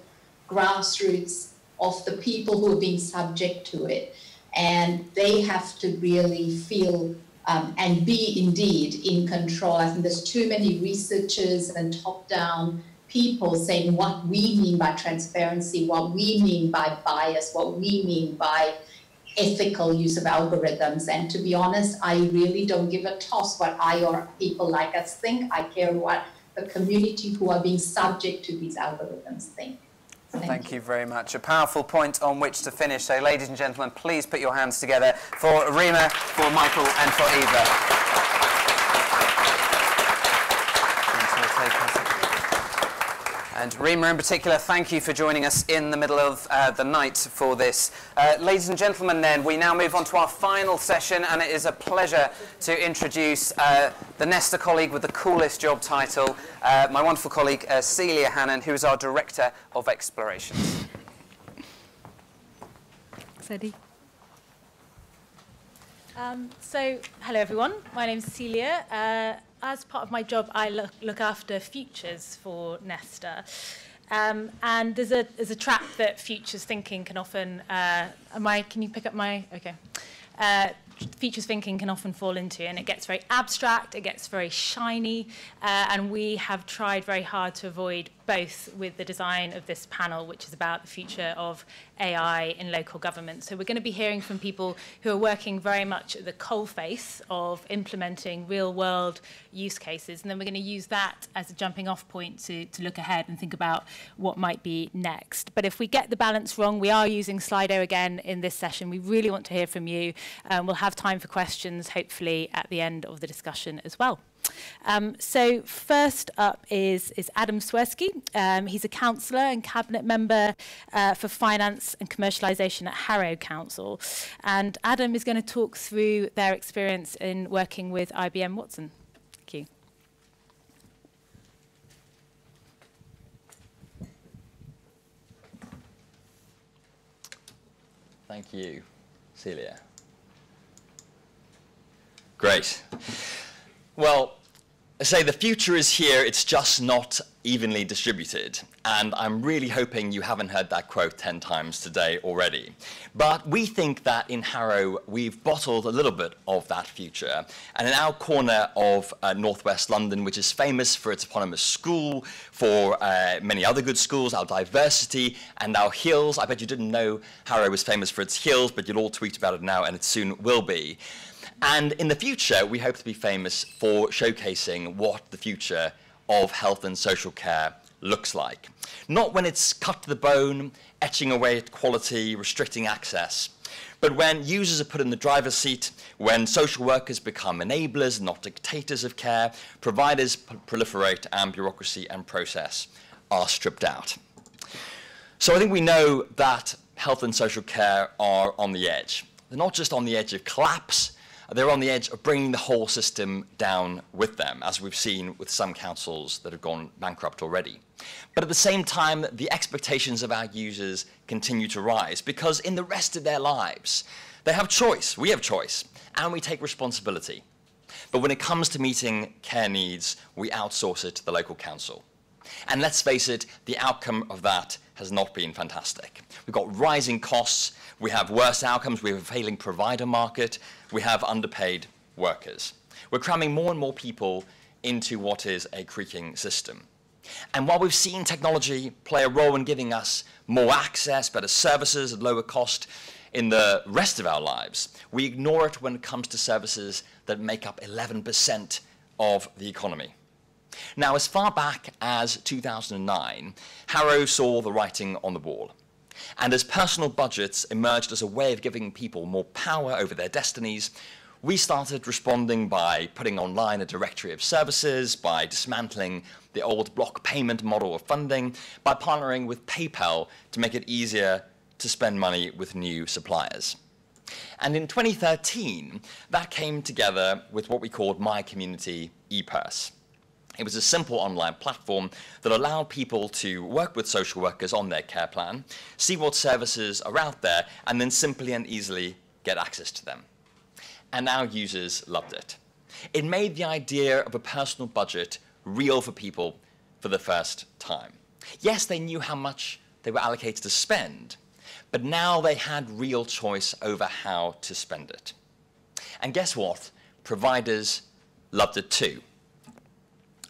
grassroots of the people who are being subject to it. And they have to really feel and be indeed in control. I think there's too many researchers and top-down people saying what we mean by transparency, what we mean by bias, what we mean by ethical use of algorithms. And to be honest, I really don't give a toss what I or people like us think. I care what the community who are being subject to these algorithms think. Thank you very much. A powerful point on which to finish. So, ladies and gentlemen, please put your hands together for Rima, for Michael, and for Eva. And Rima in particular, thank you for joining us in the middle of the night for this. Ladies and gentlemen, then, we now move on to our final session, and it is a pleasure to introduce the Nesta colleague with the coolest job title, my wonderful colleague Celia Hannon, who is our Director of Explorations. Steady. So, hello everyone, my name is Celia. As part of my job, I look after futures for Nesta. And there's a trap that futures thinking can often, can you pick up my, okay. Futures thinking can often fall into, and it gets very abstract, it gets very shiny, and we have tried very hard to avoid both with the design of this panel, which is about the future of AI in local government. So we're going to be hearing from people who are working very much at the coalface of implementing real-world use cases, and then we're going to use that as a jumping-off point to look ahead and think about what might be next. But if we get the balance wrong, we are using Slido again in this session. We really want to hear from you. We'll have time for questions, hopefully, at the end of the discussion as well. So first up is Adam Swirsky. He's a councillor and cabinet member for finance and commercialisation at Harrow Council. And Adam is going to talk through their experience in working with IBM Watson. Thank you. Thank you, Celia. Great. Well, I say the future is here, it's just not evenly distributed. And I'm really hoping you haven't heard that quote 10 times today already. But we think that in Harrow, we've bottled a little bit of that future. And in our corner of northwest London, which is famous for its eponymous school, for many other good schools, our diversity, and our hills. I bet you didn't know Harrow was famous for its hills, but you'll all tweet about it now, and it soon will be. And in the future, we hope to be famous for showcasing what the future of health and social care looks like. Not when it's cut to the bone, etching away at quality, restricting access, but when users are put in the driver's seat, when social workers become enablers, not dictators of care, providers proliferate, and bureaucracy and process are stripped out. So I think we know that health and social care are on the edge. They're not just on the edge of collapse, they're on the edge of bringing the whole system down with them, as we've seen with some councils that have gone bankrupt already. But at the same time, the expectations of our users continue to rise, because in the rest of their lives, they have choice, we have choice, and we take responsibility. But when it comes to meeting care needs, we outsource it to the local council. And let's face it, the outcome of that has not been fantastic. We've got rising costs, we have worse outcomes, we have a failing provider market, we have underpaid workers. We're cramming more and more people into what is a creaking system. And while we've seen technology play a role in giving us more access, better services at lower cost in the rest of our lives, we ignore it when it comes to services that make up 11% of the economy. Now, as far back as 2009, Harrow saw the writing on the wall. And as personal budgets emerged as a way of giving people more power over their destinies, we started responding by putting online a directory of services, by dismantling the old block payment model of funding, by partnering with PayPal to make it easier to spend money with new suppliers. And in 2013, that came together with what we called My Community ePurse. It was a simple online platform that allowed people to work with social workers on their care plan, see what services are out there, and then simply and easily get access to them. And now users loved it. It made the idea of a personal budget real for people for the first time. Yes, they knew how much they were allocated to spend, but now they had real choice over how to spend it. And guess what? Providers loved it too.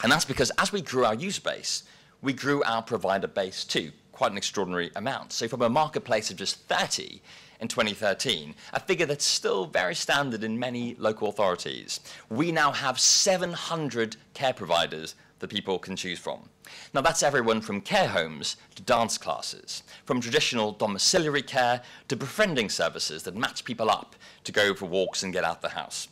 And that's because as we grew our user base, we grew our provider base too, quite an extraordinary amount. So from a marketplace of just 30 in 2013, a figure that's still very standard in many local authorities, we now have 700 care providers that people can choose from. Now that's everyone from care homes to dance classes, from traditional domiciliary care to befriending services that match people up to go for walks and get out the house.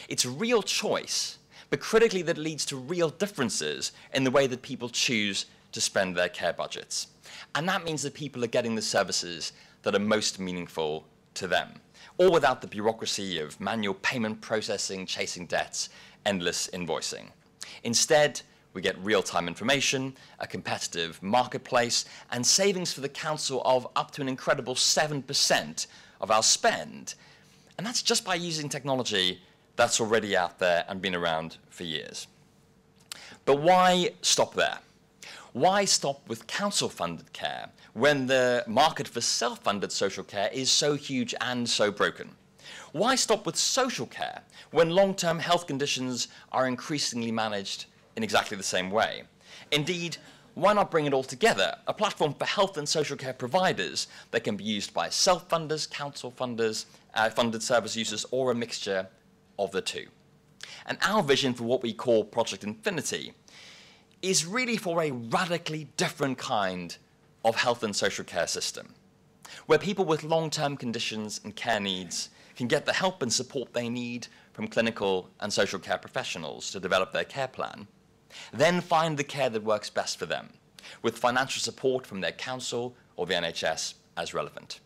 It's real choice, but critically that leads to real differences in the way that people choose to spend their care budgets. And that means that people are getting the services that are most meaningful to them, all without the bureaucracy of manual payment processing, chasing debts, endless invoicing. Instead, we get real-time information, a competitive marketplace, and savings for the council of up to an incredible 7% of our spend. And that's just by using technology that's already out there and been around for years. But why stop there? Why stop with council-funded care when the market for self-funded social care is so huge and so broken? Why stop with social care when long-term health conditions are increasingly managed in exactly the same way? Indeed, why not bring it all together, a platform for health and social care providers that can be used by self-funders, council funders, funded service users, or a mixture of the two? And our vision for what we call Project Infinity is really for a radically different kind of health and social care system, where people with long-term conditions and care needs can get the help and support they need from clinical and social care professionals to develop their care plan, then find the care that works best for them, with financial support from their council or the NHS as relevant.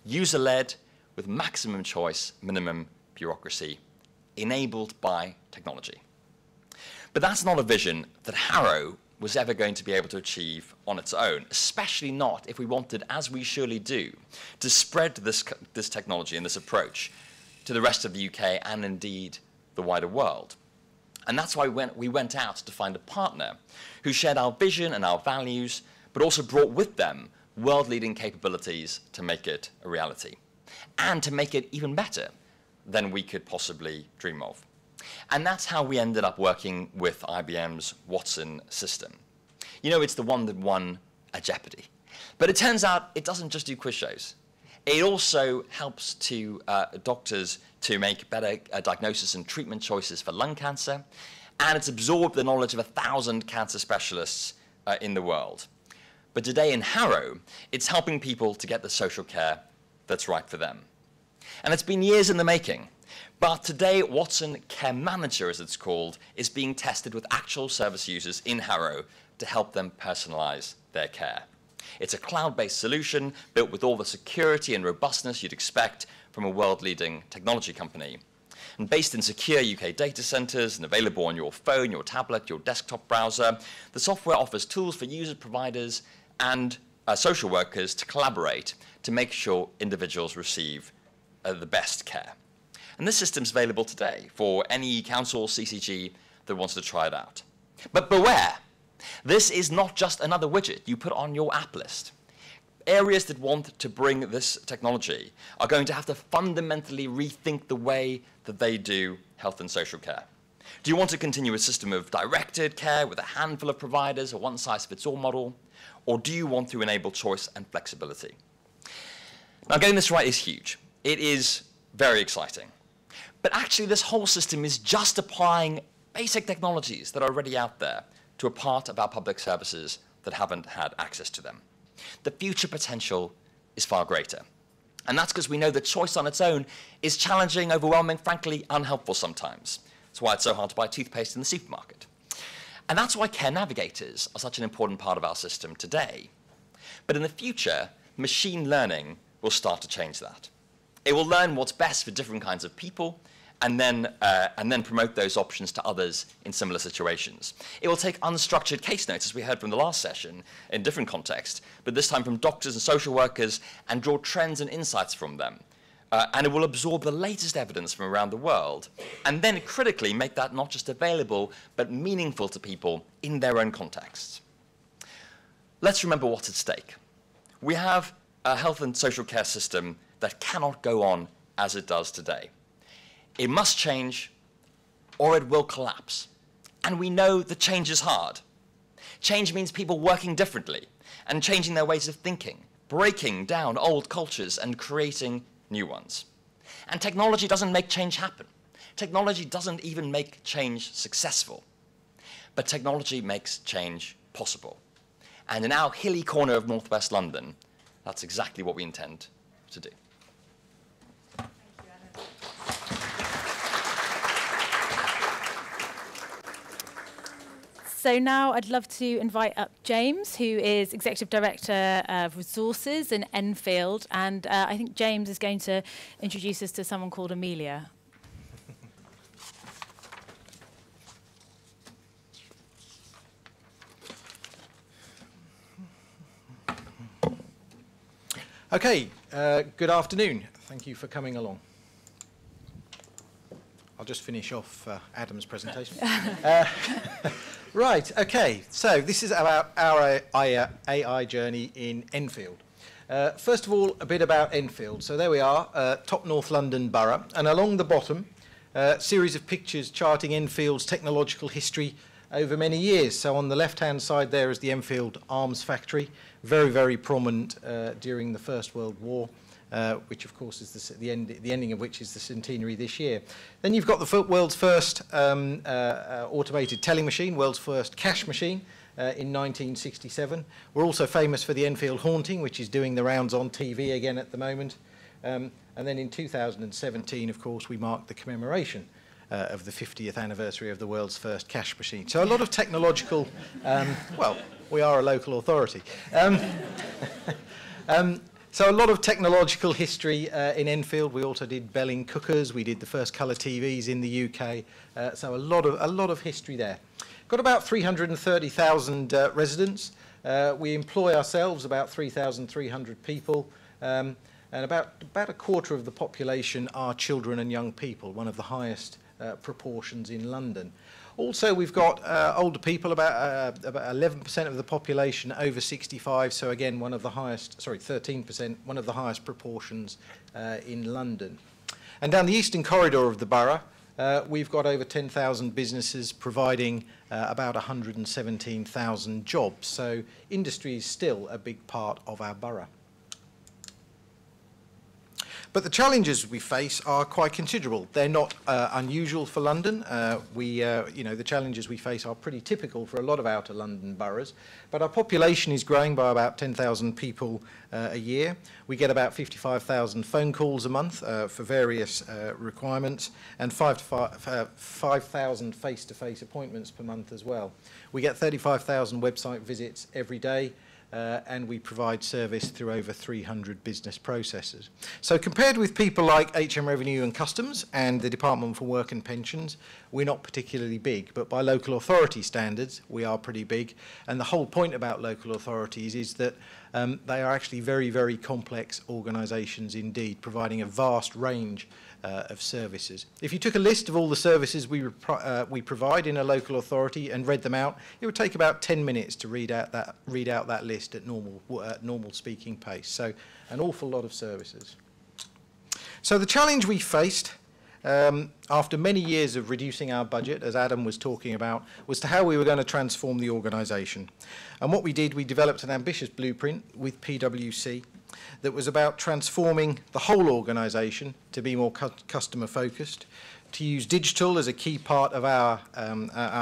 User-led, with maximum choice, minimum bureaucracy, enabled by technology. But that's not a vision that Harrow was ever going to be able to achieve on its own, especially not if we wanted, as we surely do, to spread this technology and this approach to the rest of the UK and indeed the wider world. And that's why we went out to find a partner who shared our vision and our values, but also brought with them world-leading capabilities to make it a reality, and to make it even better than we could possibly dream of. And that's how we ended up working with IBM's Watson system. You know, it's the one that won a Jeopardy. But it turns out it doesn't just do quiz shows. It also helps to doctors to make better diagnosis and treatment choices for lung cancer, and it's absorbed the knowledge of 1,000 cancer specialists in the world. But today in Harrow, it's helping people to get the social care that's right for them. And it's been years in the making. But today, Watson Care Manager, as it's called, is being tested with actual service users in Harrow to help them personalize their care. It's a cloud-based solution built with all the security and robustness you'd expect from a world-leading technology company. And based in secure UK data centers and available on your phone, your tablet, your desktop browser, the software offers tools for users, providers, and social workers to collaborate to make sure individuals receive the best care. And this system's available today for any council or CCG that wants to try it out. But beware, this is not just another widget you put on your app list. Areas that want to bring this technology are going to have to fundamentally rethink the way that they do health and social care. Do you want to continue a system of directed care with a handful of providers, a one-size-fits-all model? Or do you want to enable choice and flexibility? Now, getting this right is huge. It is very exciting. But actually, this whole system is just applying basic technologies that are already out there to a part of our public services that haven't had access to them. The future potential is far greater. And that's because we know that choice on its own is challenging, overwhelming, frankly, unhelpful sometimes. That's why it's so hard to buy toothpaste in the supermarket. And that's why care navigators are such an important part of our system today. But in the future, machine learning will start to change that. It will learn what's best for different kinds of people, and then promote those options to others in similar situations. It will take unstructured case notes, as we heard from the last session, in different context, but this time from doctors and social workers, and draw trends and insights from them. And it will absorb the latest evidence from around the world, and then critically make that not just available, but meaningful to people in their own contexts. Let's remember what's at stake. We have a health and social care system that cannot go on as it does today. It must change, or it will collapse. And we know that change is hard. Change means people working differently and changing their ways of thinking, breaking down old cultures and creating new ones. And technology doesn't make change happen. Technology doesn't even make change successful. But technology makes change possible. And in our hilly corner of northwest London, that's exactly what we intend to do. So now I'd love to invite up James, who is Executive Director of Resources in Enfield. And I think James is going to introduce us to someone called Amelia. Okay, good afternoon. Thank you for coming along. I'll just finish off Adam's presentation. Right, okay, so this is about our AI journey in Enfield. First of all, a bit about Enfield. So there we are, top North London borough, and along the bottom, a series of pictures charting Enfield's technological history over many years. So on the left-hand side there is the Enfield Arms Factory, very, very prominent during the First World War. Which of course is the ending of which is the centenary this year. Then you've got the world's first automated telling machine, world's first cash machine in 1967. We're also famous for the Enfield haunting, which is doing the rounds on TV again at the moment. And then in 2017, of course, we marked the commemoration of the 50th anniversary of the world's first cash machine. So a lot of technological, well, we are a local authority. So a lot of technological history in Enfield. We also did Belling cookers. We did the first colour TVs in the UK. So a lot of history there. Got about 330,000 residents. We employ ourselves about 3,300 people, and about a quarter of the population are children and young people, one of the highest proportions in London. Also, we've got older people, about 11% of the population over 65, so again, one of the highest, sorry, 13%, one of the highest proportions in London. And down the eastern corridor of the borough, we've got over 10,000 businesses providing about 117,000 jobs. So industry is still a big part of our borough. But the challenges we face are quite considerable. They're not unusual for London. You know, the challenges we face are pretty typical for a lot of outer London boroughs. But our population is growing by about 10,000 people a year. We get about 55,000 phone calls a month for various requirements, and 5,000 face-to-face appointments per month as well. We get 35,000 website visits every day. And we provide service through over 300 business processes. So compared with people like HM Revenue and Customs and the Department for Work and Pensions, we're not particularly big, but by local authority standards, we are pretty big. And the whole point about local authorities is that they are actually very, very complex organisations indeed, providing a vast range of services. If you took a list of all the services we provide in a local authority and read them out, it would take about 10 minutes to read out that list at normal speaking pace. So an awful lot of services. So the challenge we faced after many years of reducing our budget, as Adam was talking about, was to how we were going to transform the organisation. And what we did, we developed an ambitious blueprint with PwC that was about transforming the whole organisation to be more customer focused, to use digital as a key part of our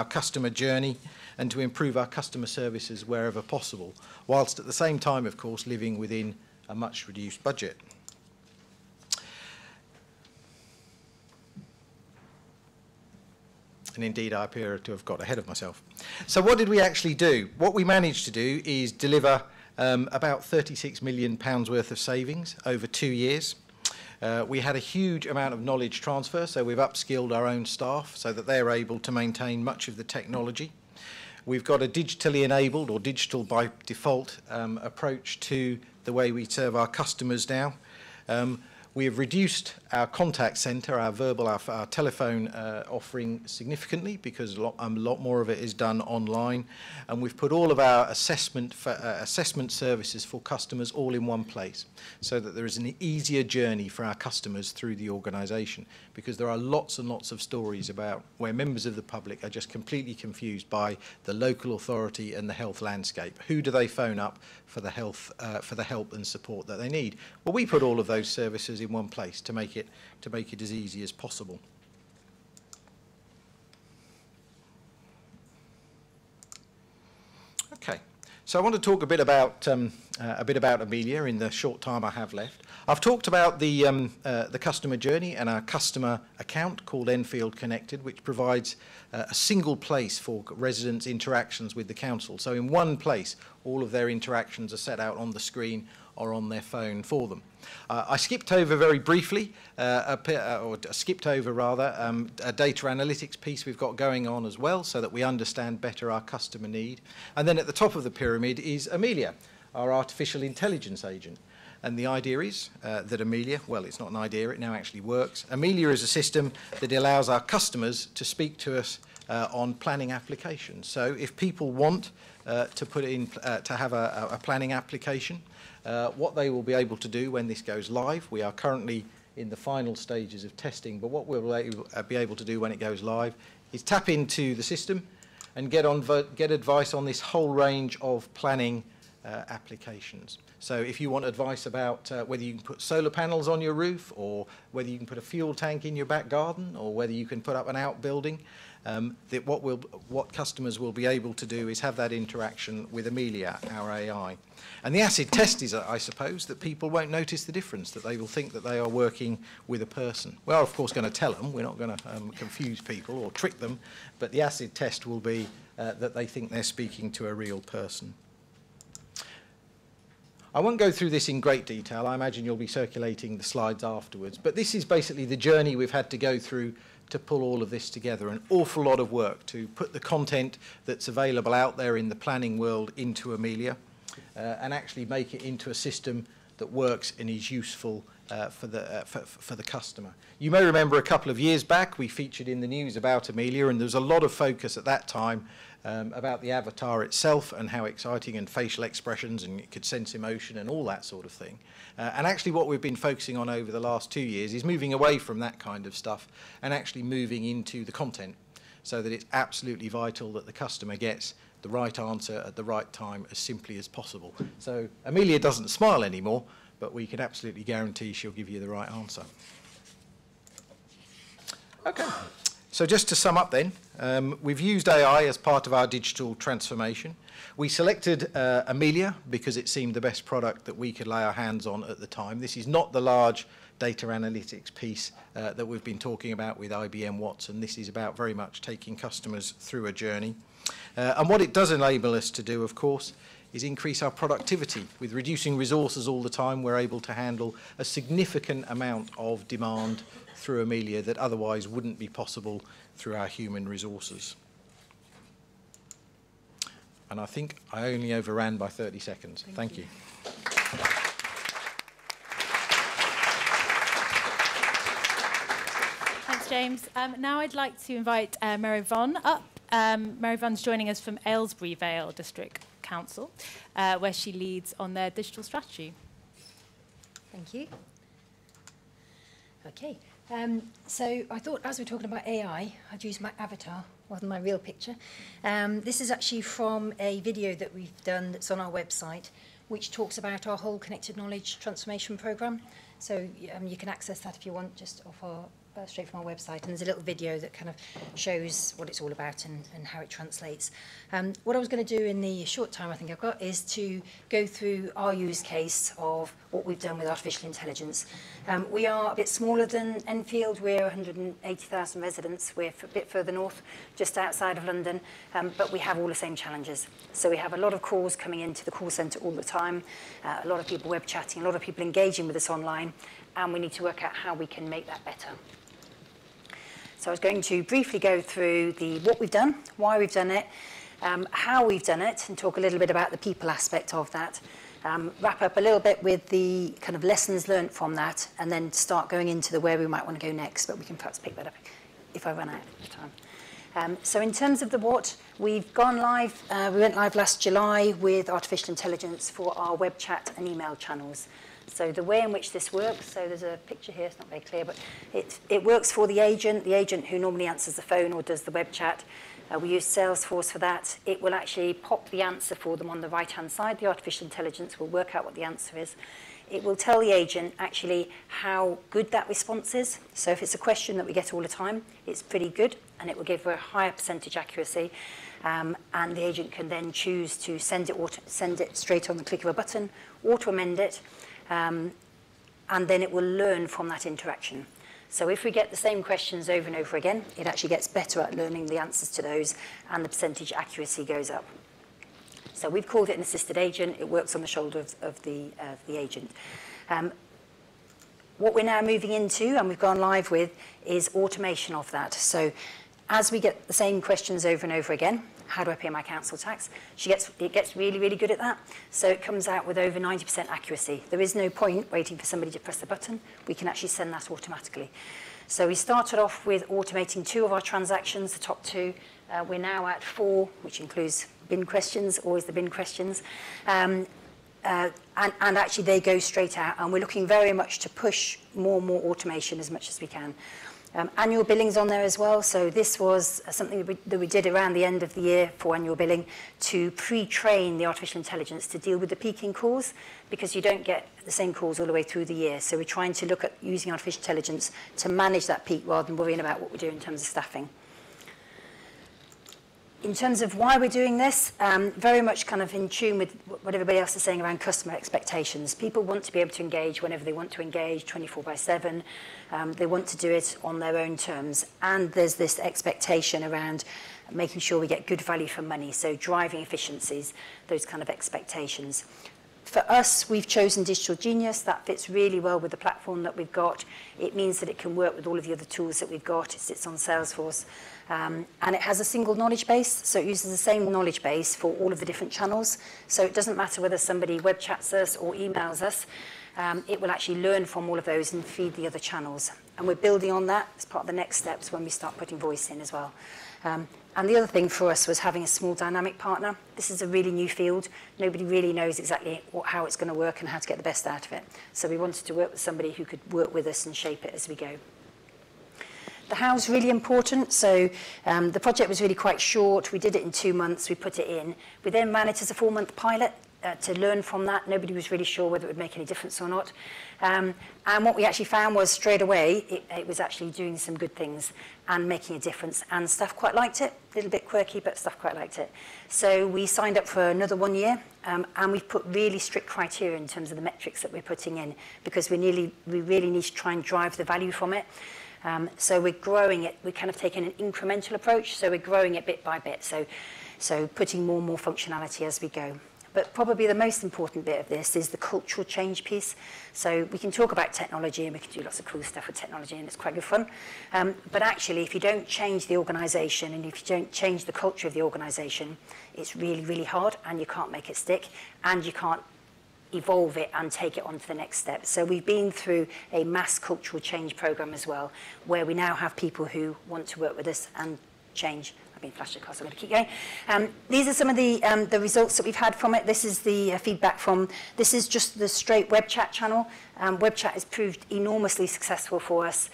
customer journey, and to improve our customer services wherever possible, whilst at the same time, of course, living within a much reduced budget. And indeed, I appear to have got ahead of myself. So what did we actually do? What we managed to do is deliver about £36 million worth of savings over 2 years. We had a huge amount of knowledge transfer, so we've upskilled our own staff so that they're able to maintain much of the technology. We've got a digitally enabled, or digital by default, approach to the way we serve our customers now. We have reduced our contact centre, our verbal, our telephone offering significantly, because a lot more of it is done online. And we've put all of our assessment services for customers all in one place, so that there is an easier journey for our customers through the organisation, because there are lots and lots of stories about where members of the public are just completely confused by the local authority and the health landscape. Who do they phone up for the help and support that they need? Well, we put all of those services in one place to make it as easy as possible. Okay, so I want to talk a bit about Amelia in the short time I have left. I've talked about the customer journey and our customer account called Enfield Connected, which provides a single place for residents' interactions with the council. So in one place, all of their interactions are set out on the screen or on their phone for them. I skipped over very briefly, a data analytics piece we've got going on as well, so that we understand better our customer need. And then at the top of the pyramid is Amelia, our artificial intelligence agent. And the idea is that Amelia, well, it's not an idea, it now actually works. Amelia is a system that allows our customers to speak to us on planning applications. So if people want to have a planning application, what they will be able to do when this goes live, we are currently in the final stages of testing, but what we'll be able to do when it goes live is tap into the system and get advice on this whole range of planning applications. So if you want advice about whether you can put solar panels on your roof, or whether you can put a fuel tank in your back garden, or whether you can put up an outbuilding, what customers will be able to do is have that interaction with Amelia, our AI. And the acid test is, I suppose, that people won't notice the difference, that they will think that they are working with a person. We are, of course, going to tell them. We're not going to confuse people or trick them, but the acid test will be that they think they're speaking to a real person. I won't go through this in great detail. I imagine you'll be circulating the slides afterwards. But this is basically the journey we've had to go through to pull all of this together. An awful lot of work to put the content that's available out there in the planning world into Amelia, and actually make it into a system that works and is useful for the customer. You may remember a couple of years back we featured in the news about Amelia, and there was a lot of focus at that time about the avatar itself and how exciting, and facial expressions, and it could sense emotion and all that sort of thing. And actually what we've been focusing on over the last 2 years is moving away from that kind of stuff and actually moving into the content, so that it's absolutely vital that the customer gets the right answer at the right time as simply as possible. So Amelia doesn't smile anymore, but we can absolutely guarantee she'll give you the right answer. Okay, so just to sum up then, we've used AI as part of our digital transformation. We selected Amelia because it seemed the best product that we could lay our hands on at the time. This is not the large data analytics piece that we've been talking about with IBM Watson. This is about very much taking customers through a journey. And what it does enable us to do, of course, is increase our productivity. With reducing resources all the time, we're able to handle a significant amount of demand through Amelia that otherwise wouldn't be possible through our human resources. And I think I only overran by 30 seconds. Thank you. Thanks, James. Now I'd like to invite Mary Vaughn up. Mary Vaughn's joining us from Aylesbury Vale District Council, where she leads on their digital strategy. Thank you. Okay, so I thought as we're talking about AI, I'd use my avatar rather than my real picture. This is actually from a video that we've done that's on our website, which talks about our whole connected knowledge transformation programme. So you can access that if you want, just off our straight from our website, and there's a little video that kind of shows what it's all about and how it translates. What I was going to do in the short time I think I've got is to go through our use case of what we've done with artificial intelligence. We are a bit smaller than Enfield. We're 180,000 residents. We're a bit further north, just outside of London, but we have all the same challenges. So we have a lot of calls coming into the call centre all the time, a lot of people web chatting, a lot of people engaging with us online, and we need to work out how we can make that better. So I was going to briefly go through what we've done, why we've done it, how we've done it, and talk a little bit about the people aspect of that. Wrap up a little bit with the kind of lessons learned from that, and then start going into the where we might want to go next, but we can perhaps pick that up if I run out of time. So in terms of the what, we've gone live, we went live last July with artificial intelligence for our web chat and email channels. So the way in which this works, so there's a picture here, it's not very clear, but it works for the agent who normally answers the phone or does the web chat. We use Salesforce for that. It will actually pop the answer for them on the right-hand side. The artificial intelligence will work out what the answer is. It will tell the agent actually how good that response is. So if it's a question that we get all the time, it's pretty good, and it will give a higher percentage accuracy. And the agent can then choose to send it straight on the click of a button, auto-amend it, and then it will learn from that interaction. So if we get the same questions over and over again, it actually gets better at learning the answers to those, and the percentage accuracy goes up. So we've called it an assisted agent. It works on the shoulder of the agent. What we're now moving into, and we've gone live with, is automation of that. So as we get the same questions over and over again, how do I pay my council tax? It gets really, really good at that. So it comes out with over 90% accuracy. There is no point waiting for somebody to press the button. We can actually send that automatically. So we started off with automating 2 of our transactions, the top 2. We're now at 4, which includes bin questions, always the bin questions. And actually they go straight out. And we're looking very much to push more and more automation as much as we can. Annual billing's on there as well. So this was something that we did around the end of the year for annual billing to pre-train the artificial intelligence to deal with the peaking calls, because you don't get the same calls all the way through the year. So we're trying to look at using artificial intelligence to manage that peak rather than worrying about what we do in terms of staffing. In terms of why we're doing this, very much kind of in tune with what everybody else is saying around customer expectations. People want to be able to engage whenever they want to engage, 24/7. They want to do it on their own terms. And there's this expectation around making sure we get good value for money, so driving efficiencies, those kind of expectations. For us, we've chosen Digital Genius. That fits really well with the platform that we've got. It means that it can work with all of the other tools that we've got. It sits on Salesforce. And it has a single knowledge base, so it uses the same knowledge base for all of the different channels. So it doesn't matter whether somebody web chats us or emails us. It will actually learn from all of those and feed the other channels. And we're building on that as part of the next steps when we start putting voice in as well. And the other thing for us was having a small dynamic partner. This is a really new field. Nobody really knows exactly how it's going to work and how to get the best out of it. So we wanted to work with somebody who could work with us and shape it as we go. The how's really important. So the project was really quite short. We did it in 2 months. We put it in. We then ran it as a 4-month pilot to learn from that. Nobody was really sure whether it would make any difference or not. And what we actually found was straight away, it was actually doing some good things and making a difference. And staff quite liked it. A little bit quirky, but staff quite liked it. So we signed up for another 1 year. And we've put really strict criteria in terms of the metrics that we're putting in, because we really need to try and drive the value from it. So we're growing it. We're kind of taking an incremental approach. So we're growing it bit by bit. So putting more and more functionality as we go. But probably the most important bit of this is the cultural change piece. So we can talk about technology and we can do lots of cool stuff with technology and it's quite good fun. But actually, if you don't change the organisation and if you don't change the culture of the organisation, it's really, really hard and you can't make it stick and you can't evolve it and take it on to the next step. So we've been through a mass cultural change programme as well, where we now have people who want to work with us and change. I've been flashed across, I'm going to keep going. These are some of the results that we've had from it. This is the feedback from, this is just the straight web chat channel. Web chat has proved enormously successful for us.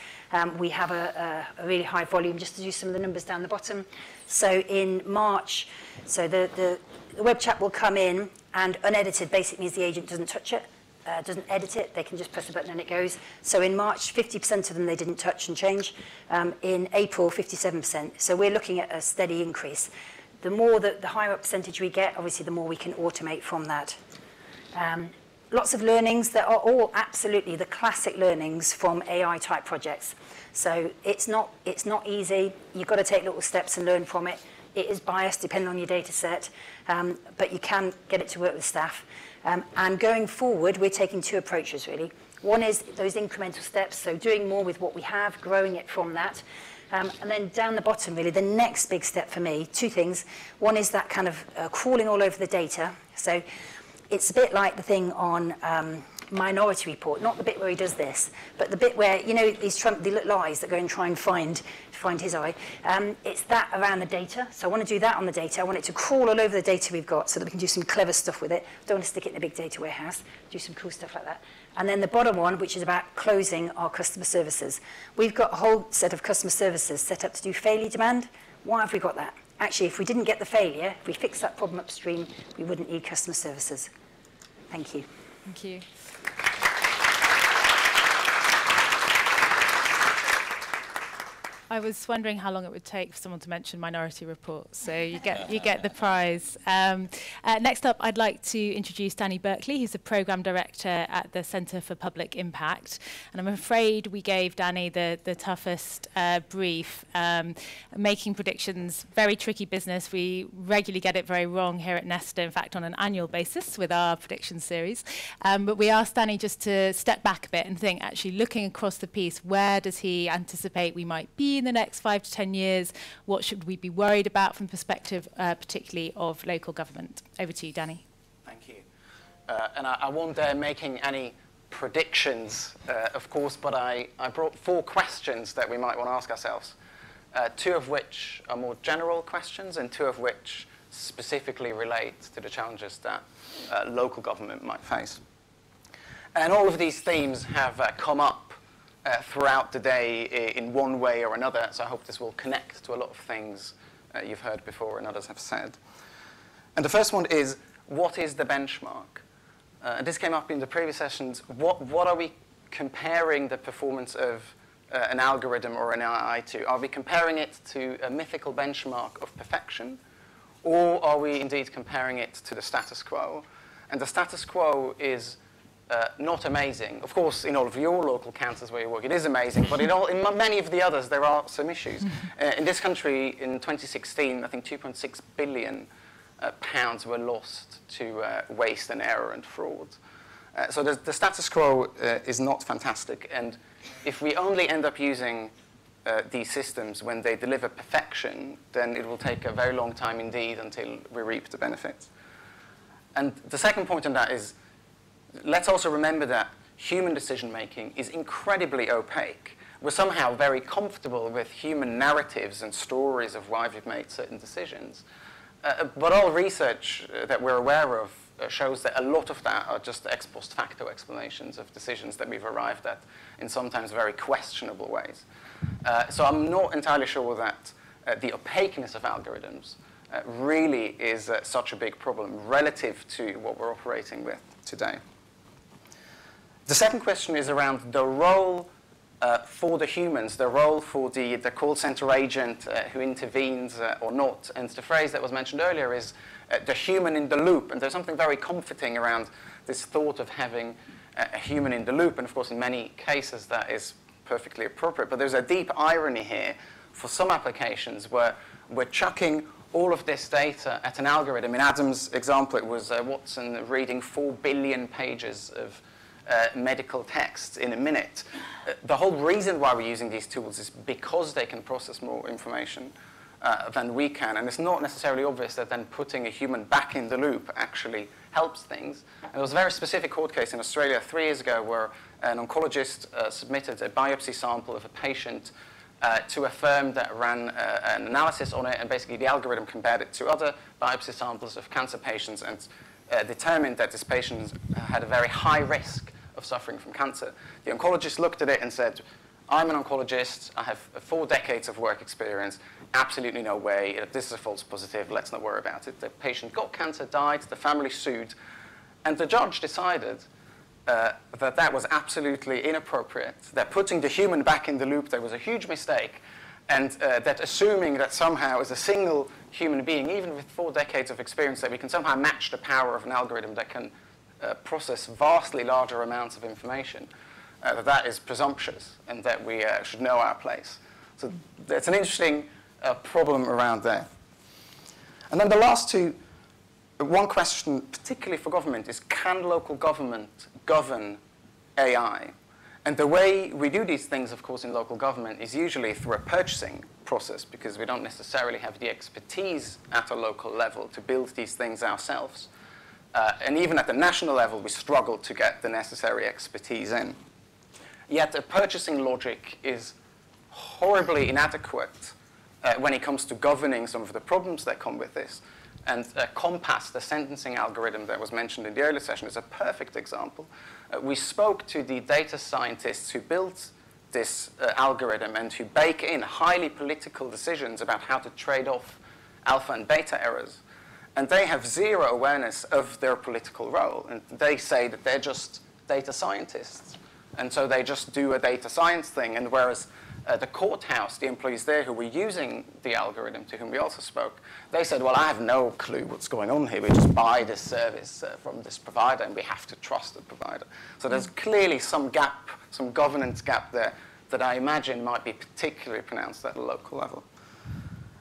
We have a really high volume, just to do some of the numbers down the bottom. So in March, so the web chat will come in and unedited basically means the agent doesn't touch it. doesn't edit it. They can just press a button and it goes. So in March, 50% of them they didn't touch and change. In April, 57%. So we're looking at a steady increase. The more the higher up percentage we get, obviously the more we can automate from that. Lots of learnings that are all absolutely the classic learnings from AI type projects. So it's not easy. You've got to take little steps and learn from it. It is biased depending on your data set, but you can get it to work with staff. And going forward, we're taking two approaches really. One is those incremental steps, so doing more with what we have, growing it from that. And then down the bottom, really, the next big step for me, two things. One is that kind of crawling all over the data. So it's a bit like the thing on Minority Report, not the bit where he does this, but the bit where, you know, the little eyes that go and try and find his eye. It's that around the data. So I want to do that on the data. I want it to crawl all over the data we've got so that we can do some clever stuff with it. Don't want to stick it in a big data warehouse. Do some cool stuff like that. And then the bottom one, which is about closing our customer services. We've got a whole set of customer services set up to do failure demand. Why have we got that? Actually, if we didn't get the failure, if we fixed that problem upstream, we wouldn't need customer services. Thank you. Thank you. I was wondering how long it would take for someone to mention Minority Report, so you get the prize. Next up, I'd like to introduce Danny Berkeley, who's the Programme Director at the Centre for Public Impact. And I'm afraid we gave Danny the toughest brief. Making predictions, very tricky business. We regularly get it very wrong here at Nesta, in fact, on an annual basis with our prediction series. But we asked Danny just to step back a bit and think, actually, looking across the piece, where does he anticipate we might be in the next 5 to 10 years? What should we be worried about from the perspective, particularly of local government? Over to you, Danny. Thank you. And I won't dare making any predictions, of course, but I brought 4 questions that we might want to ask ourselves, 2 of which are more general questions and 2 of which specifically relate to the challenges that local government might face. And all of these themes have come up throughout the day in one way or another, so I hope this will connect to a lot of things you've heard before and others have said. And the first one is, what is the benchmark? This came up in the previous sessions. What are we comparing the performance of an algorithm or an AI to? Are we comparing it to a mythical benchmark of perfection, or are we indeed comparing it to the status quo? And the status quo is not amazing. Of course, in all of your local councils where you work, it is amazing, but in many of the others, there are some issues. In this country, in 2016, I think 2.6 billion pounds were lost to waste and error and fraud. So the status quo is not fantastic, and if we only end up using these systems when they deliver perfection, then it will take a very long time indeed until we reap the benefits. And the second point on that is, let's also remember that human decision-making is incredibly opaque. We're somehow very comfortable with human narratives and stories of why we've made certain decisions. But all research that we're aware of shows that a lot of that are just ex post facto explanations of decisions that we've arrived at in sometimes very questionable ways. So I'm not entirely sure that the opaqueness of algorithms really is such a big problem relative to what we're operating with today. The second question is around the role for the humans, the role for the call center agent who intervenes or not. And the phrase that was mentioned earlier is the human in the loop. And there's something very comforting around this thought of having a human in the loop. And of course, in many cases, that is perfectly appropriate. But there's a deep irony here for some applications where we're chucking all of this data at an algorithm. In Adam's example, it was Watson reading 4 billion pages of medical texts in a minute. The whole reason why we're using these tools is because they can process more information than we can. And it's not necessarily obvious that then putting a human back in the loop actually helps things. And there was a very specific court case in Australia 3 years ago where an oncologist submitted a biopsy sample of a patient to a firm that ran an analysis on it, and basically the algorithm compared it to other biopsy samples of cancer patients and determined that this patient had a very high risk of suffering from cancer. The oncologist looked at it and said, I'm an oncologist, I have 4 decades of work experience, absolutely no way, this is a false positive, let's not worry about it. The patient got cancer, died, the family sued, and the judge decided that was absolutely inappropriate, that putting the human back in the loop, there was a huge mistake, and that assuming that somehow as a single human being, even with 4 decades of experience, that we can somehow match the power of an algorithm that can process vastly larger amounts of information, that is presumptuous, and that we should know our place. So it's an interesting problem around there. And then the last two, one question, particularly for government, is can local government govern AI? And the way we do these things, of course, in local government is usually through a purchasing process, because we don't necessarily have the expertise at a local level to build these things ourselves. And even at the national level, we struggle to get the necessary expertise in. Yet a purchasing logic is horribly inadequate when it comes to governing some of the problems that come with this. And Compass, the sentencing algorithm that was mentioned in the earlier session, is a perfect example. We spoke to the data scientists who built this algorithm and who bake in highly political decisions about how to trade off alpha and beta errors. And they have zero awareness of their political role. And they say that they're just data scientists. And so they just do a data science thing. And whereas the courthouse, the employees there who were using the algorithm, to whom we also spoke, they said, well, I have no clue what's going on here. We just buy this service from this provider, and we have to trust the provider. So there's clearly some gap, some governance gap there that I imagine might be particularly pronounced at a local level.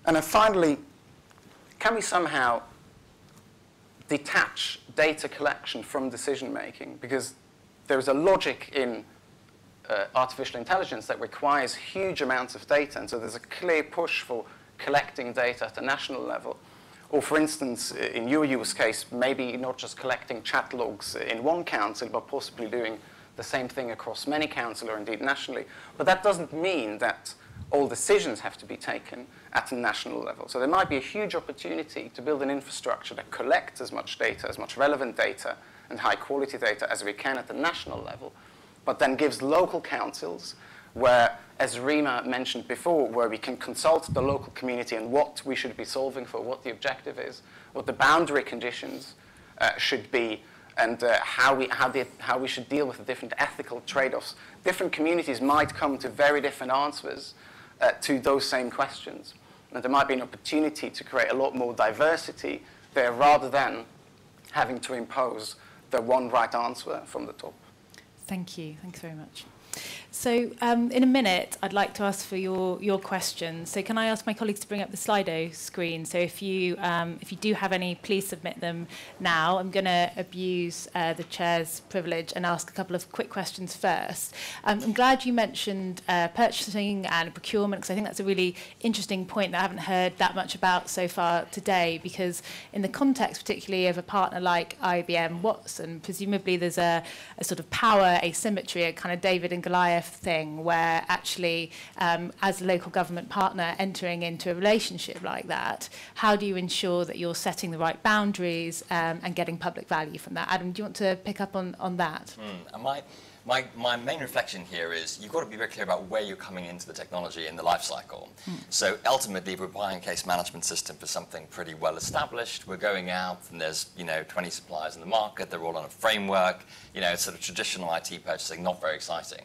And then finally, can we somehow detach data collection from decision making? Because there's a logic in artificial intelligence that requires huge amounts of data, and so there's a clear push for collecting data at a national level. Or for instance, in your use case, maybe not just collecting chat logs in one council, but possibly doing the same thing across many councils or indeed nationally. But that doesn't mean that all decisions have to be taken at a national level. So there might be a huge opportunity to build an infrastructure that collects as much data, as much relevant data and high quality data as we can at the national level, but then gives local councils where, as Rima mentioned before, where we can consult the local community on what we should be solving for, what the objective is, what the boundary conditions should be, and how we should deal with the different ethical trade-offs. Different communities might come to very different answers to those same questions. And there might be an opportunity to create a lot more diversity there rather than having to impose the one right answer from the top. Thank you. Thanks very much. So in a minute, I'd like to ask for your questions. So can I ask my colleagues to bring up the Slido screen? So if you do have any, please submit them now. I'm going to abuse the chair's privilege and ask a couple of quick questions first. I'm glad you mentioned purchasing and procurement, because I think that's a really interesting point that I haven't heard that much about so far today, because in the context particularly of a partner like IBM Watson, presumably there's a sort of power asymmetry, a kind of David and Goliath thing, where actually as a local government partner entering into a relationship like that, how do you ensure that you're setting the right boundaries and getting public value from that? Adam, do you want to pick up on that? My main reflection here is you've got to be very clear about where you're coming into the technology in the life cycle. So ultimately, we're buying a case management system for something pretty well established. We're going out and there's 20 suppliers in the market. They're all on a framework. It's sort of traditional IT purchasing, not very exciting.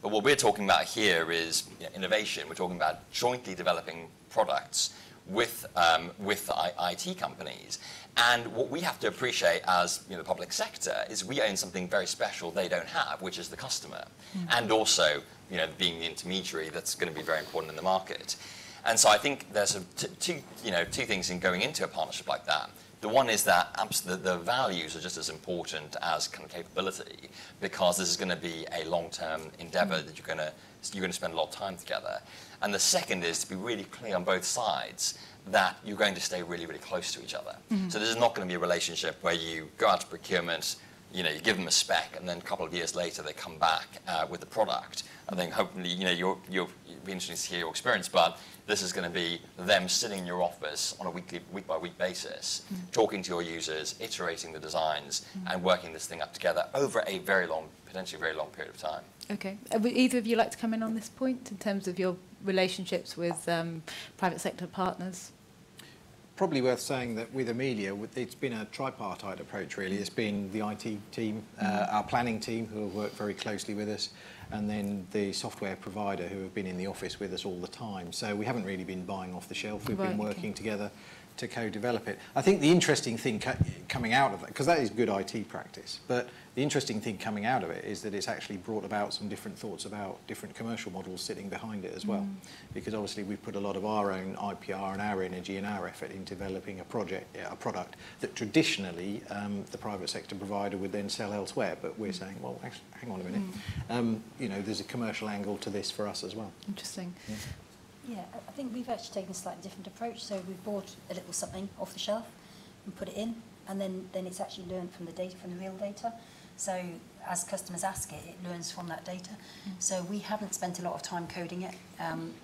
But what we're talking about here is innovation. We're talking about jointly developing products with the IT companies. And what we have to appreciate as the public sector is we own something very special they don't have, which is the customer. And also being the intermediary that's going to be very important in the market. And so I think there's two things in going into a partnership like that. The one is that the values are just as important as kind of capability, because this is going to be a long-term endeavor that you're going to spend a lot of time together. And the second is to be really clear on both sides that you're going to stay really, really close to each other. So this is not going to be a relationship where you go out to procurement, you give them a spec, and then a couple of years later they come back with the product. I think hopefully you'll be interested to hear your experience, but this is going to be them sitting in your office on a week-by-week basis, talking to your users, iterating the designs, and working this thing up together over a very long, potentially very long period of time. Okay. Would either of you like to come in on this point in terms of your relationships with private sector partners? probably worth saying that with Amelia, it's been a tripartite approach, really. It's been the IT team, our planning team, who have worked very closely with us, and then the software provider, who have been in the office with us all the time. So we haven't really been buying off the shelf. We've been working together to co-develop it. I think the interesting thing coming out of it, because that is good IT practice, but the interesting thing coming out of it is that it's actually brought about some different thoughts about different commercial models sitting behind it as well. Because obviously we've put a lot of our own IPR and our energy and our effort in developing a product that traditionally the private sector provider would then sell elsewhere. But we're saying, well, actually, hang on a minute. You know, there's a commercial angle to this for us as well. Interesting. Yeah, I think we've actually taken a slightly different approach. So we've bought a little something off the shelf and put it in, and then it's actually learned from the data, from the real data. So as customers ask it, it learns from that data. So we haven't spent a lot of time coding it.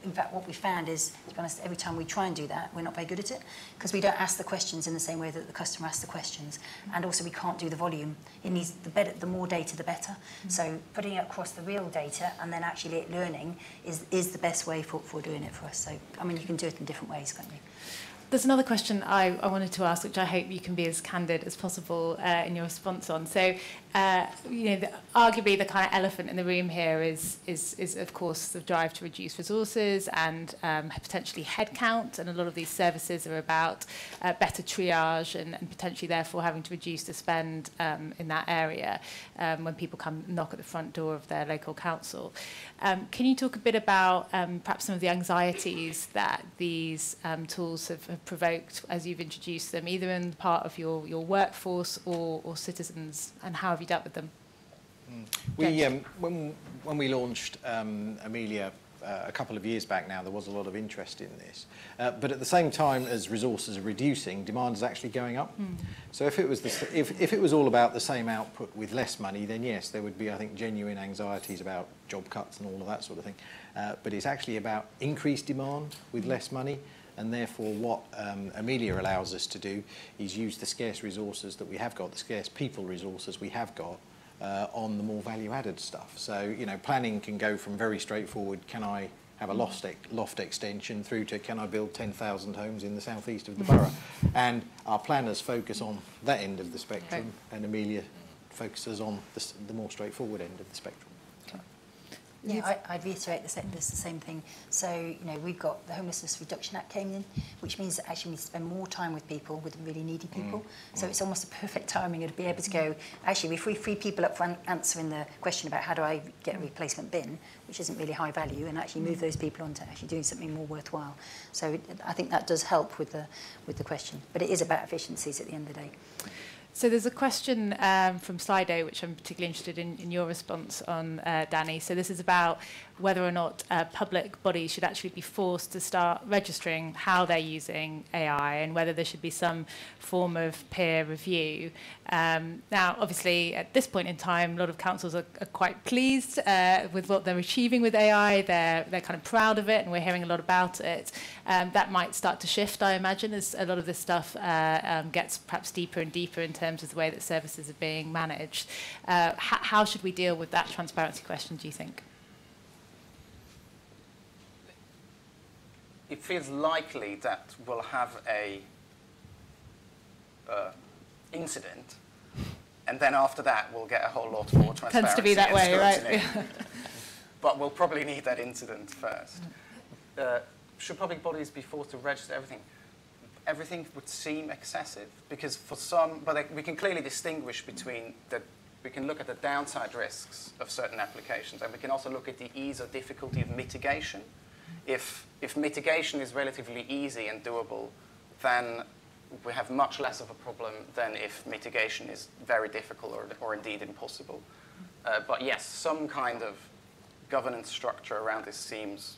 In fact, what we found is, to be honest, every time we try and do that, we're not very good at it, because we don't ask the questions in the same way that the customer asks the questions. And also we can't do the volume. It needs the more data, the better. So putting it across the real data and then actually it learning is the best way for doing it for us. So, I mean, you can do it in different ways, can't you? There's another question I wanted to ask, which I hope you can be as candid as possible in your response on. So, you know, arguably the kind of elephant in the room here is of course the drive to reduce resources and potentially headcount, and a lot of these services are about better triage and potentially therefore having to reduce the spend in that area when people come knock at the front door of their local council. Can you talk a bit about perhaps some of the anxieties that these tools have provoked as you've introduced them, either in part of your workforce or citizens, and how have you dealt with them? We, when we launched Amelia a couple of years back now, there was a lot of interest in this. But at the same time as resources are reducing, demand is actually going up. So if it was if it was all about the same output with less money, then yes, there would be, I think, genuine anxieties about job cuts and all of that sort of thing. But it's actually about increased demand with less money. And therefore what Amelia allows us to do is use the scarce resources that we have got, the scarce people resources we have got, on the more value-added stuff. So, you know, planning can go from very straightforward, can I have a loft extension, through to can I build 10,000 homes in the southeast of the borough? And our planners focus on that end of the spectrum, and Amelia focuses on the more straightforward end of the spectrum. Yeah, I'd reiterate the same thing. So, you know, we've got the Homelessness Reduction Act came in, which means that actually we spend more time with people, with really needy people. So it's almost a perfect timing to be able to go, actually, if we free people up for answering the question about how do I get a replacement bin, which isn't really high value, and actually move those people on to actually doing something more worthwhile. So I think that does help with the question. But it is about efficiencies at the end of the day. So there's a question from Slido, which I'm particularly interested in your response on, Danny. So this is about whether or not public bodies should actually be forced to start registering how they're using AI, and whether there should be some form of peer review. Now, obviously, at this point in time, a lot of councils are quite pleased with what they're achieving with AI. They're kind of proud of it, and we're hearing a lot about it. That might start to shift, I imagine, as a lot of this stuff gets perhaps deeper and deeper in terms of the way that services are being managed. How should we deal with that transparency question, do you think? It feels likely that we'll have a incident, and then after that we'll get a whole lot more transparency. Tends to be that way, right? But we'll probably need that incident first. Should public bodies be forced to register everything? Everything would seem excessive, because for some, but we can clearly distinguish between we can look at the downside risks of certain applications, and we can also look at the ease or difficulty of mitigation. If mitigation is relatively easy and doable, then we have much less of a problem than if mitigation is very difficult or indeed impossible. But yes, some kind of governance structure around this seems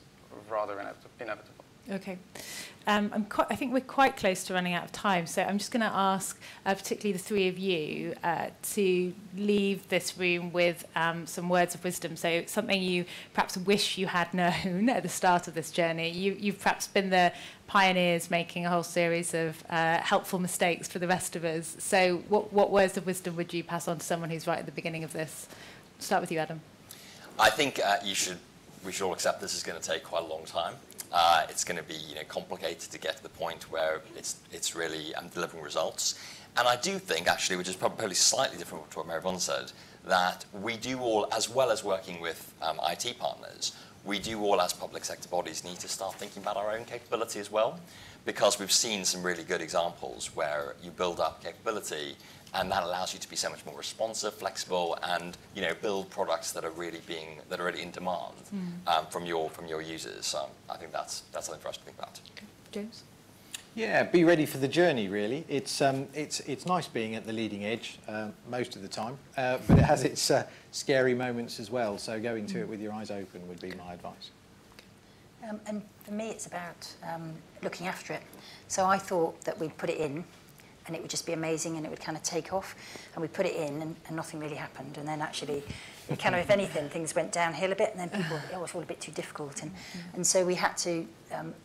rather inevitable. Okay. I think we're quite close to running out of time, so I'm just going to ask particularly the three of you to leave this room with some words of wisdom. So something you perhaps wish you had known at the start of this journey. You've perhaps been the pioneers making a whole series of helpful mistakes for the rest of us. So what words of wisdom would you pass on to someone who's right at the beginning of this? Start with you, Adam. I think we should all accept this is going to take quite a long time. It's going to be complicated to get to the point where it's really delivering results. And I do think, actually, which is probably slightly different to what Mary Vaughn said, that we do all, as well as working with IT partners, we do all as public sector bodies need to start thinking about our own capability as well, because we've seen some really good examples where you build up capability and that allows you to be so much more responsive, flexible, and build products that are really in demand from your users. So I think that's something for us to think about. James? Yeah, be ready for the journey, really. It's nice being at the leading edge most of the time, but it has its scary moments as well, so go into it with your eyes open would be my advice. And for me, it's about looking after it. So I thought that we'd put it in, and it would just be amazing, and it would kind of take off. And we put it in, and nothing really happened. And then actually, it kind of, if anything, things went downhill a bit, and then people, it was all a bit too difficult. And so we had to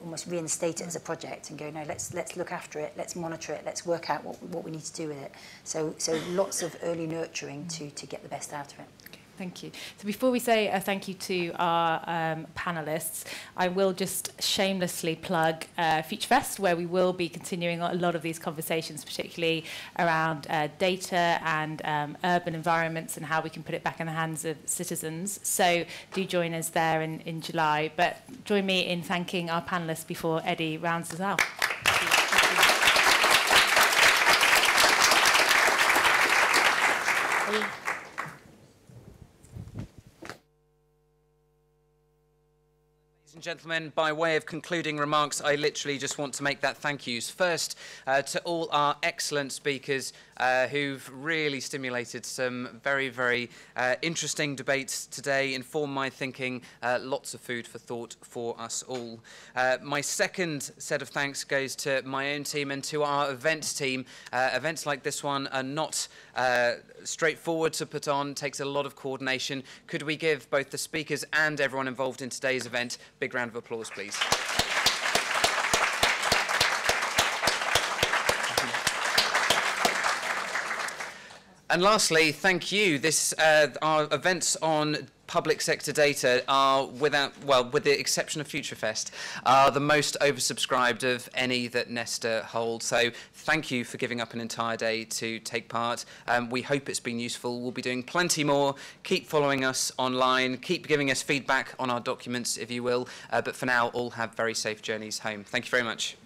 almost reinstate it as a project and go, no, let's look after it, let's monitor it, let's work out what we need to do with it. So lots of early nurturing to get the best out of it. Thank you. So before we say a thank you to our panellists, I will just shamelessly plug Future Fest, where we will be continuing a lot of these conversations, particularly around data and urban environments and how we can put it back in the hands of citizens. So do join us there in July. But join me in thanking our panellists before Eddie rounds us out. Thank you. Ladies and gentlemen, by way of concluding remarks, I literally just want to make that thank yous. First, to all our excellent speakers who've really stimulated some very, very interesting debates today, informed my thinking, lots of food for thought for us all. My second set of thanks goes to my own team and to our events team. Events like this one are not straightforward to put on, takes a lot of coordination. Could we give both the speakers and everyone involved in today's event a big round of applause, please? And lastly, thank you. Our events on public sector data are, with the exception of Future Fest, are the most oversubscribed of any that Nesta holds. So thank you for giving up an entire day to take part. We hope it's been useful. We'll be doing plenty more. Keep following us online. Keep giving us feedback on our documents, if you will. But for now, all have very safe journeys home. Thank you very much.